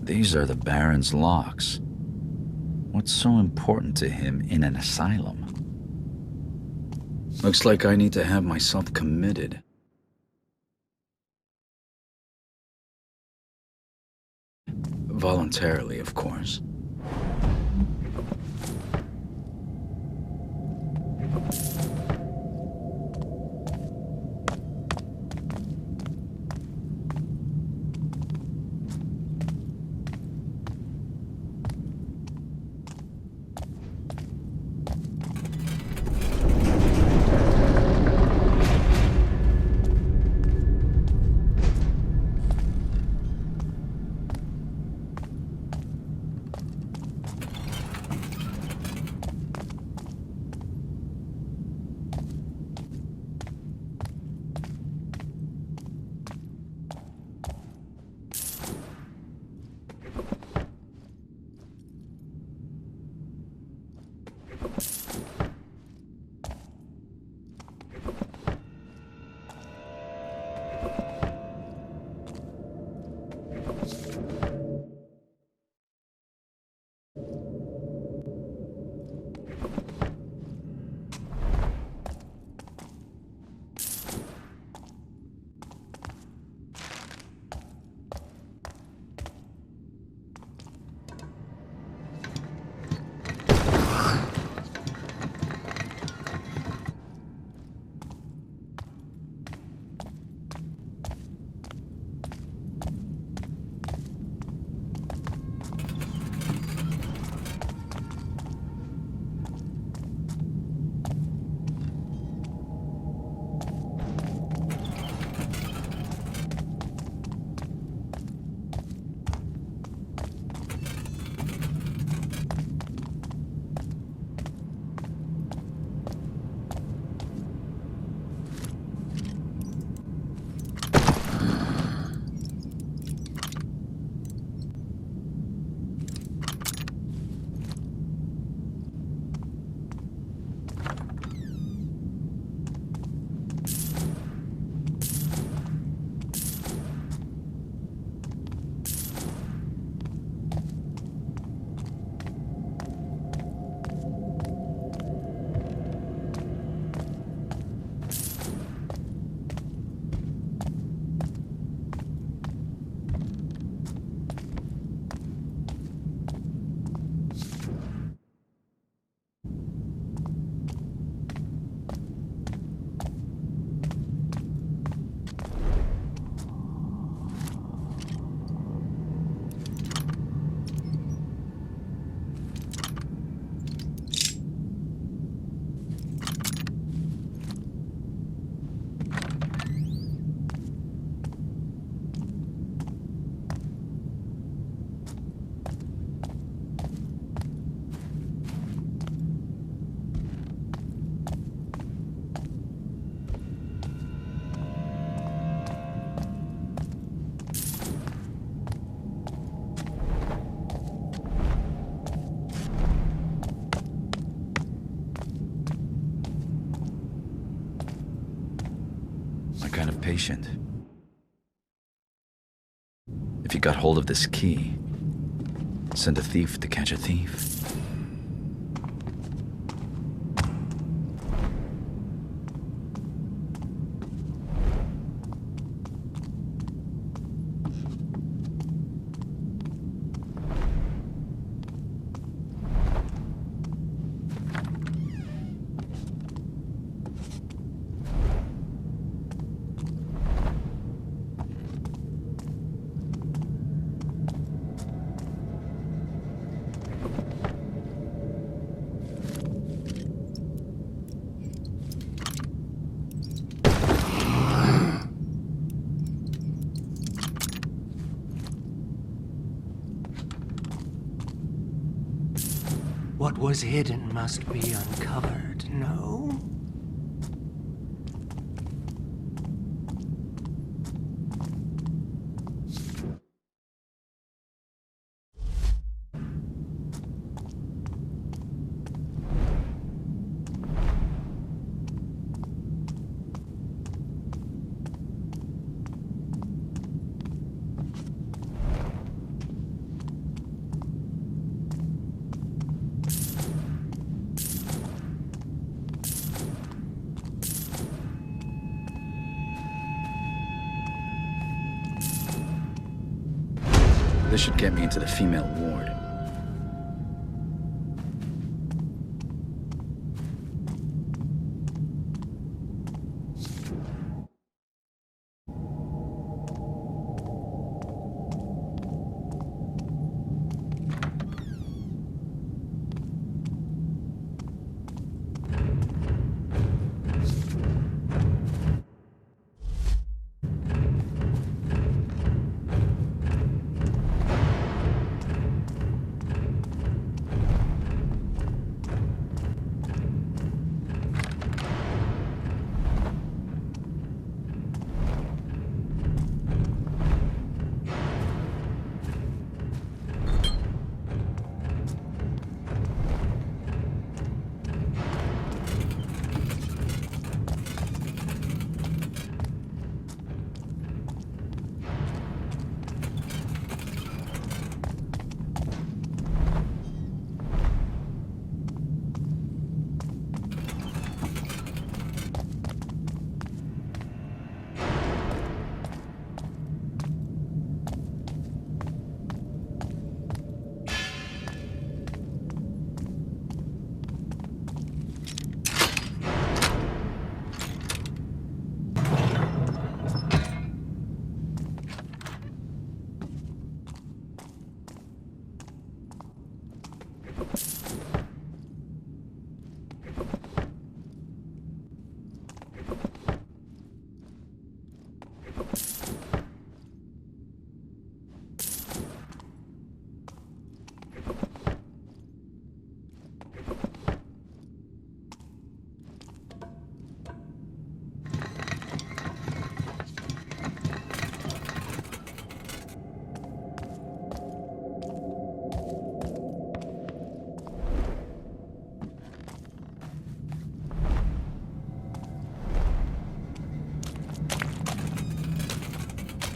These are the Baron's locks. What's so important to him in an asylum? Looks like I need to have myself committed. Voluntarily, of course. Kind of patient. If you got hold of this key, send a thief to catch a thief. What was hidden must be uncovered, no? This should get me into the female ward.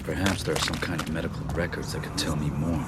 Perhaps there are some kind of medical records that can tell me more.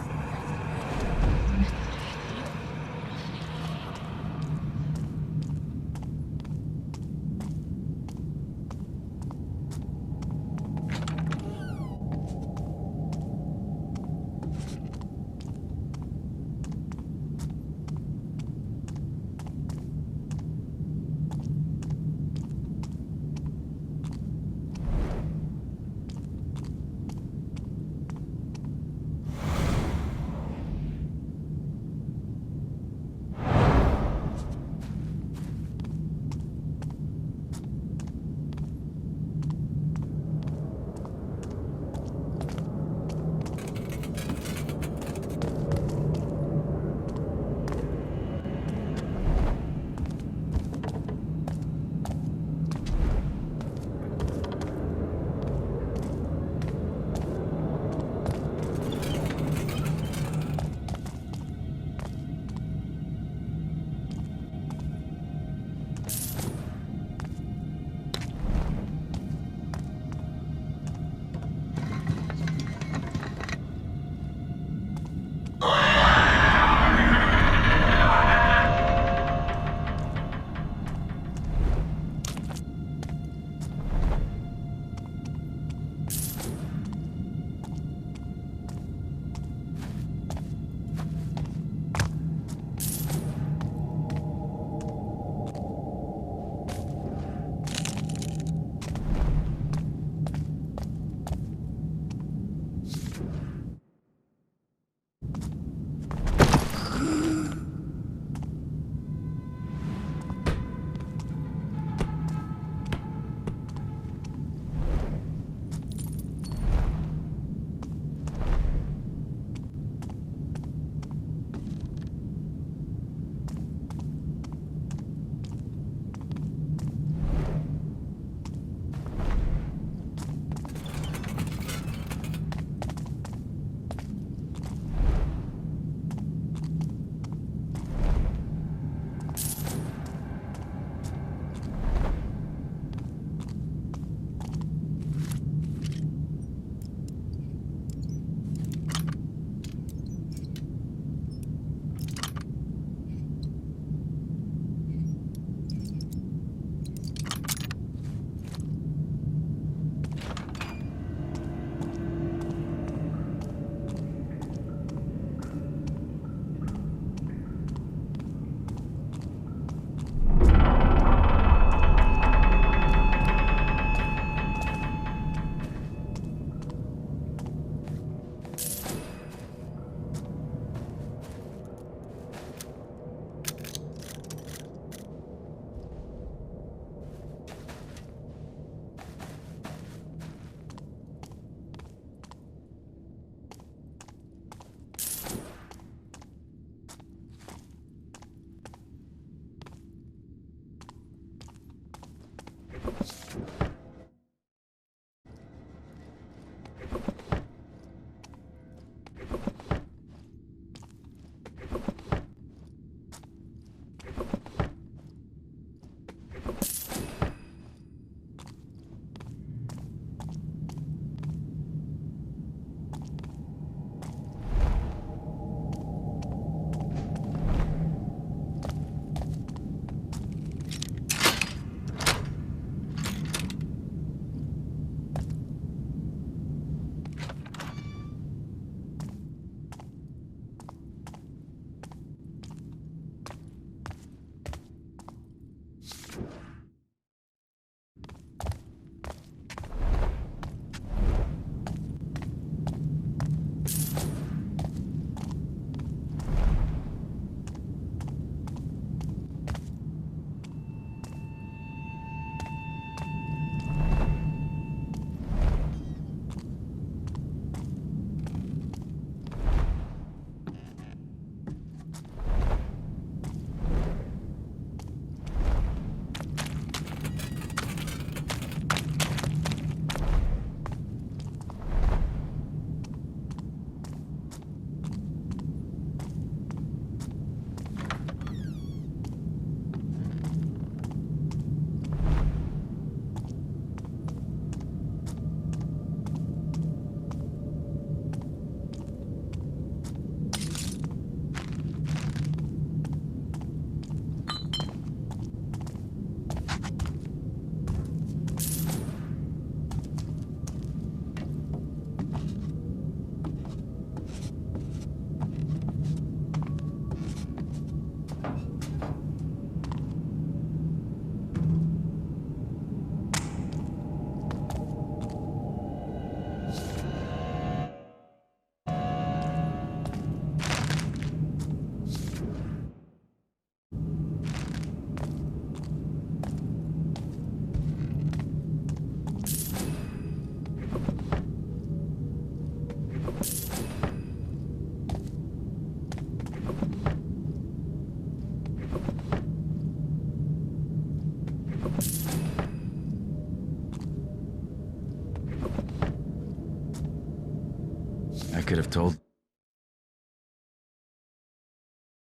I could have told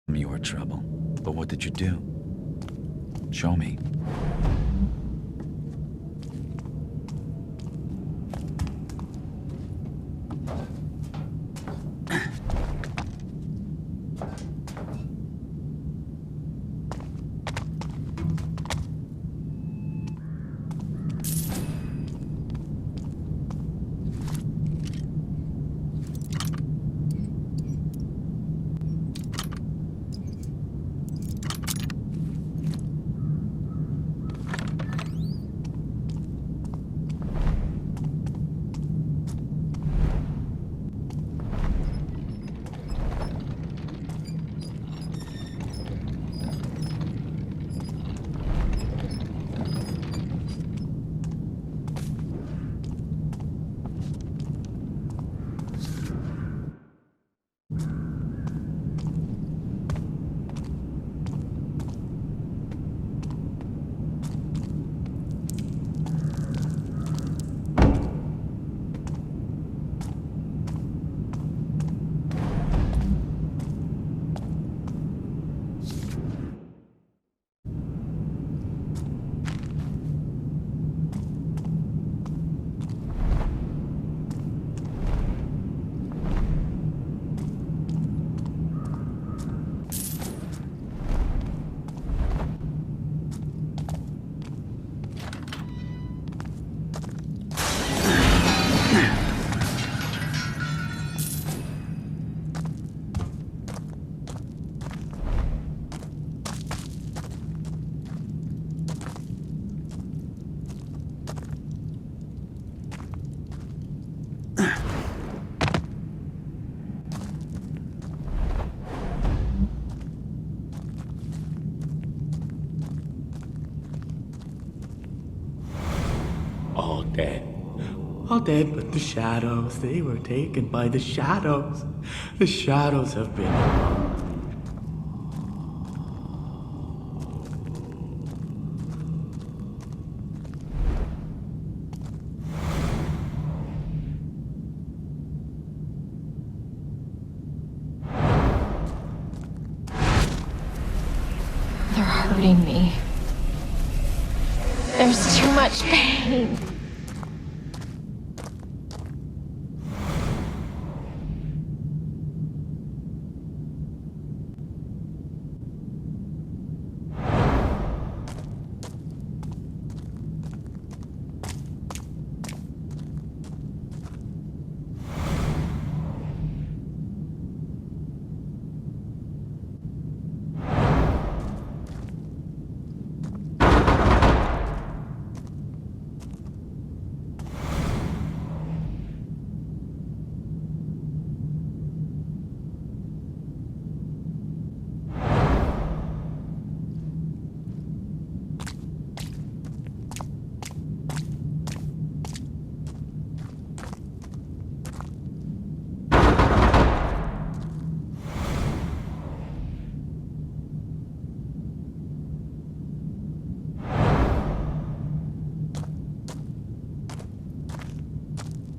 him you were trouble, but what did you do? Show me. All dead but the shadows. They were taken by the shadows. The shadows have been... They're hurting me. There's too much pain.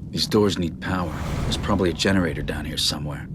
These doors need power. There's probably a generator down here somewhere.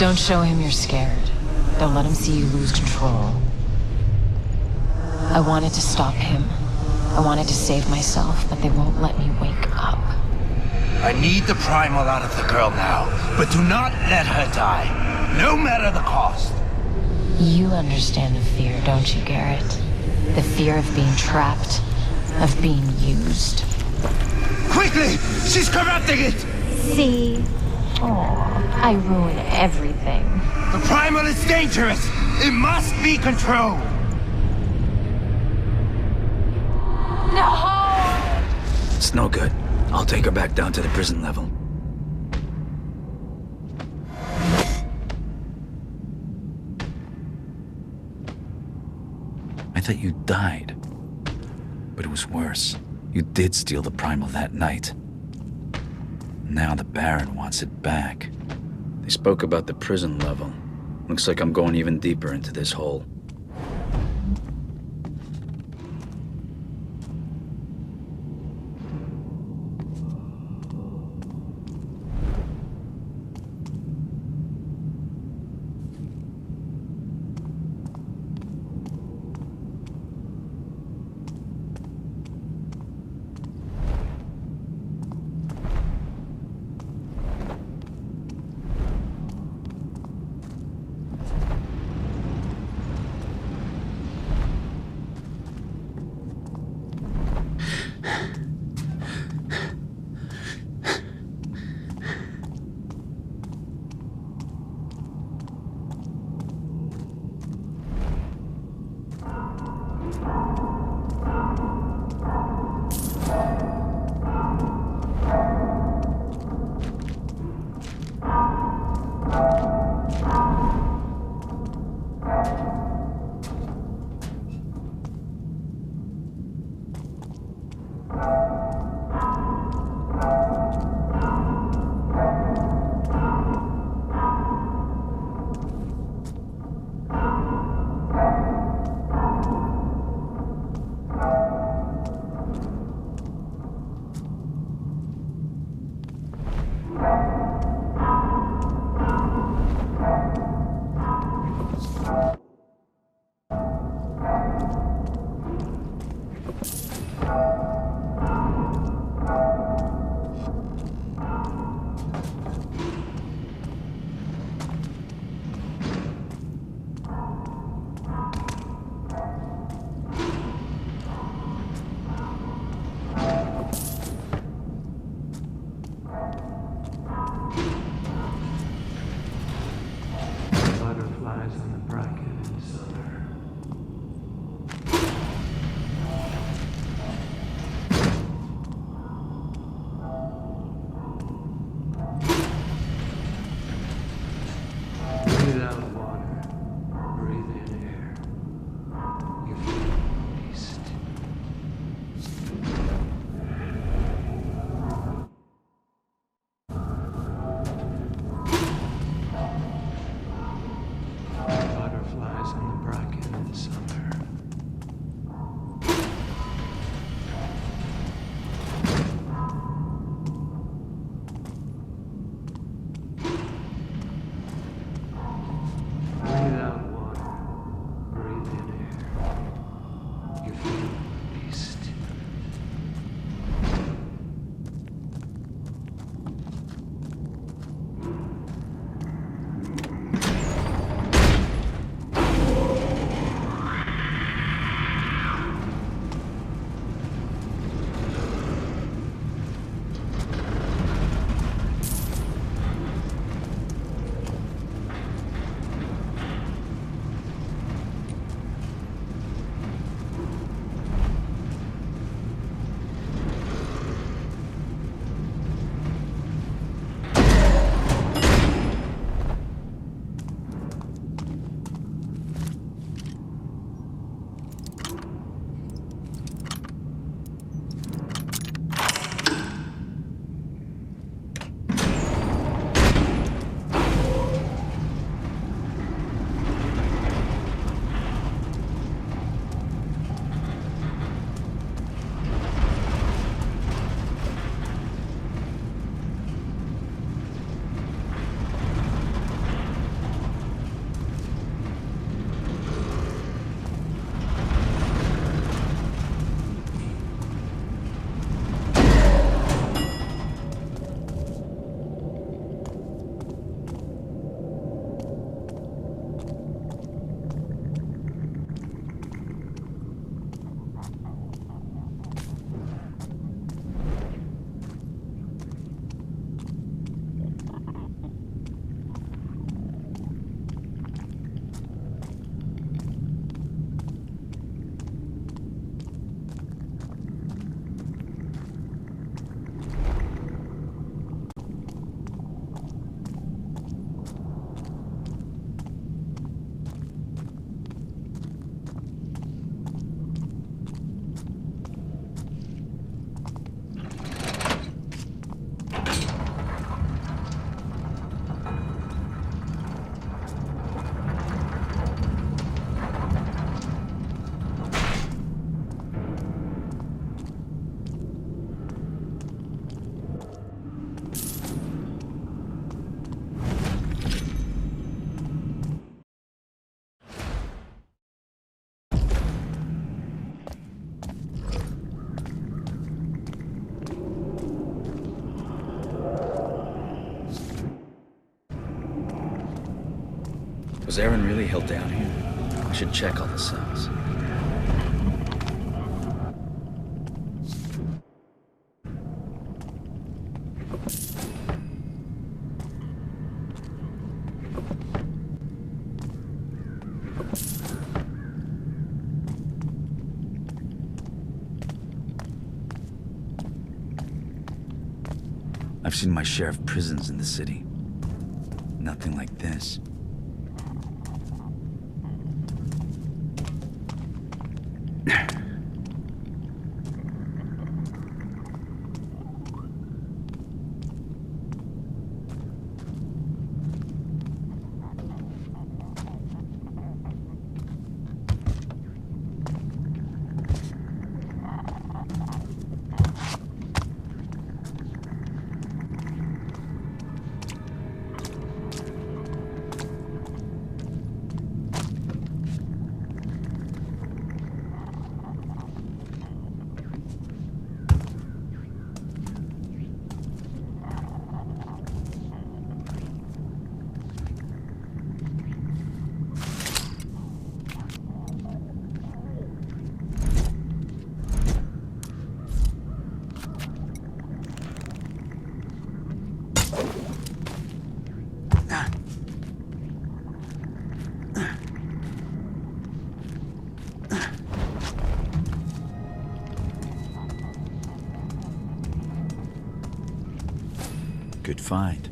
Don't show him you're scared. Don't let him see you lose control. I wanted to stop him. I wanted to save myself, but they won't let me wake up. I need the primal out of the girl now, but do not let her die, no matter the cost. You understand the fear, don't you, Garrett? The fear of being trapped, of being used. Quickly! She's corrupting it! See? Oh, I ruin everything. The primal is dangerous! It must be controlled! No! It's no good. I'll take her back down to the prison level. I thought you died. But it was worse. You did steal the primal that night. Now the Baron wants it back. They spoke about the prison level. Looks like I'm going even deeper into this hole. Butterflies on the bracket. Was Aaron really held down here? I should check all the cells. I've seen my share of prisons in the city. Nothing like this. Good find.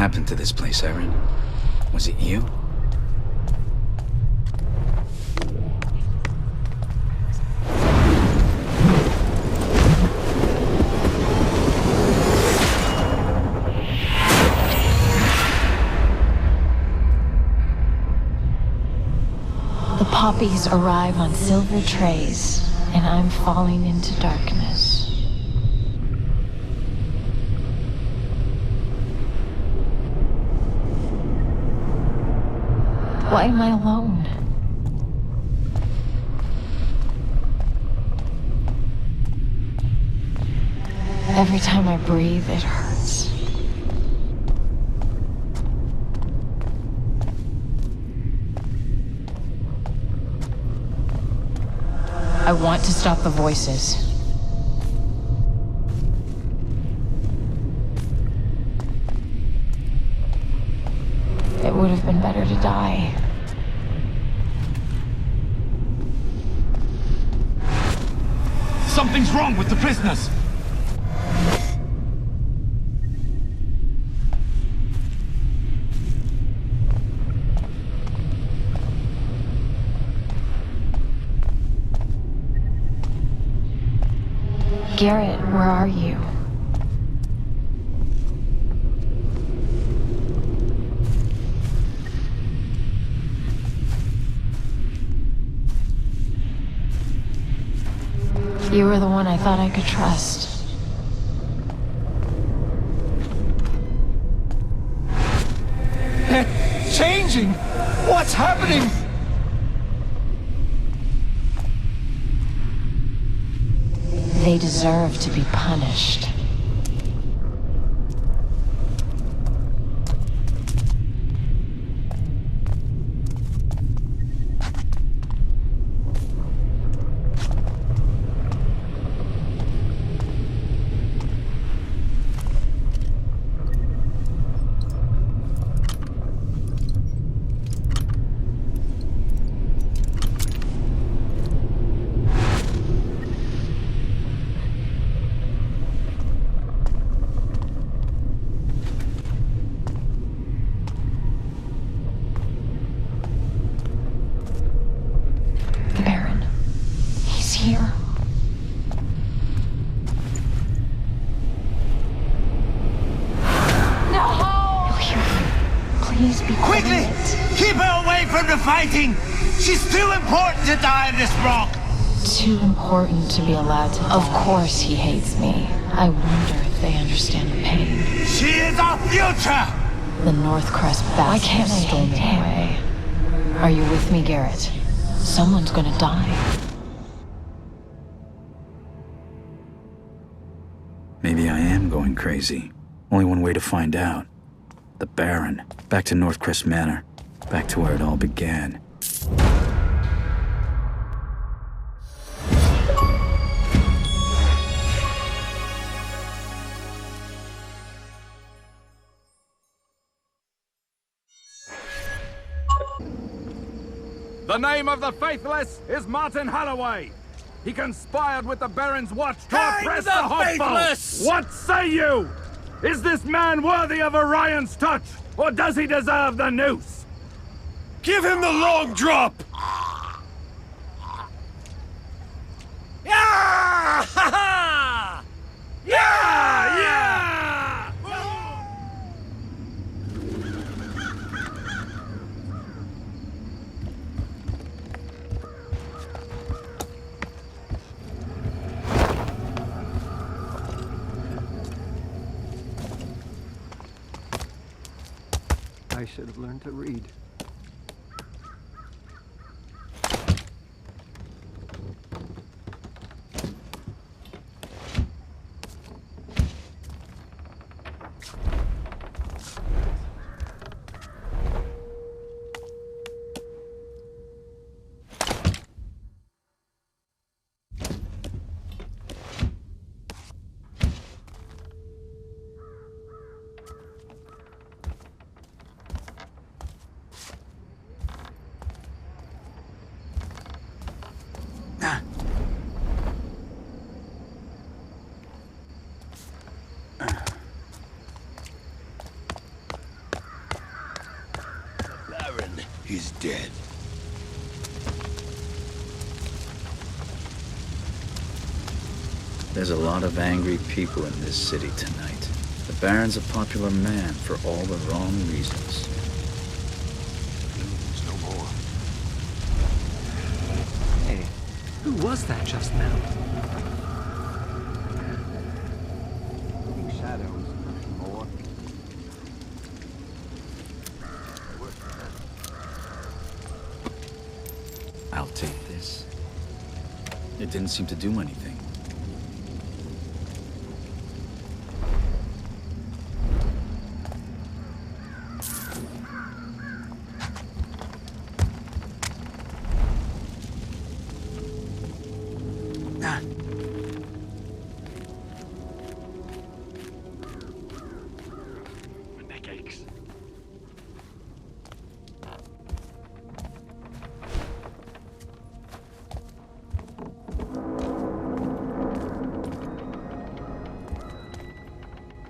happened to this place, Aaron? Was it you? The poppies arrive on silver trays, and I'm falling into darkness. Why am I alone? Every time I breathe, it hurts. I want to stop the voices. It would have been better to die. Something's wrong with the prisoners! Garrett, where are you? You were the one I thought I could trust. They're changing! What's happening? They deserve to be punished. Fighting! She's too important to die in this rock! Too important to be allowed to die. Of course he hates me. I wonder if they understand the pain. She is our future! The Northcrest bastard. Why can't I stole me away? Are you with me, Garrett? Someone's gonna die. Maybe I am going crazy. Only one way to find out. The Baron. Back to Northcrest Manor. Back to where it all began. The name of the Faithless is Martin Holloway. He conspired with the Baron's watch to oppress the hopeful. What say you? Is this man worthy of Orion's touch, or does he deserve the noose? Give him the long drop! Yeah! Ha ha! Yeah! Yeah! I should have learned to read. dead. There's a lot of angry people in this city tonight. The Baron's a popular man for all the wrong reasons. No more. Hey, who was that just now? Shadows, nothing more. I'll take this. It didn't seem to do anything.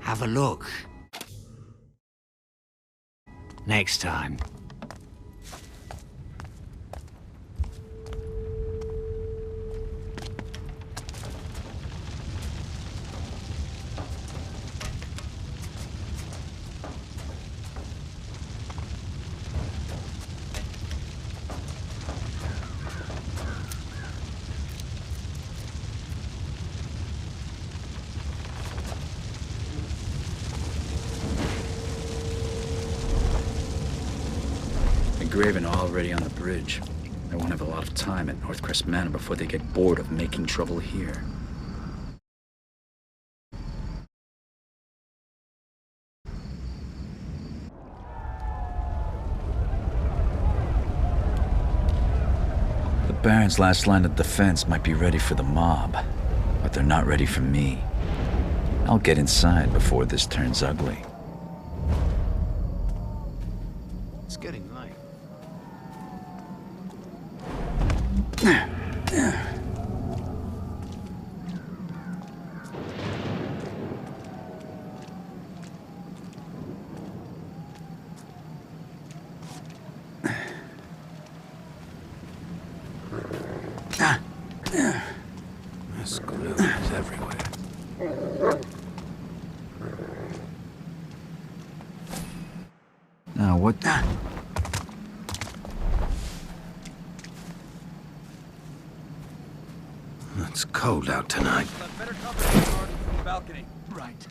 Have a look. Next time. Graven already on the bridge. I won't have a lot of time at Northcrest Manor before they get bored of making trouble here. The Baron's last line of defense might be ready for the mob, but they're not ready for me. I'll get inside before this turns ugly. It's getting light. This glue is everywhere. Now what? It's cold out tonight. Better cover the garden from the balcony. Right.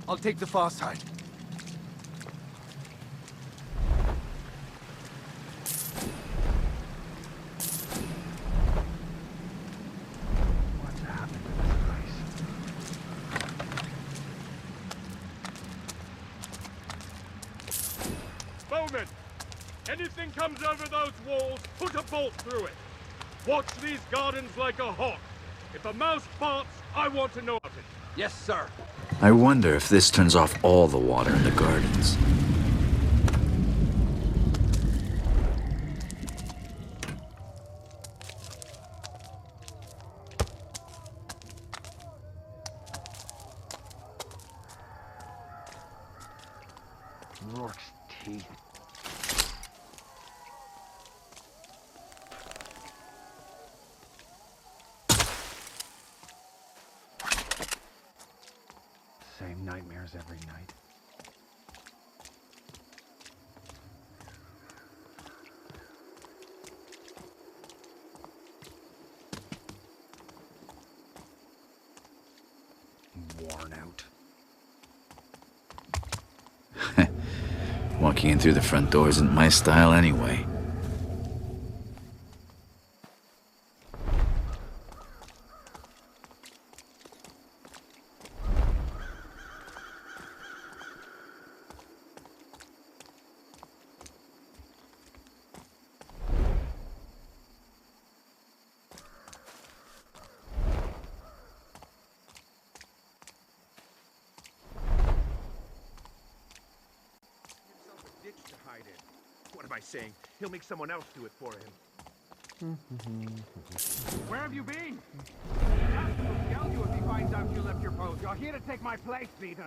I'll take the far side. What's happened to this place? Bowman! Anything comes over those walls, put a bolt through it. Watch these gardens like a hawk. If a mouse farts, I want to know about it. Yes, sir. I wonder if this turns off all the water in the gardens. Rourke's teeth. Same nightmares every night. Worn out. Walking in through the front door isn't my style anyway. What am I saying? He'll make someone else do it for him. Where have you been? Casper will yell you if he finds out you left your post. You're here to take my place, Peter.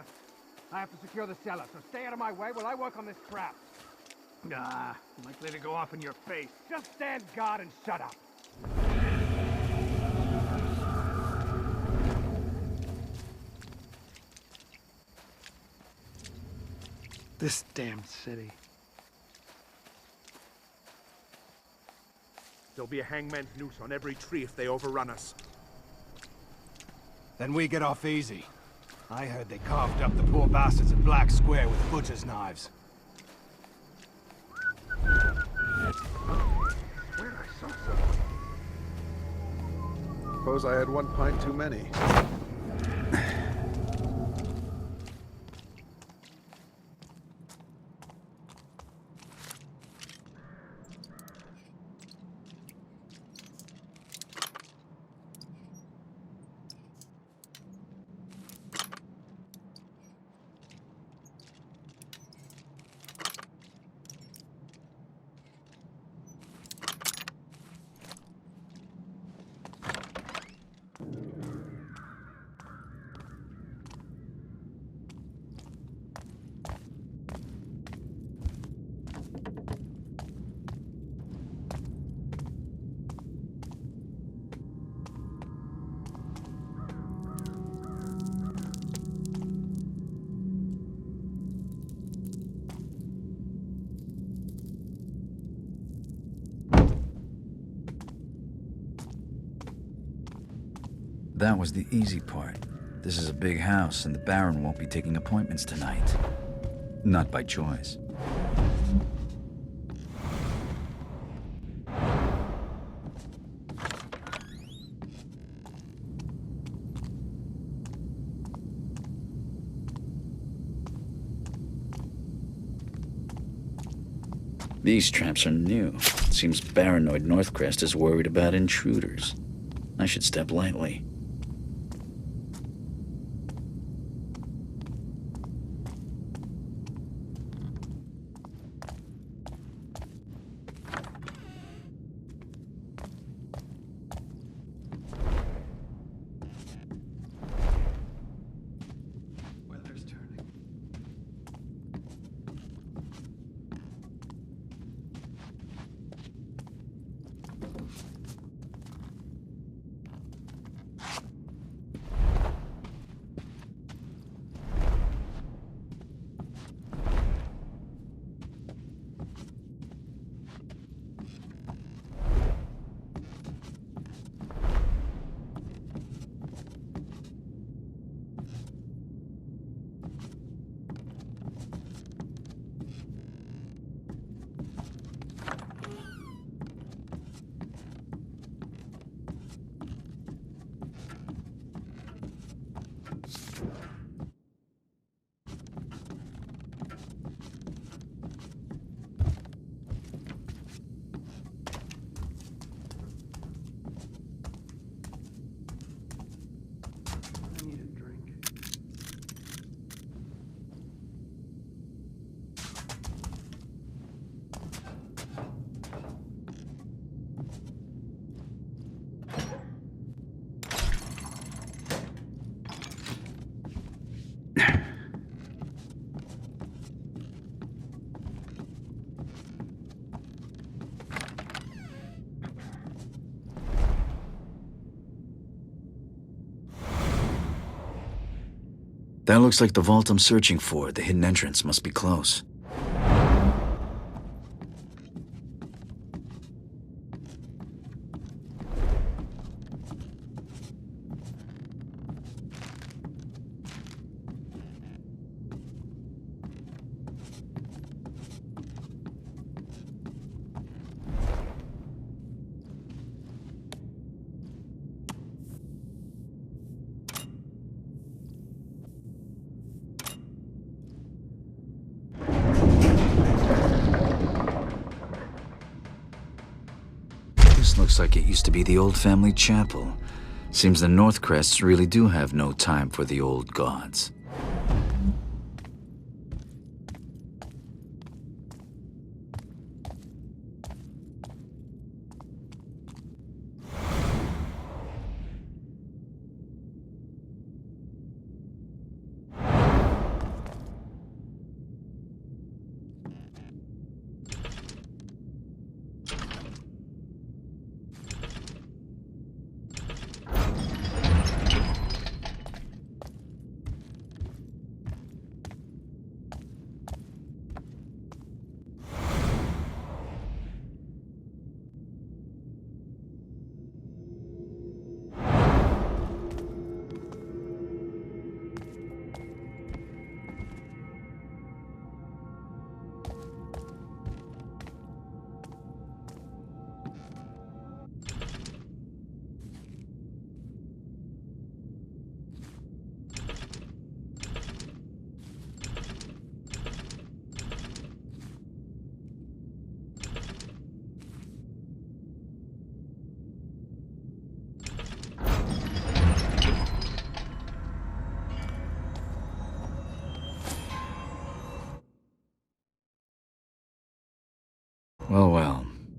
I have to secure the cellar, so stay out of my way while I work on this trap. Nah, likely to go off in your face. Just stand guard and shut up. This damn city. There'll be a hangman's noose on every tree if they overrun us. Then we get off easy. I heard they carved up the poor bastards in Black Square with butcher's knives. Where I saw someone. Suppose I had one pint too many. That was the easy part. This is a big house, and the Baron won't be taking appointments tonight. Not by choice. These tramps are new. Seems paranoid Northcrest is worried about intruders. I should step lightly. That looks like the vault I'm searching for. The hidden entrance must be close. Looks like it used to be the old family chapel. Seems the Northcrests really do have no time for the old gods.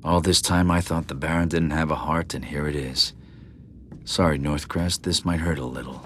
All this time I thought the Baron didn't have a heart, and here it is. Sorry, Northcrest, this might hurt a little.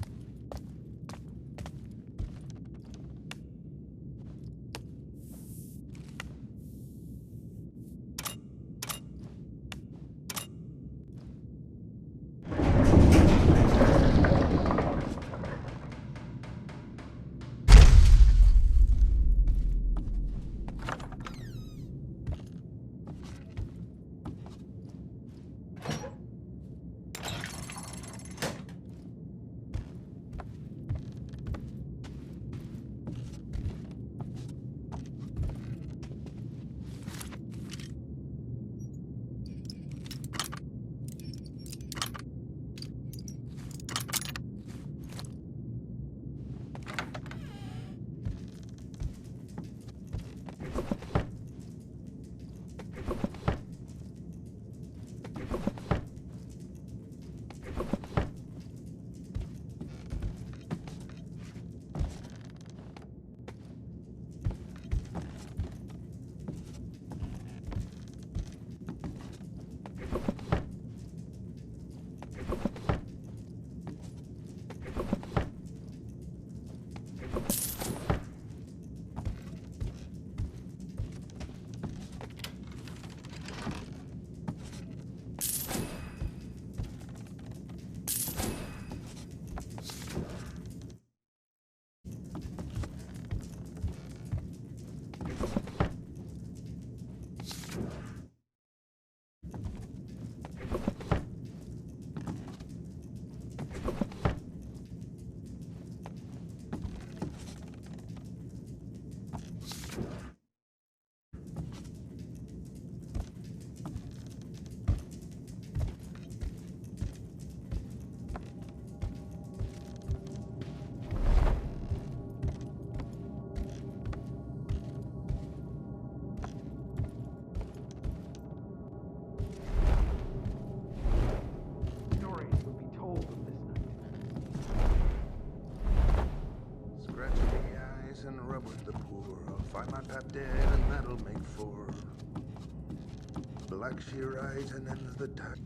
Black she rides and ends the tide.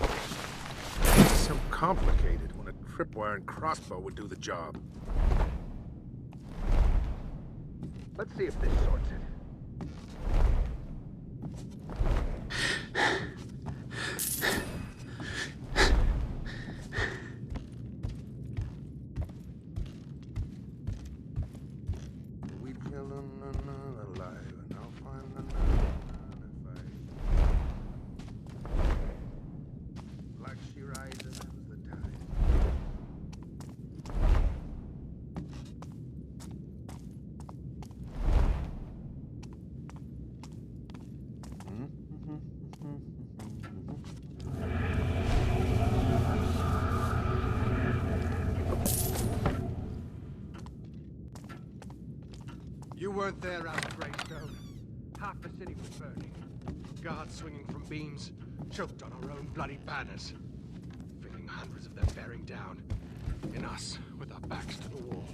It's so complicated when a tripwire and crossbow would do the job. Let's see if this sorts it. You weren't there out of Greystone. Half the city was burning. Guards swinging from beams, choked on our own bloody banners. Feeling hundreds of them bearing down. And us, with our backs to the wall.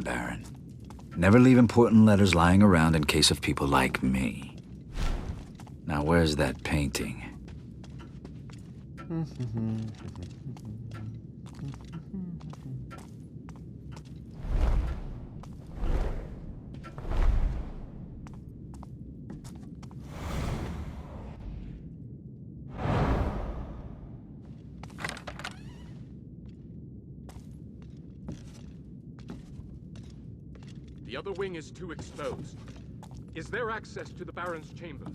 Baron. Never leave important letters lying around in case of people like me. Now, where's that painting? The other wing is too exposed. Is there access to the Baron's chambers?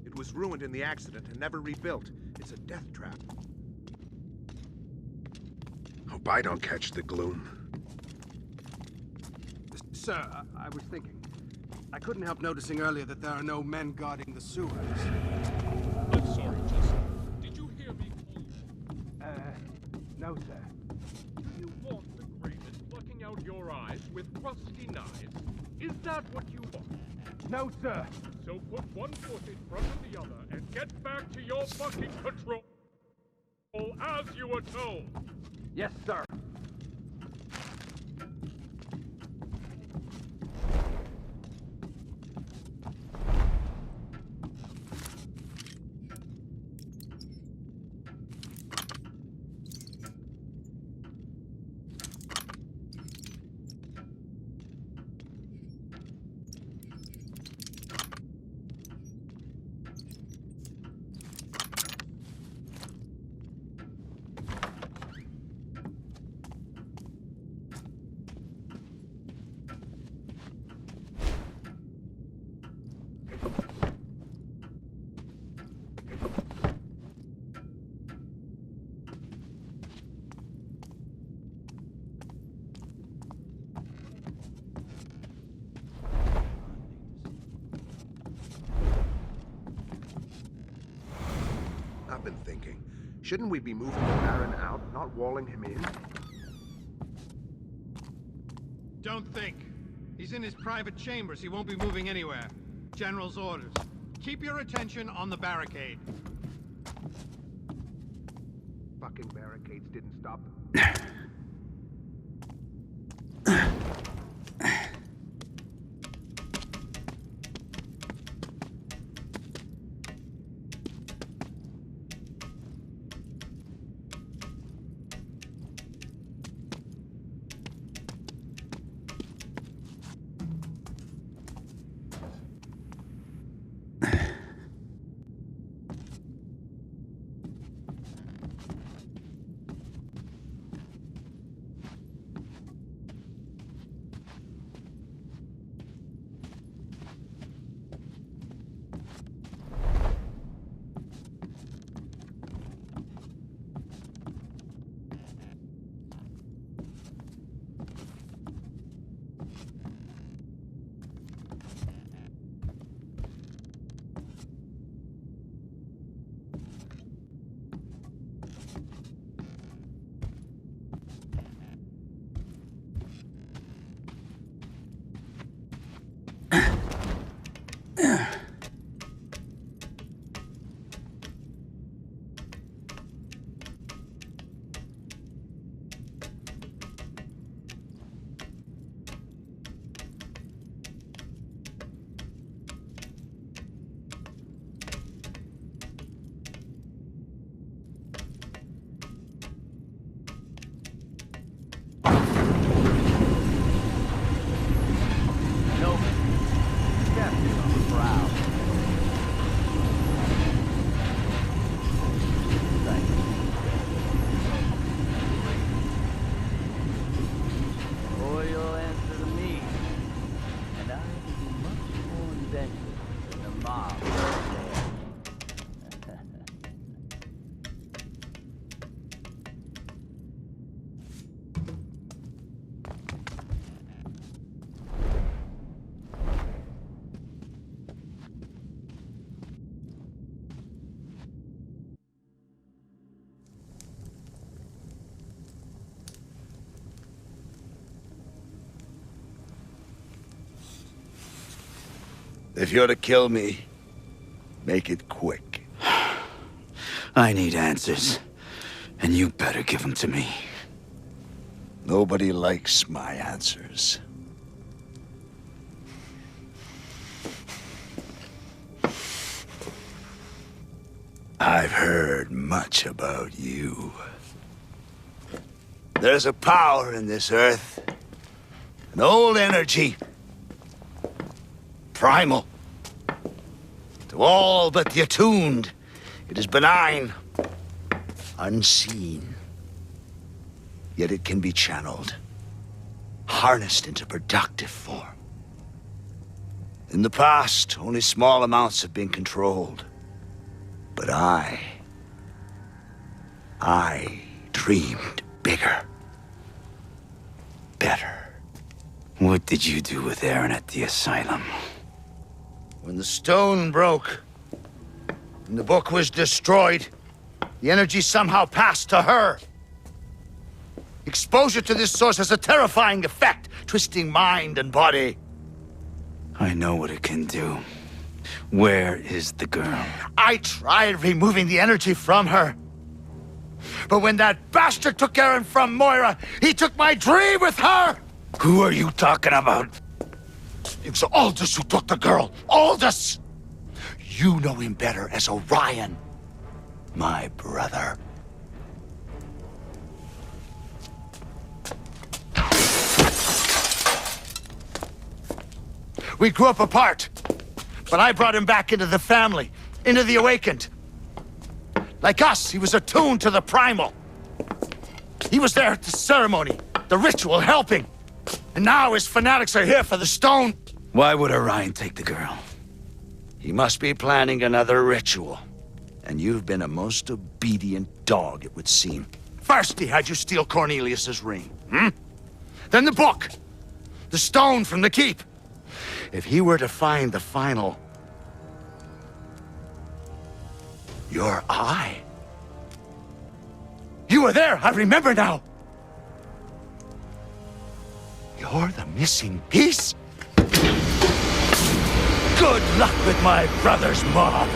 It was ruined in the accident and never rebuilt. It's a death trap. Hope I don't catch the gloom. Sir, I was thinking. I couldn't help noticing earlier that there are no men guarding the sewers. I'm sorry, Jesse. Did you hear me call? No, sir. Do you want the Graven plucking out your eyes with rusty knives? Is that what you want? No, sir. So put one foot in front of the other and get back to your fucking patrol as you were told. Yes, sir. I've been thinking, shouldn't we be moving the Baron out, not walling him in? Don't think. He's in his private chambers. He won't be moving anywhere. General's orders. Keep your attention on the barricade. Fucking barricades didn't stop. If you're to kill me, make it quick. I need answers, and you better give them to me. Nobody likes my answers. I've heard much about you. There's a power in this earth, an old energy, primal. To all but the attuned, it is benign, unseen. Yet it can be channeled, harnessed into productive form. In the past, only small amounts have been controlled. But I dreamed bigger, better. What did you do with Aaron at the asylum? When the stone broke, and the book was destroyed, the energy somehow passed to her. Exposure to this source has a terrifying effect, twisting mind and body. I know what it can do. Where is the girl? I tried removing the energy from her. But when that bastard took Aaron from Moira, he took my dream with her! Who are you talking about? It was Aldous who took the girl. Aldous! You know him better as Orion. My brother. We grew up apart, but I brought him back into the family, into the Awakened. Like us, he was attuned to the primal. He was there at the ceremony, the ritual, helping. And now his fanatics are here for the stone. Why would Orion take the girl? He must be planning another ritual. And you've been a most obedient dog, it would seem. First, he had you steal Cornelius's ring. Then the book. The stone from the keep. If he were to find the final... your eye. You were there, I remember now. You're the missing piece? Good luck with my brother's mob.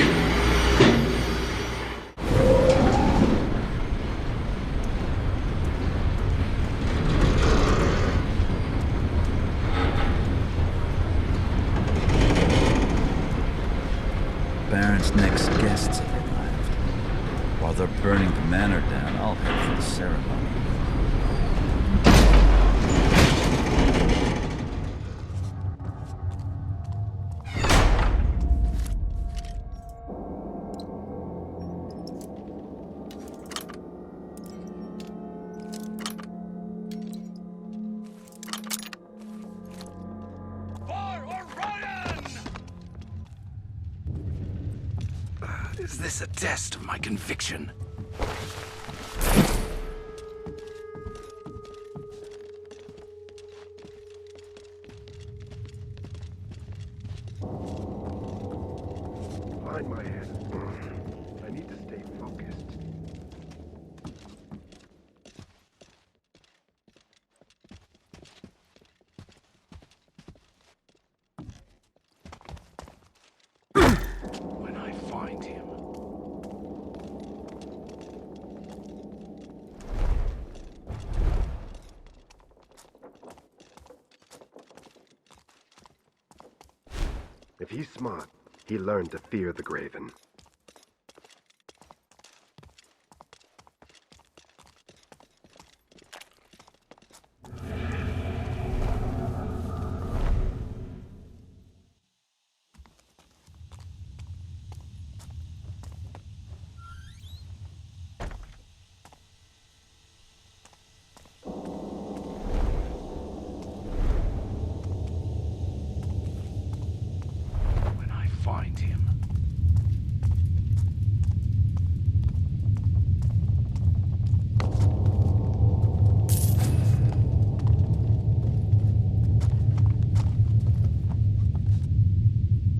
Baron's next guests have arrived. While they're burning the manor down, I'll head for the ceremony. Is this a test of my conviction? Behind my head. I need to stay focused. When I find him. If he's smart, he learned to fear the Graven. Find him.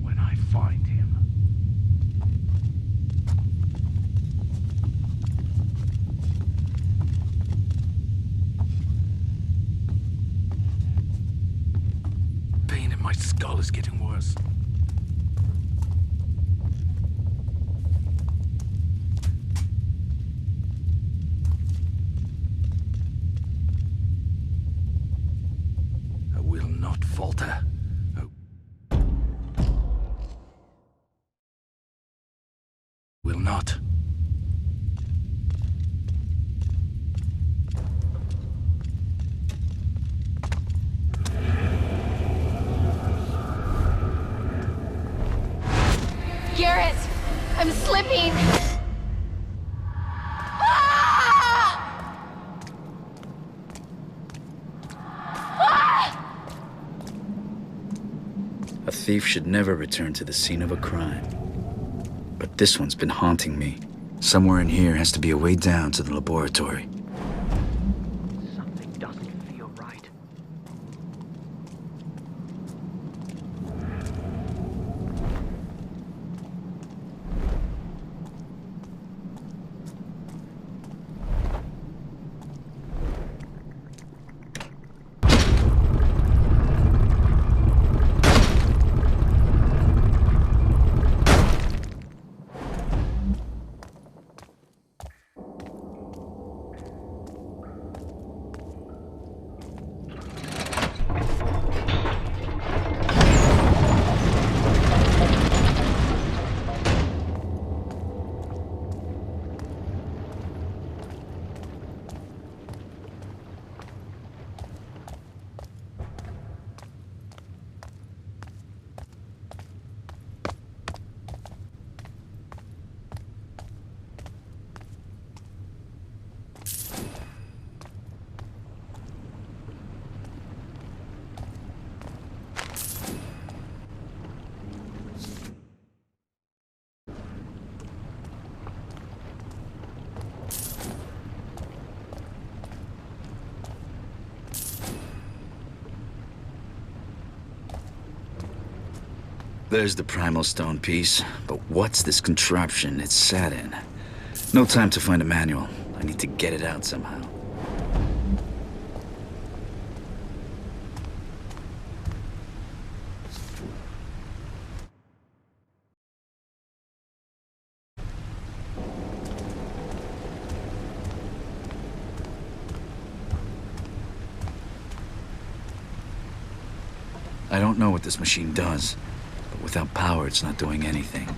When I find him. Pain in my skull is getting worse. Falter. Will not. Garrett! I'm slipping! A thief should never return to the scene of a crime. But this one's been haunting me. Somewhere in here has to be a way down to the laboratory. Something doesn't feel right. There's the primal stone piece, but what's this contraption it's sat in? No time to find a manual. I need to get it out somehow. I don't know what this machine does, but without power, it's not doing anything.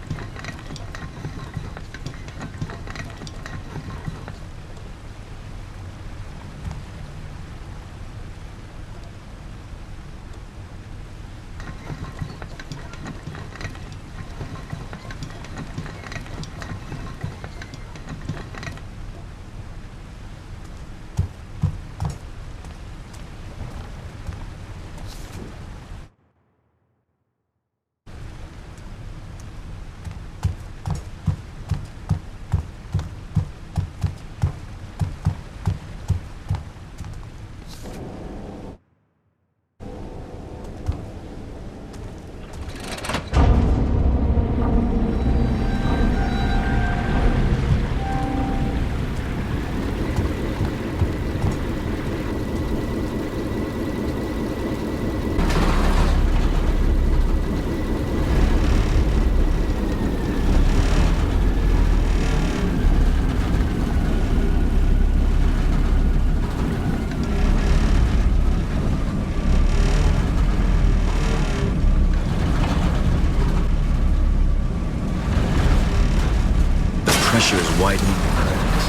Pressure is widening the crevice.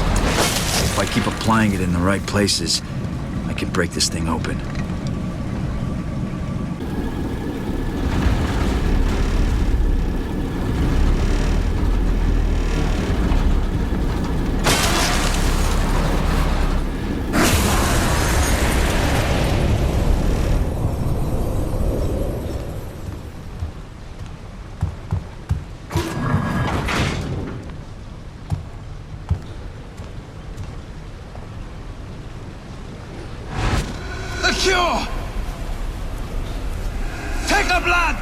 If I keep applying it in the right places, I can break this thing open. Cure! Take the blood!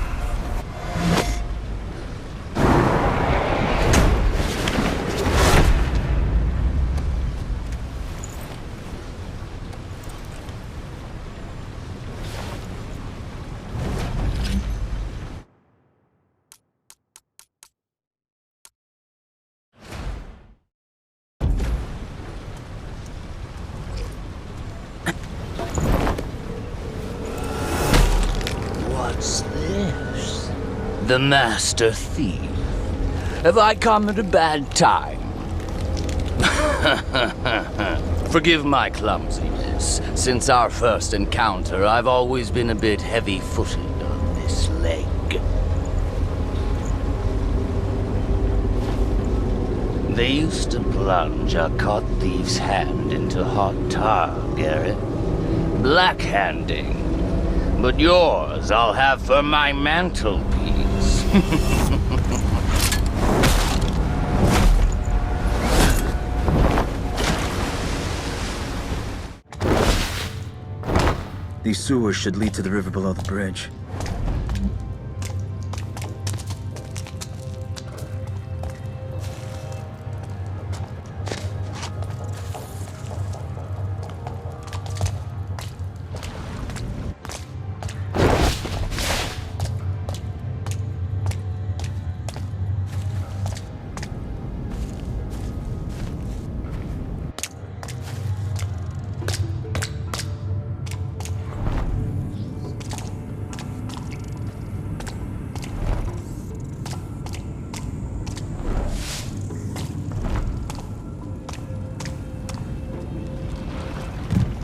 What's this? The Master Thief. Have I come at a bad time? Forgive my clumsiness. Since our first encounter, I've always been a bit heavy-footed on this leg. They used to plunge a caught thief's hand into hot tar, Garrett. Black-handing. But yours I'll have for my mantelpiece. These sewers should lead to the river below the bridge.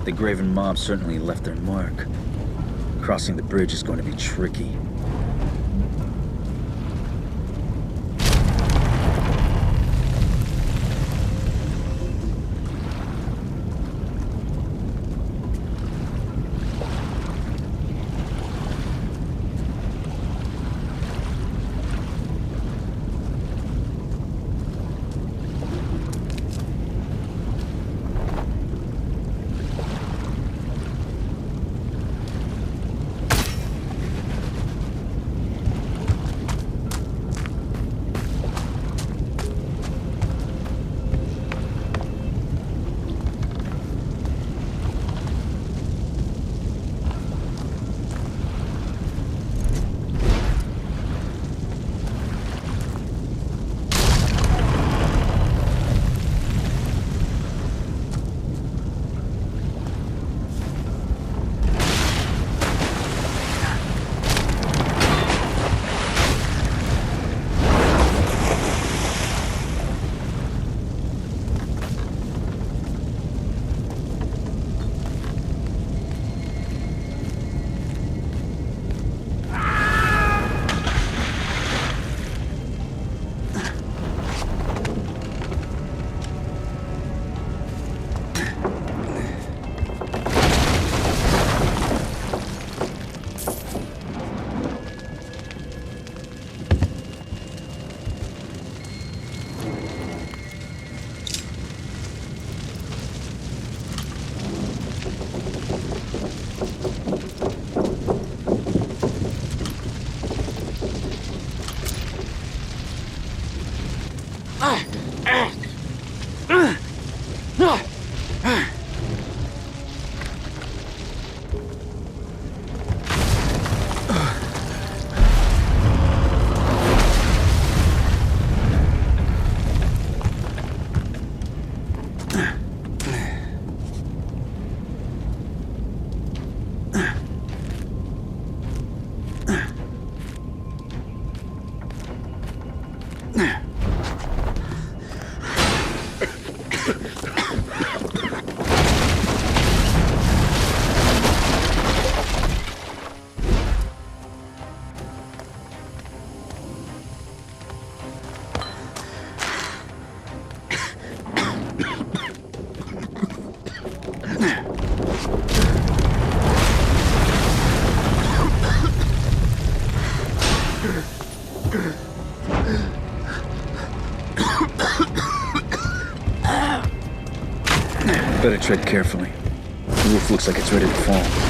The Graven mob certainly left their mark. Crossing the bridge is going to be tricky. Better tread carefully. The roof looks like it's ready to fall.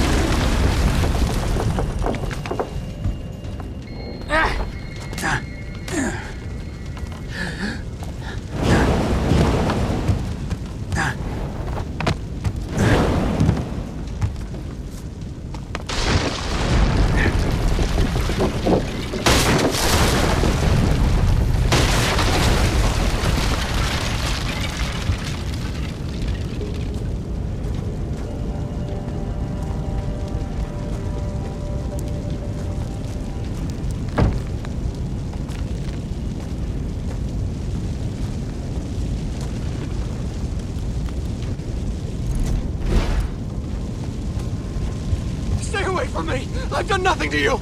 from me! I've done nothing to you!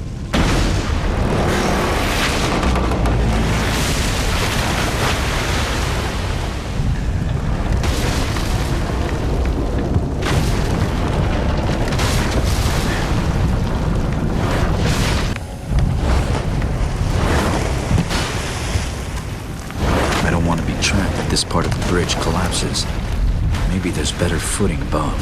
I don't want to be trapped if this part of the bridge collapses. Maybe there's better footing above.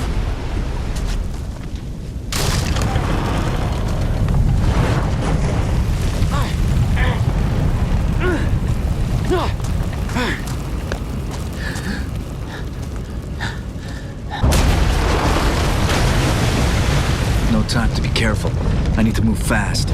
No time to be careful. I need to move fast.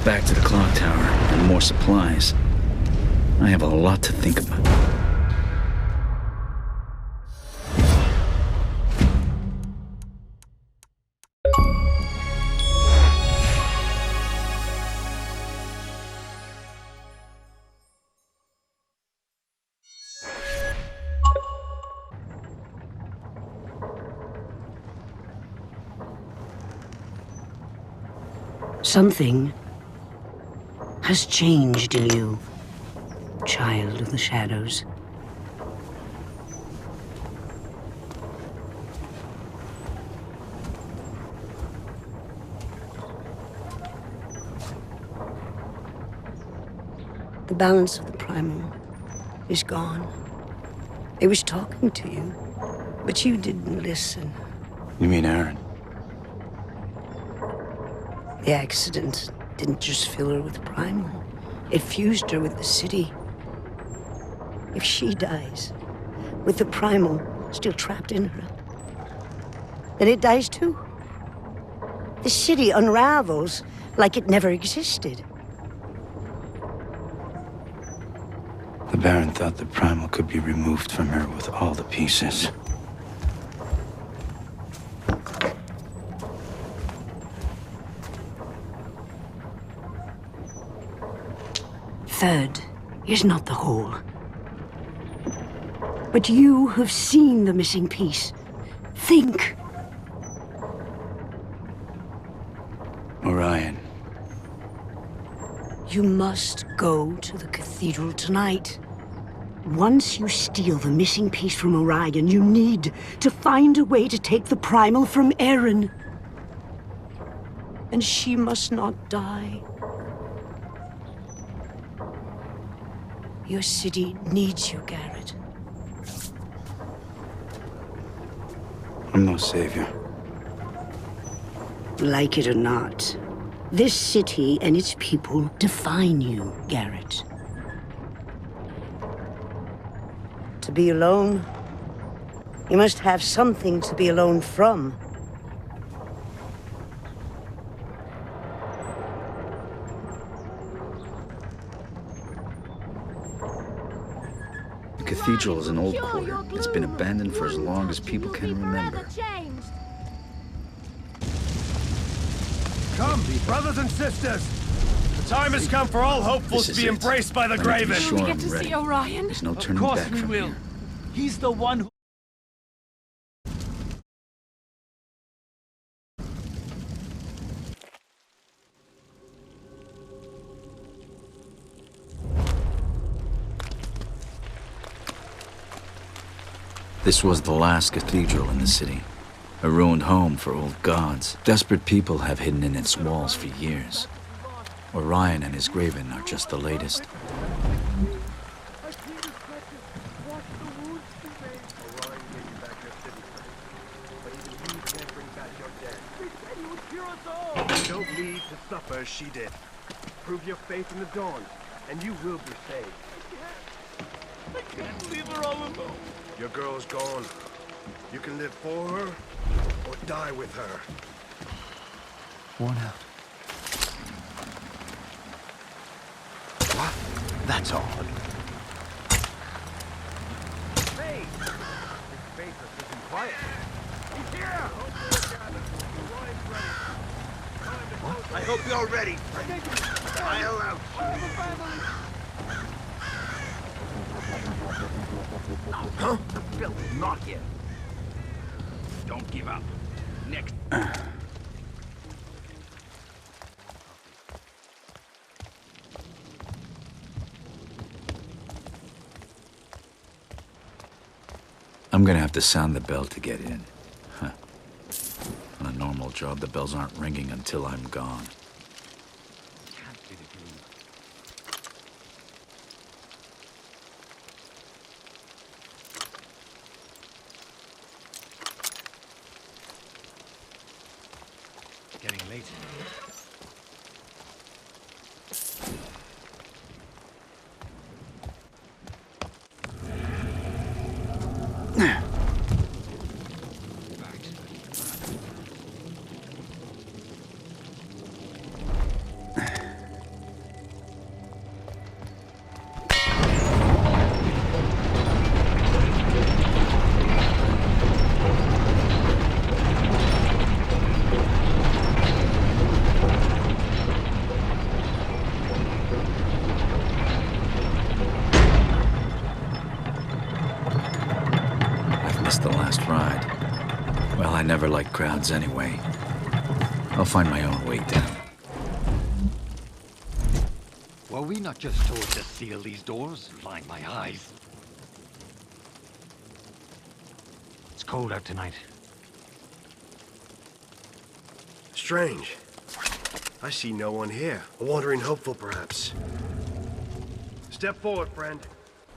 Back to the clock tower and more supplies. I have a lot to think about. Something has changed in you, child of the shadows. The balance of the primal is gone. It was talking to you, but you didn't listen. You mean Aaron? The accident didn't just fill her with primal. It fused her with the city. If she dies, with the primal still trapped in her, then it dies too. The city unravels like it never existed. The Baron thought the primal could be removed from her with all the pieces. Third is not the whole. But you have seen the missing piece. Think. Orion. You must go to the cathedral tonight. Once you steal the missing piece from Orion, you need to find a way to take the primal from Erin. And she must not die. Your city needs you, Garrett. I'm no savior. Like it or not, this city and its people define you, Garrett. To be alone, you must have something to be alone from. The cathedral is an old quarter. It's been abandoned for as long as people can remember. Come, brothers and sisters! The time has come for all hopefuls to be embraced by the Graven! Sure, we get to see Orion? There's no turning back from here. He's the one who... This was the last cathedral in the city. A ruined home for old gods. Desperate people have hidden in its walls for years. Orion and his Graven are just the latest. Don't need to suffer as she did. Prove your faith in the dawn, and you will be saved. I can't leave her all alone. Your girl's gone. You can live for her, or die with her. Worn out. What? That's odd. Hey! This faithless isn't quiet. He's here! I hope you're ready, friend. File out. Huh? Bill, not yet. Don't give up. Next. I'm gonna have to sound the bell to get in. Huh. On a normal job, the bells aren't ringing until I'm gone. Getting late. The last ride. Well, I never liked crowds anyway. I'll find my own way down. Were we not just told to seal these doors? Blind my eyes. It's cold out tonight. Strange. I see no one here. A wandering hopeful, perhaps. Step forward, friend.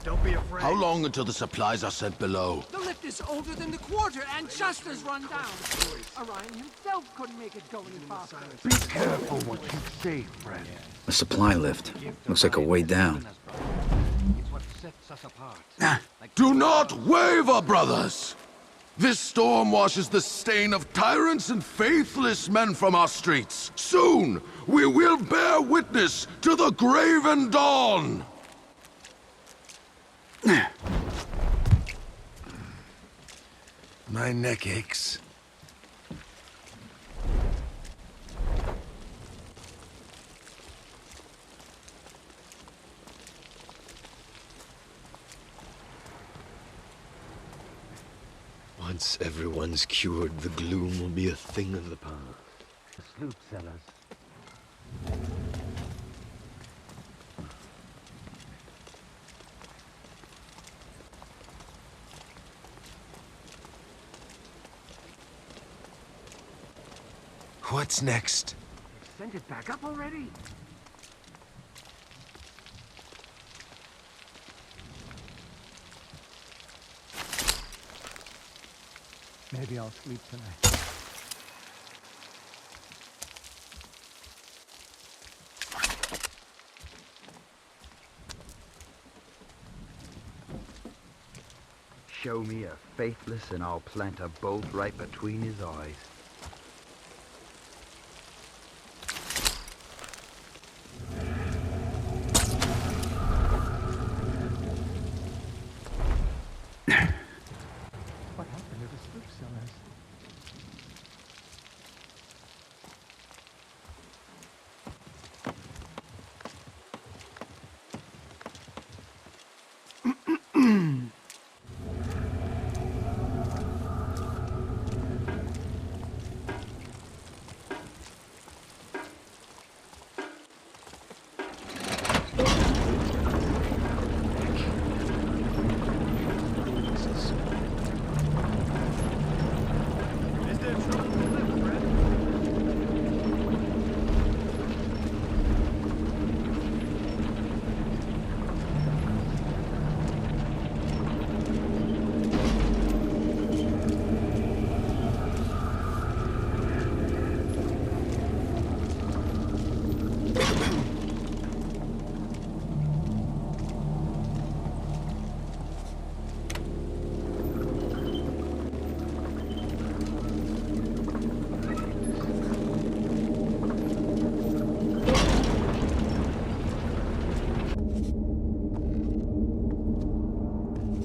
Don't be afraid. How long until the supplies are sent below? The lift is older than the quarter and just as run down. Orion himself couldn't make it go any faster. Be careful what you say, friend. A supply lift. Looks like a way down. It's what sets us apart. Do not waver, brothers! This storm washes the stain of tyrants and faithless men from our streets. Soon, we will bear witness to the Graven Dawn! My neck aches. Once everyone's cured, the gloom will be a thing of the past. The sloop sellers. What's next? Sent it back up already? Maybe I'll sleep tonight. Show me a faithless and I'll plant a bolt right between his eyes. What happened to the spook cellars?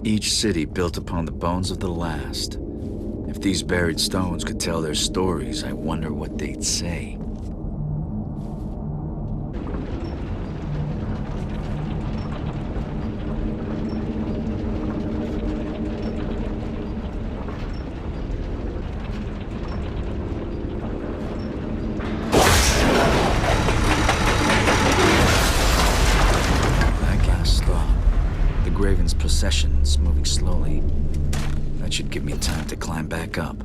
Each city built upon the bones of the last. If these buried stones could tell their stories, I wonder what they'd say. Processions moving slowly. That should give me time to climb back up.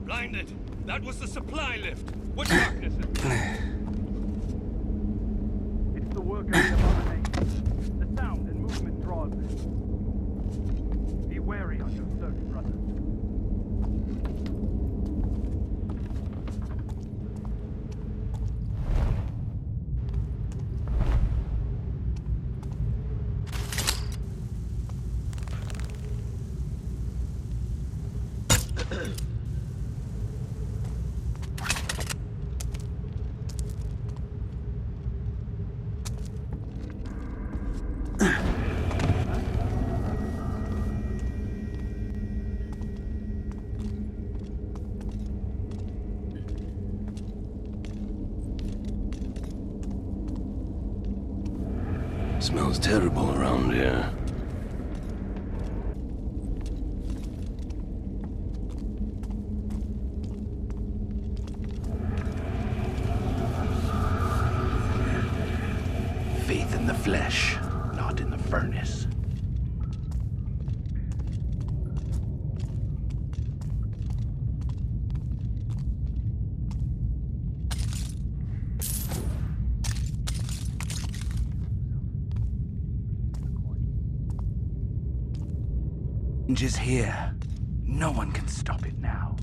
Blinded! That was the supply lift! What darkness is this? It's the work of the abominations. The sound and movement draws them. Be wary on your search, brother. Smells terrible around here. Faith in the flesh, not in the furnace. Just here. No one can stop it now.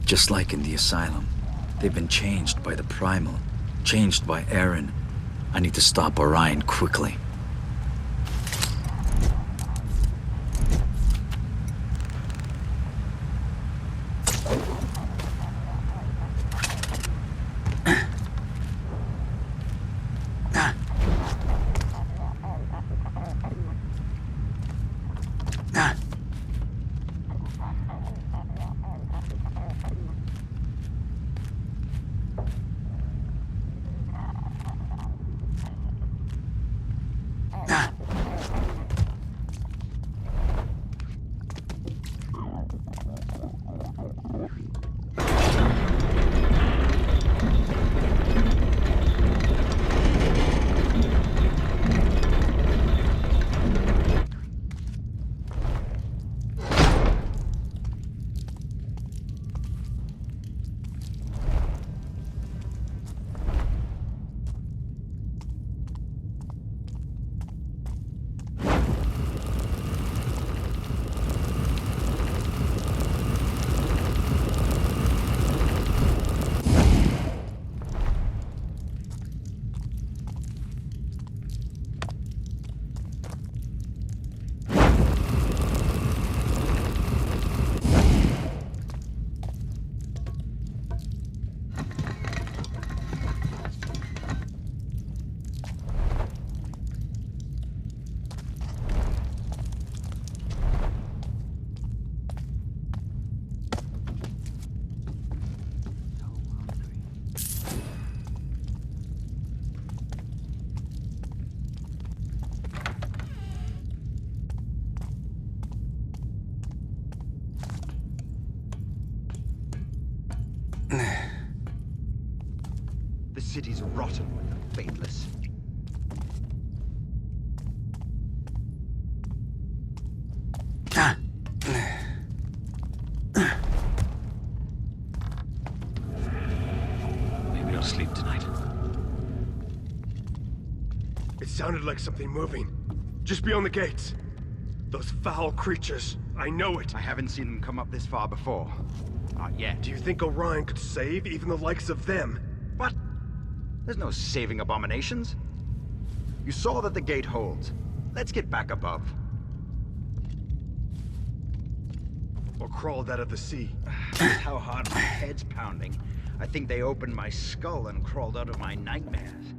Just like in the asylum, they've been changed by the primal, changed by Aaron. I need to stop Orion quickly. The city's rotten with the faithless. Maybe I'll sleep tonight. It sounded like something moving. Just beyond the gates. Those foul creatures. I know it. I haven't seen them come up this far before. Not yet. Do you think Orion could save even the likes of them? What? There's no saving abominations. You saw that the gate holds. Let's get back above. Or crawled out of the sea. Just how hard my head's pounding. I think they opened my skull and crawled out of my nightmares.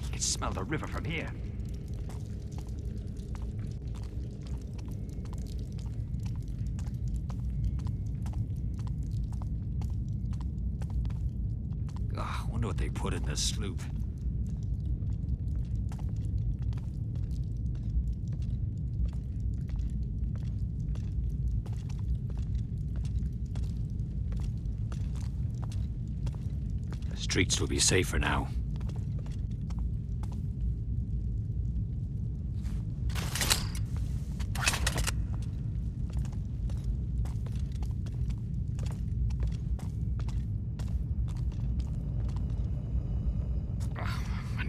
You can smell the river from here. I wonder what they put in this sloop. The streets will be safer now.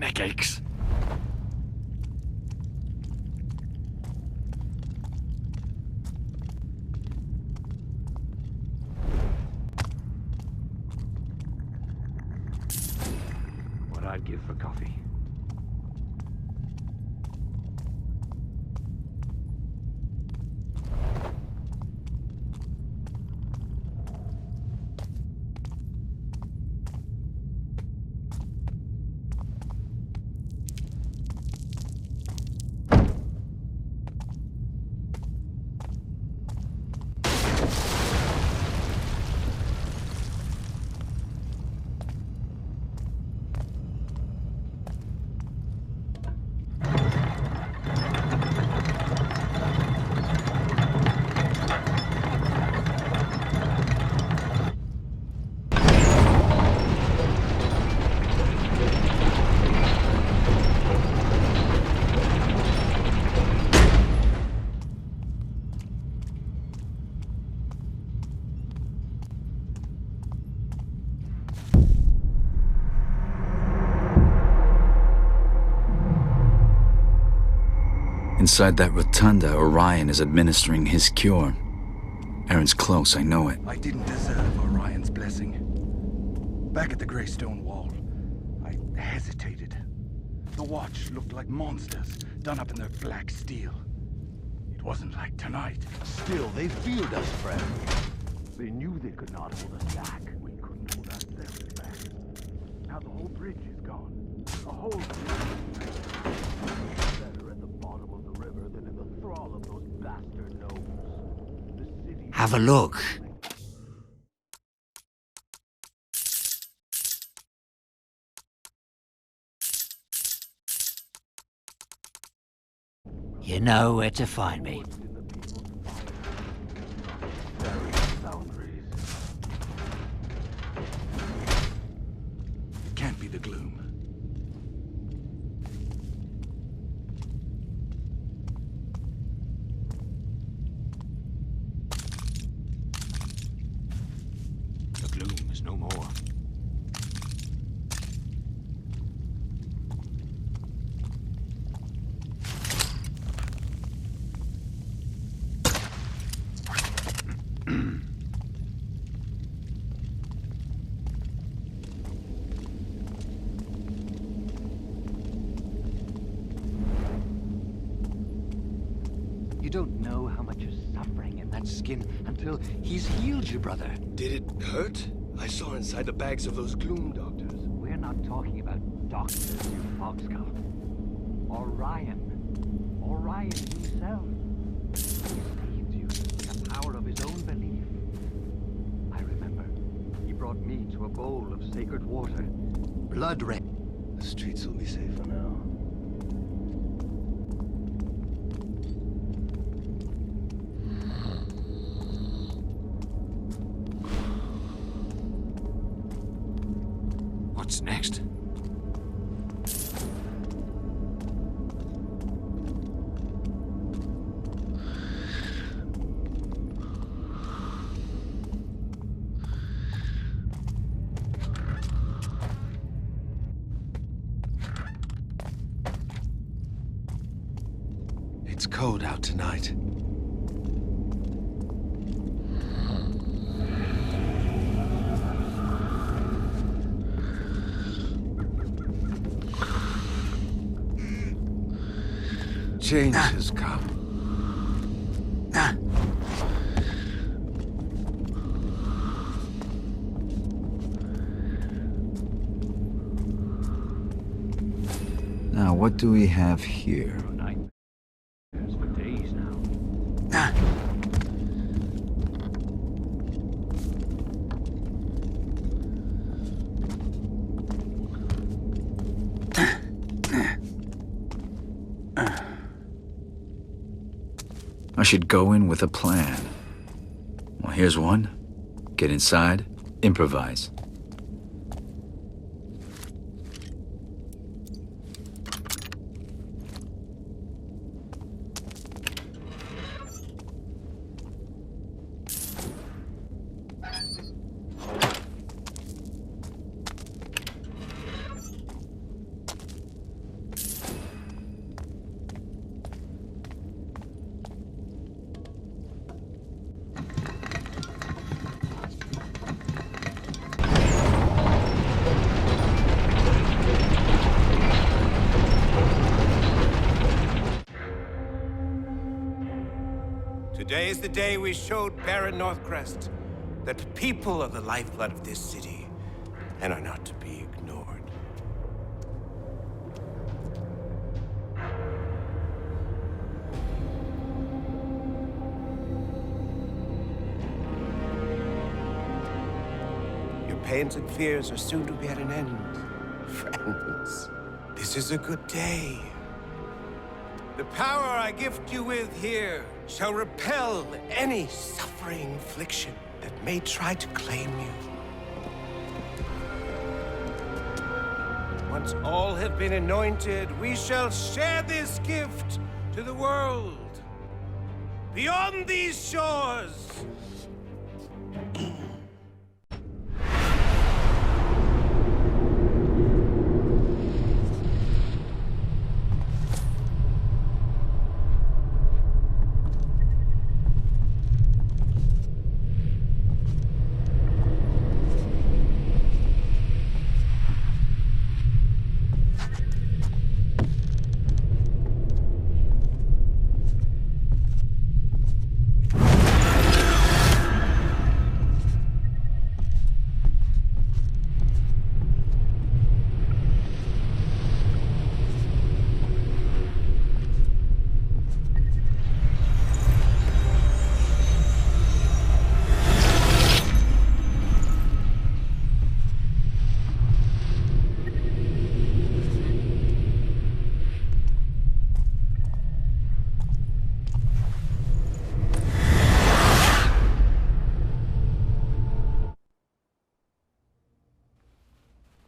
neck aches. What I'd give for coffee. Inside that rotunda, Orion is administering his cure. Aaron's close, I know it. I didn't deserve Orion's blessing. Back at the Greystone Wall, I hesitated. The Watch looked like monsters, done up in their black steel. It wasn't like tonight. Still, they feared us, friend. They knew they could not hold us back. We couldn't hold ourselves back. Now the whole bridge is gone. A whole bridge. Better at the bottom of the river than in the thrall of those bastard gnomes. The city. Have a look. You know where to find me. It can't be the gloom. The gloom is no more. You don't know how much is suffering in that skin until he's healed you, brother. Did it hurt? I saw inside the bags of those gloom doctors. We're not talking about doctors, you foxcul. Orion. Orion himself. He saved you with the power of his own belief. I remember. He brought me to a bowl of sacred water. Blood red. The streets will be safer now. What's next? It's cold out tonight. Change has come. Now, what do we have here? Nightmares for days now. I should go in with a plan. Well, here's one. Get inside, improvise. is the day we showed Baron Northcrest that people are the lifeblood of this city and are not to be ignored. Your pains and fears are soon to be at an end, friends. This is a good day. The power I gift you with here shall repel any suffering affliction that may try to claim you. Once all have been anointed, we shall share this gift to the world. Beyond these shores!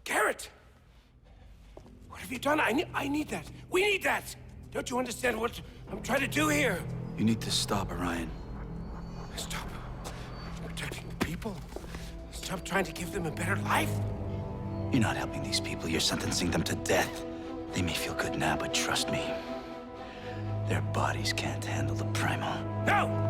Garrett! What have you done? I need that. We need that! Don't you understand what I'm trying to do here? You need to stop, Orion. Stop protecting the people. Stop trying to give them a better life. You're not helping these people, you're sentencing them to death. They may feel good now, but trust me, their bodies can't handle the primal. No!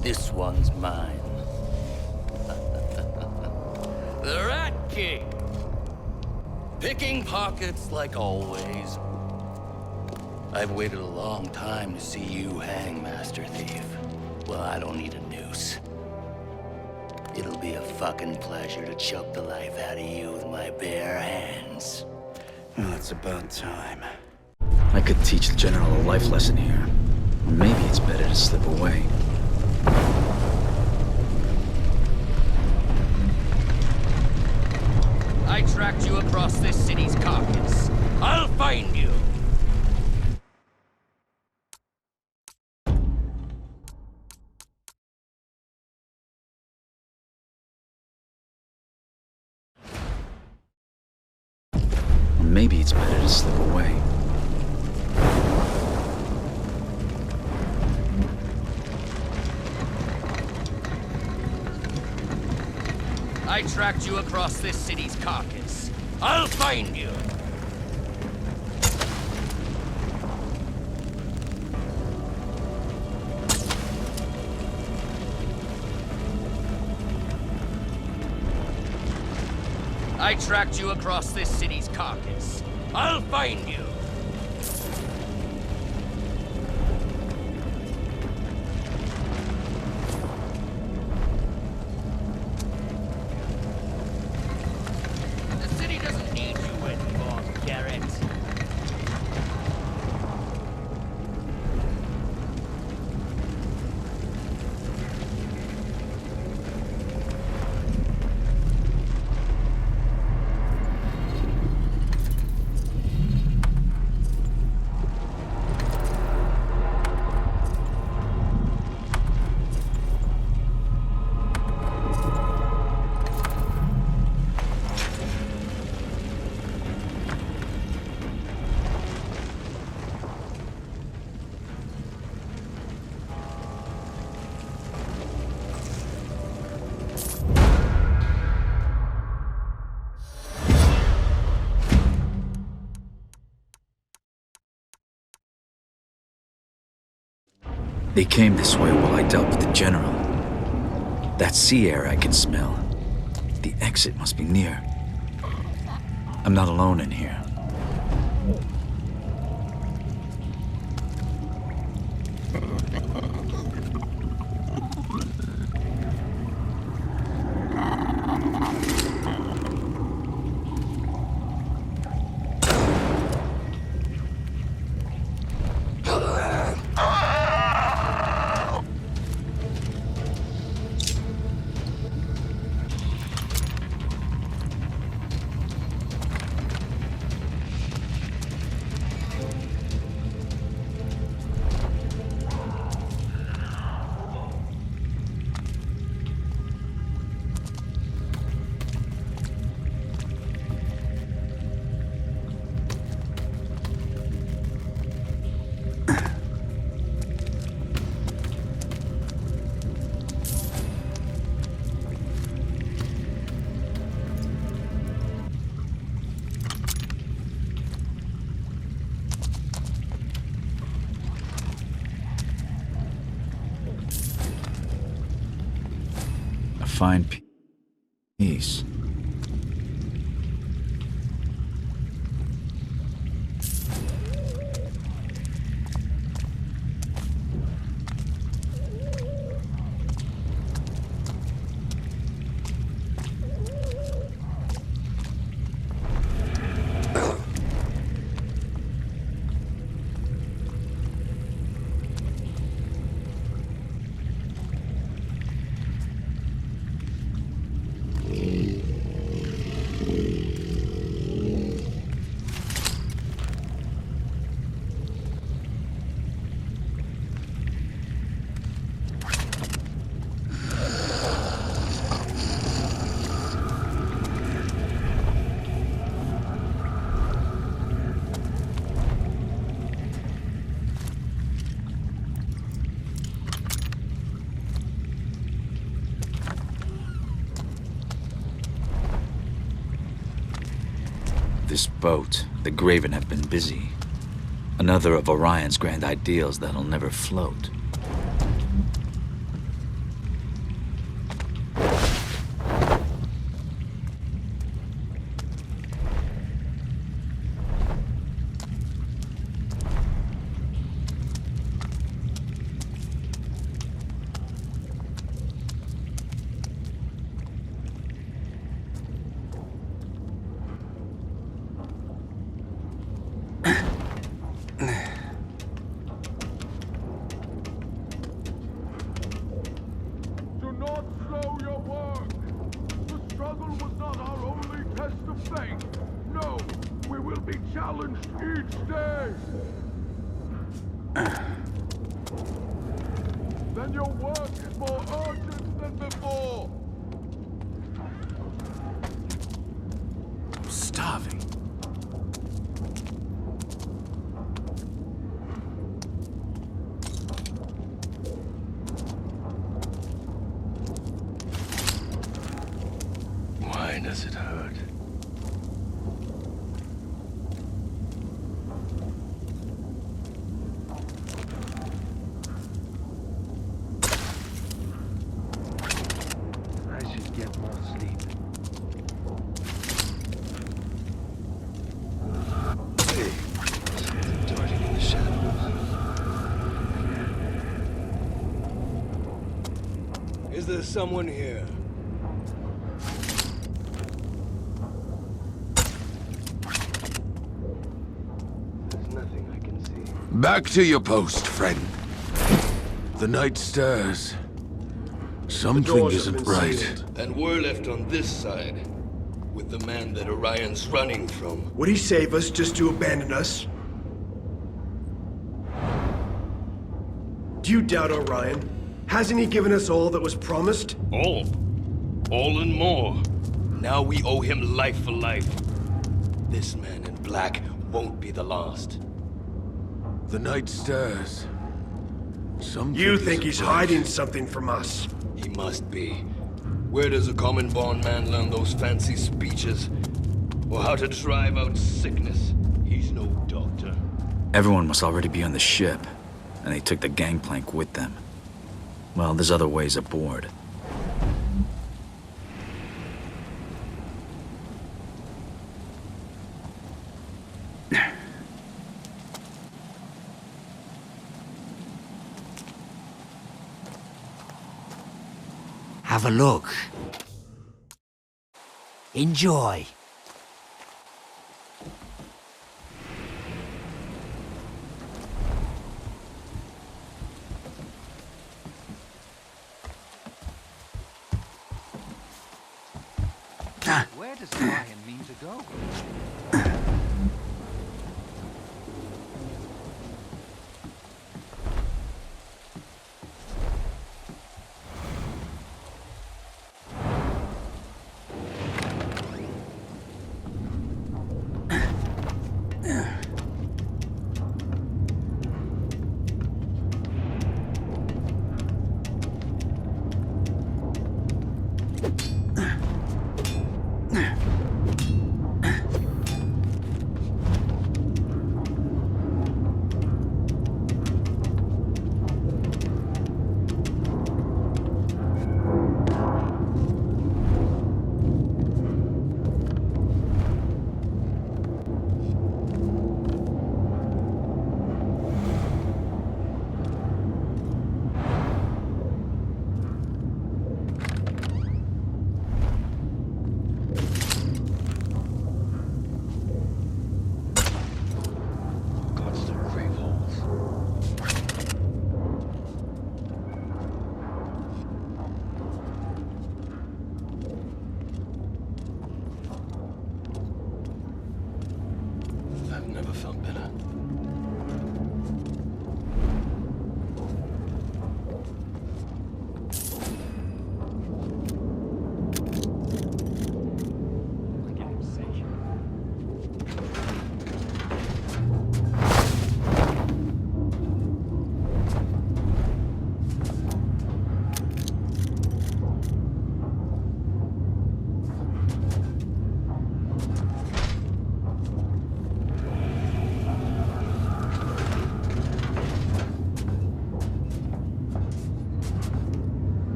This one's mine. The Rat King! Picking pockets like always. I've waited a long time to see you hang, Master Thief. Well, I don't need a noose. It'll be a fucking pleasure to choke the life out of you with my bare hands. Well, it's about time. I could teach the General a life lesson here. Or maybe it's better to slip away. I tracked you across this city's carcass. I'll find you! Or maybe it's better to slip away. I tracked you across this city's carcass. I'll find you! I tracked you across this city's carcass. I'll find you! The city doesn't need you anymore, Garrett. They came this way while I dealt with the General. That sea air I can smell. The exit must be near. I'm not alone in here. Find peace. This boat, the Graven, have been busy. Another of Orion's grand ideals that'll never float. Is there someone here? There's nothing I can see. Back to your post, friend. The night stirs. Something isn't right. And we're left on this side, with the man that Orion's running from. Would he save us just to abandon us? Do you doubt Orion? Hasn't he given us all that was promised? All. All and more. Now we owe him life for life. This man in black won't be the last. The night stirs. Something You think he's isn't right. hiding something from us? He must be. Where does a common-born man learn those fancy speeches? Or how to drive out sickness? He's no doctor. Everyone must already be on the ship, and they took the gangplank with them. Well, there's other ways aboard. Have a look. Enjoy. Where does Ryan mean to go?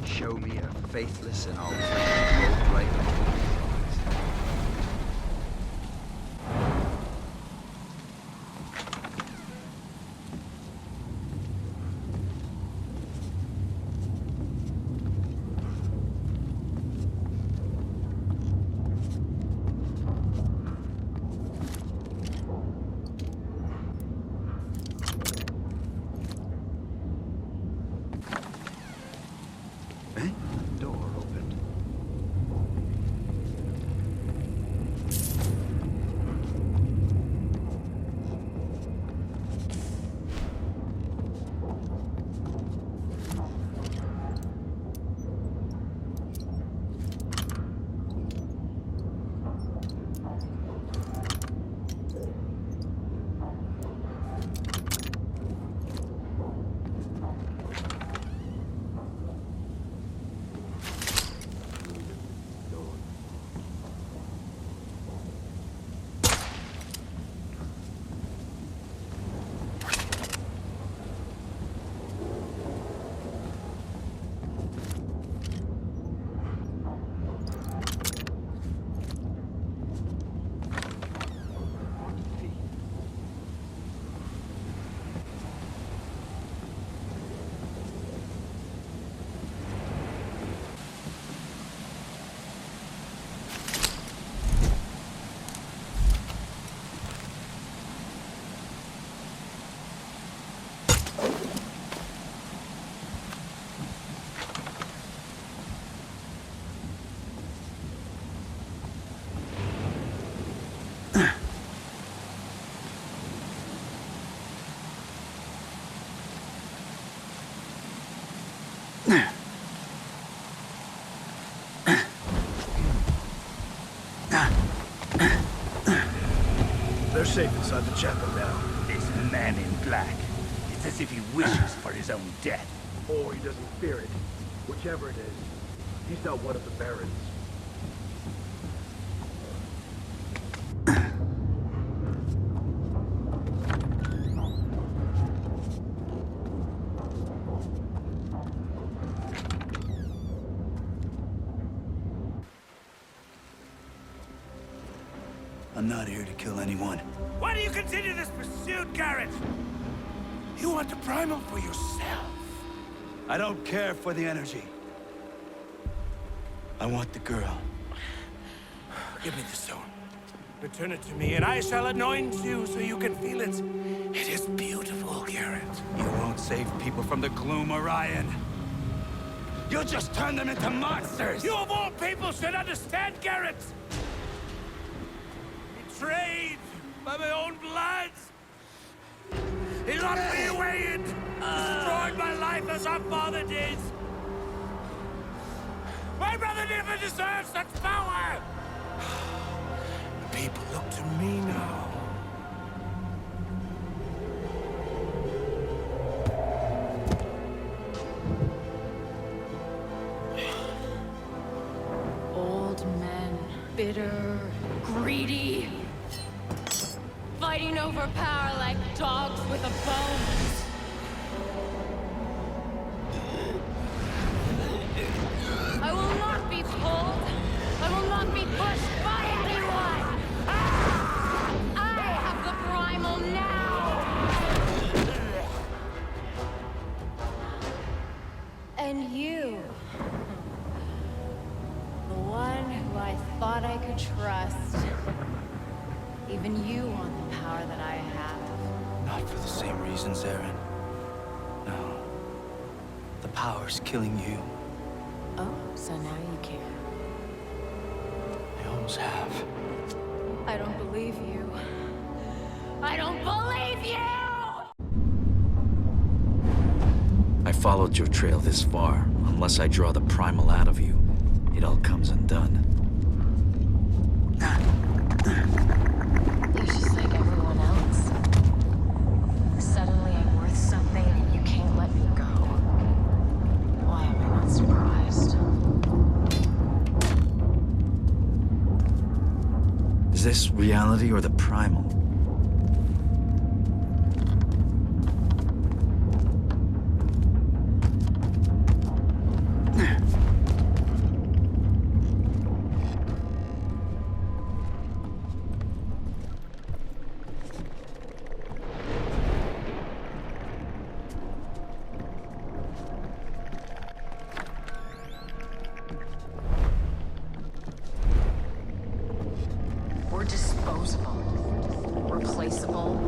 Show me a faithless and I'll bring you both right before his eyes. safe inside the chapel now. This man in black. It's as if he wishes for his own death. Or he doesn't fear it. Whichever it is. He's not one of the barons. I'm not here to kill anyone. Why do you continue this pursuit, Garrett? You want the primal for yourself. I don't care for the energy. I want the girl. Give me the stone. Return it to me, and I shall anoint you so you can feel it. It is beautiful, Garrett. You won't save people from the gloom, Orion. You'll just turn them into monsters! You of all people should understand, Garrett! Betrayed by my own blood! He locked me away and destroyed my life as our father did! My brother never deserved such power! People look to me now. Old men, bitter, greedy, fighting over power like dogs with a bone. I will not be pulled. I will not be pushed by anyone. I have the primal now. And you, the one who I thought I could trust. Even you want the power that I have. Not for the same reasons, Aaron. No. The power's killing you. Oh, so now you care. I always have. I don't believe you. I don't believe you! I followed your trail this far. Unless I draw the primal out of you, it all comes undone. You're just like everyone else. Suddenly I'm worth something and you can't let me go. Why am I not surprised? Is this reality or the primal? We're disposable, replaceable,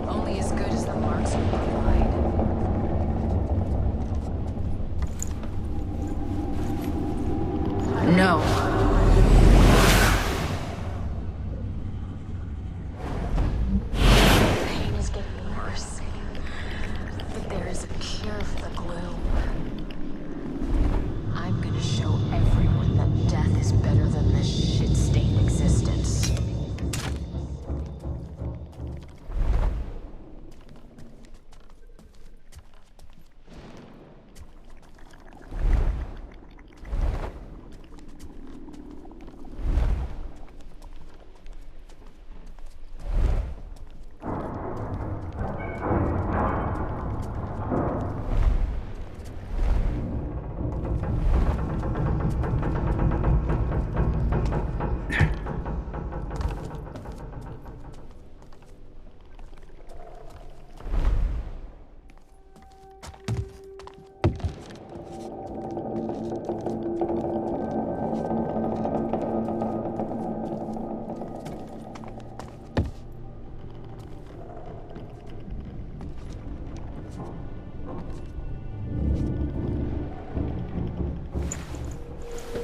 only as good as the marks we provide. No. The pain is getting worse, but there is a cure for the gloom. I'm gonna show everyone that death is better than this shit-stained existence.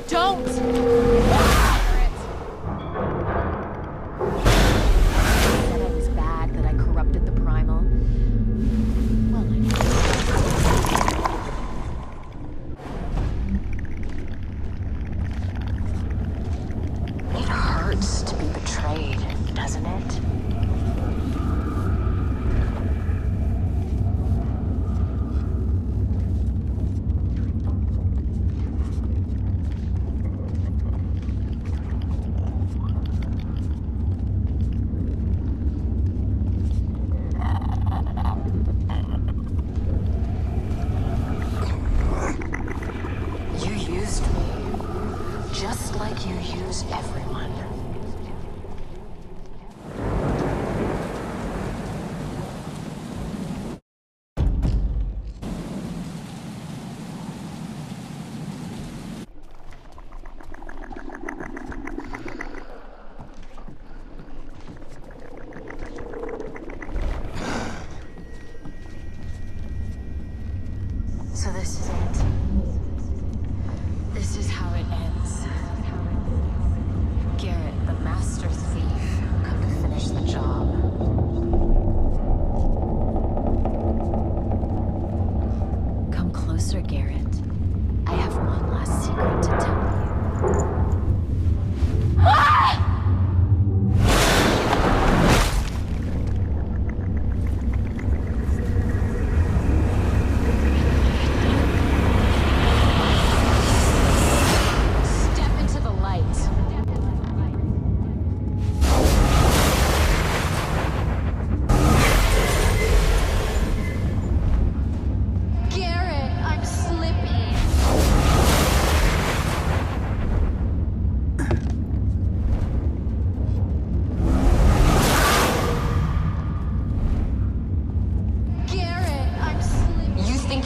Don't! You said I was bad, that I corrupted the primal. Well, I know. It hurts to be betrayed, doesn't it? Just like you use everyone. So this is it. This is how it ends. Garrett, the master thief, come to finish the job. Come closer, Garrett. I have one last secret to tell you. Ah!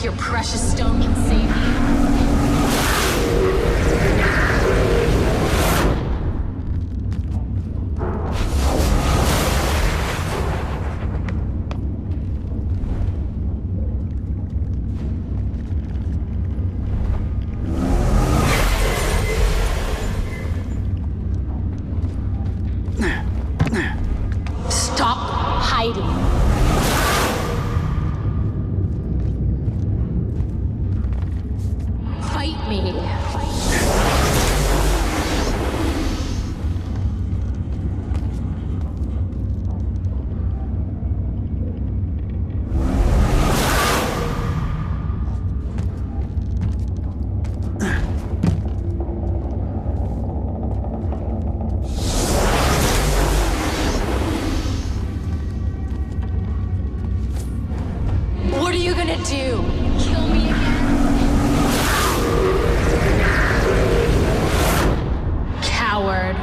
Your precious stone can save you. Stop hiding. Fight me. What are you gonna do? Kill me again? Coward.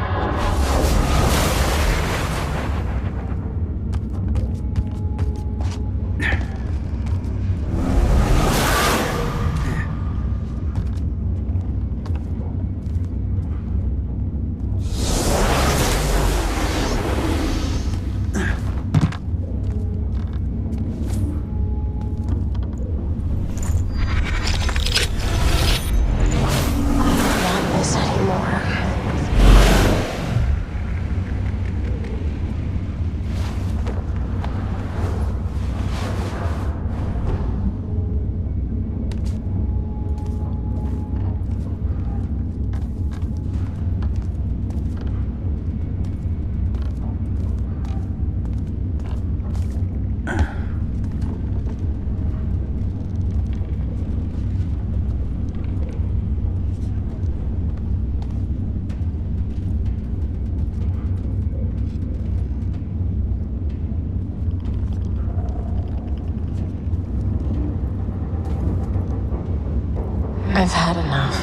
I've had enough.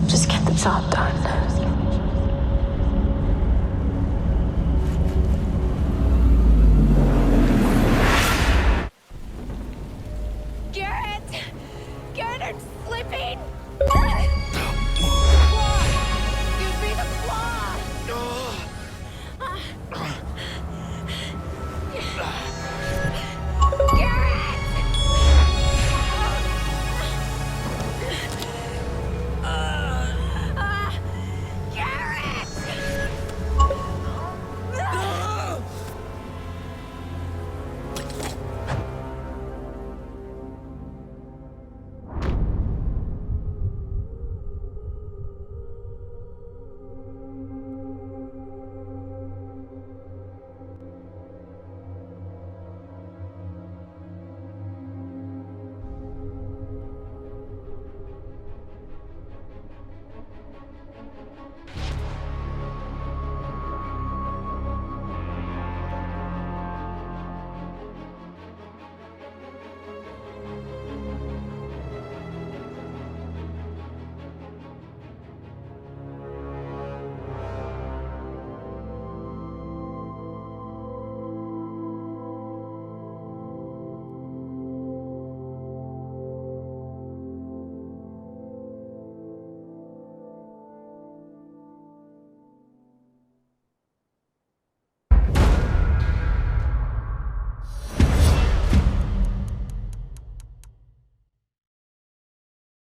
Just get the job done. Garrett! Garrett, I'm slipping!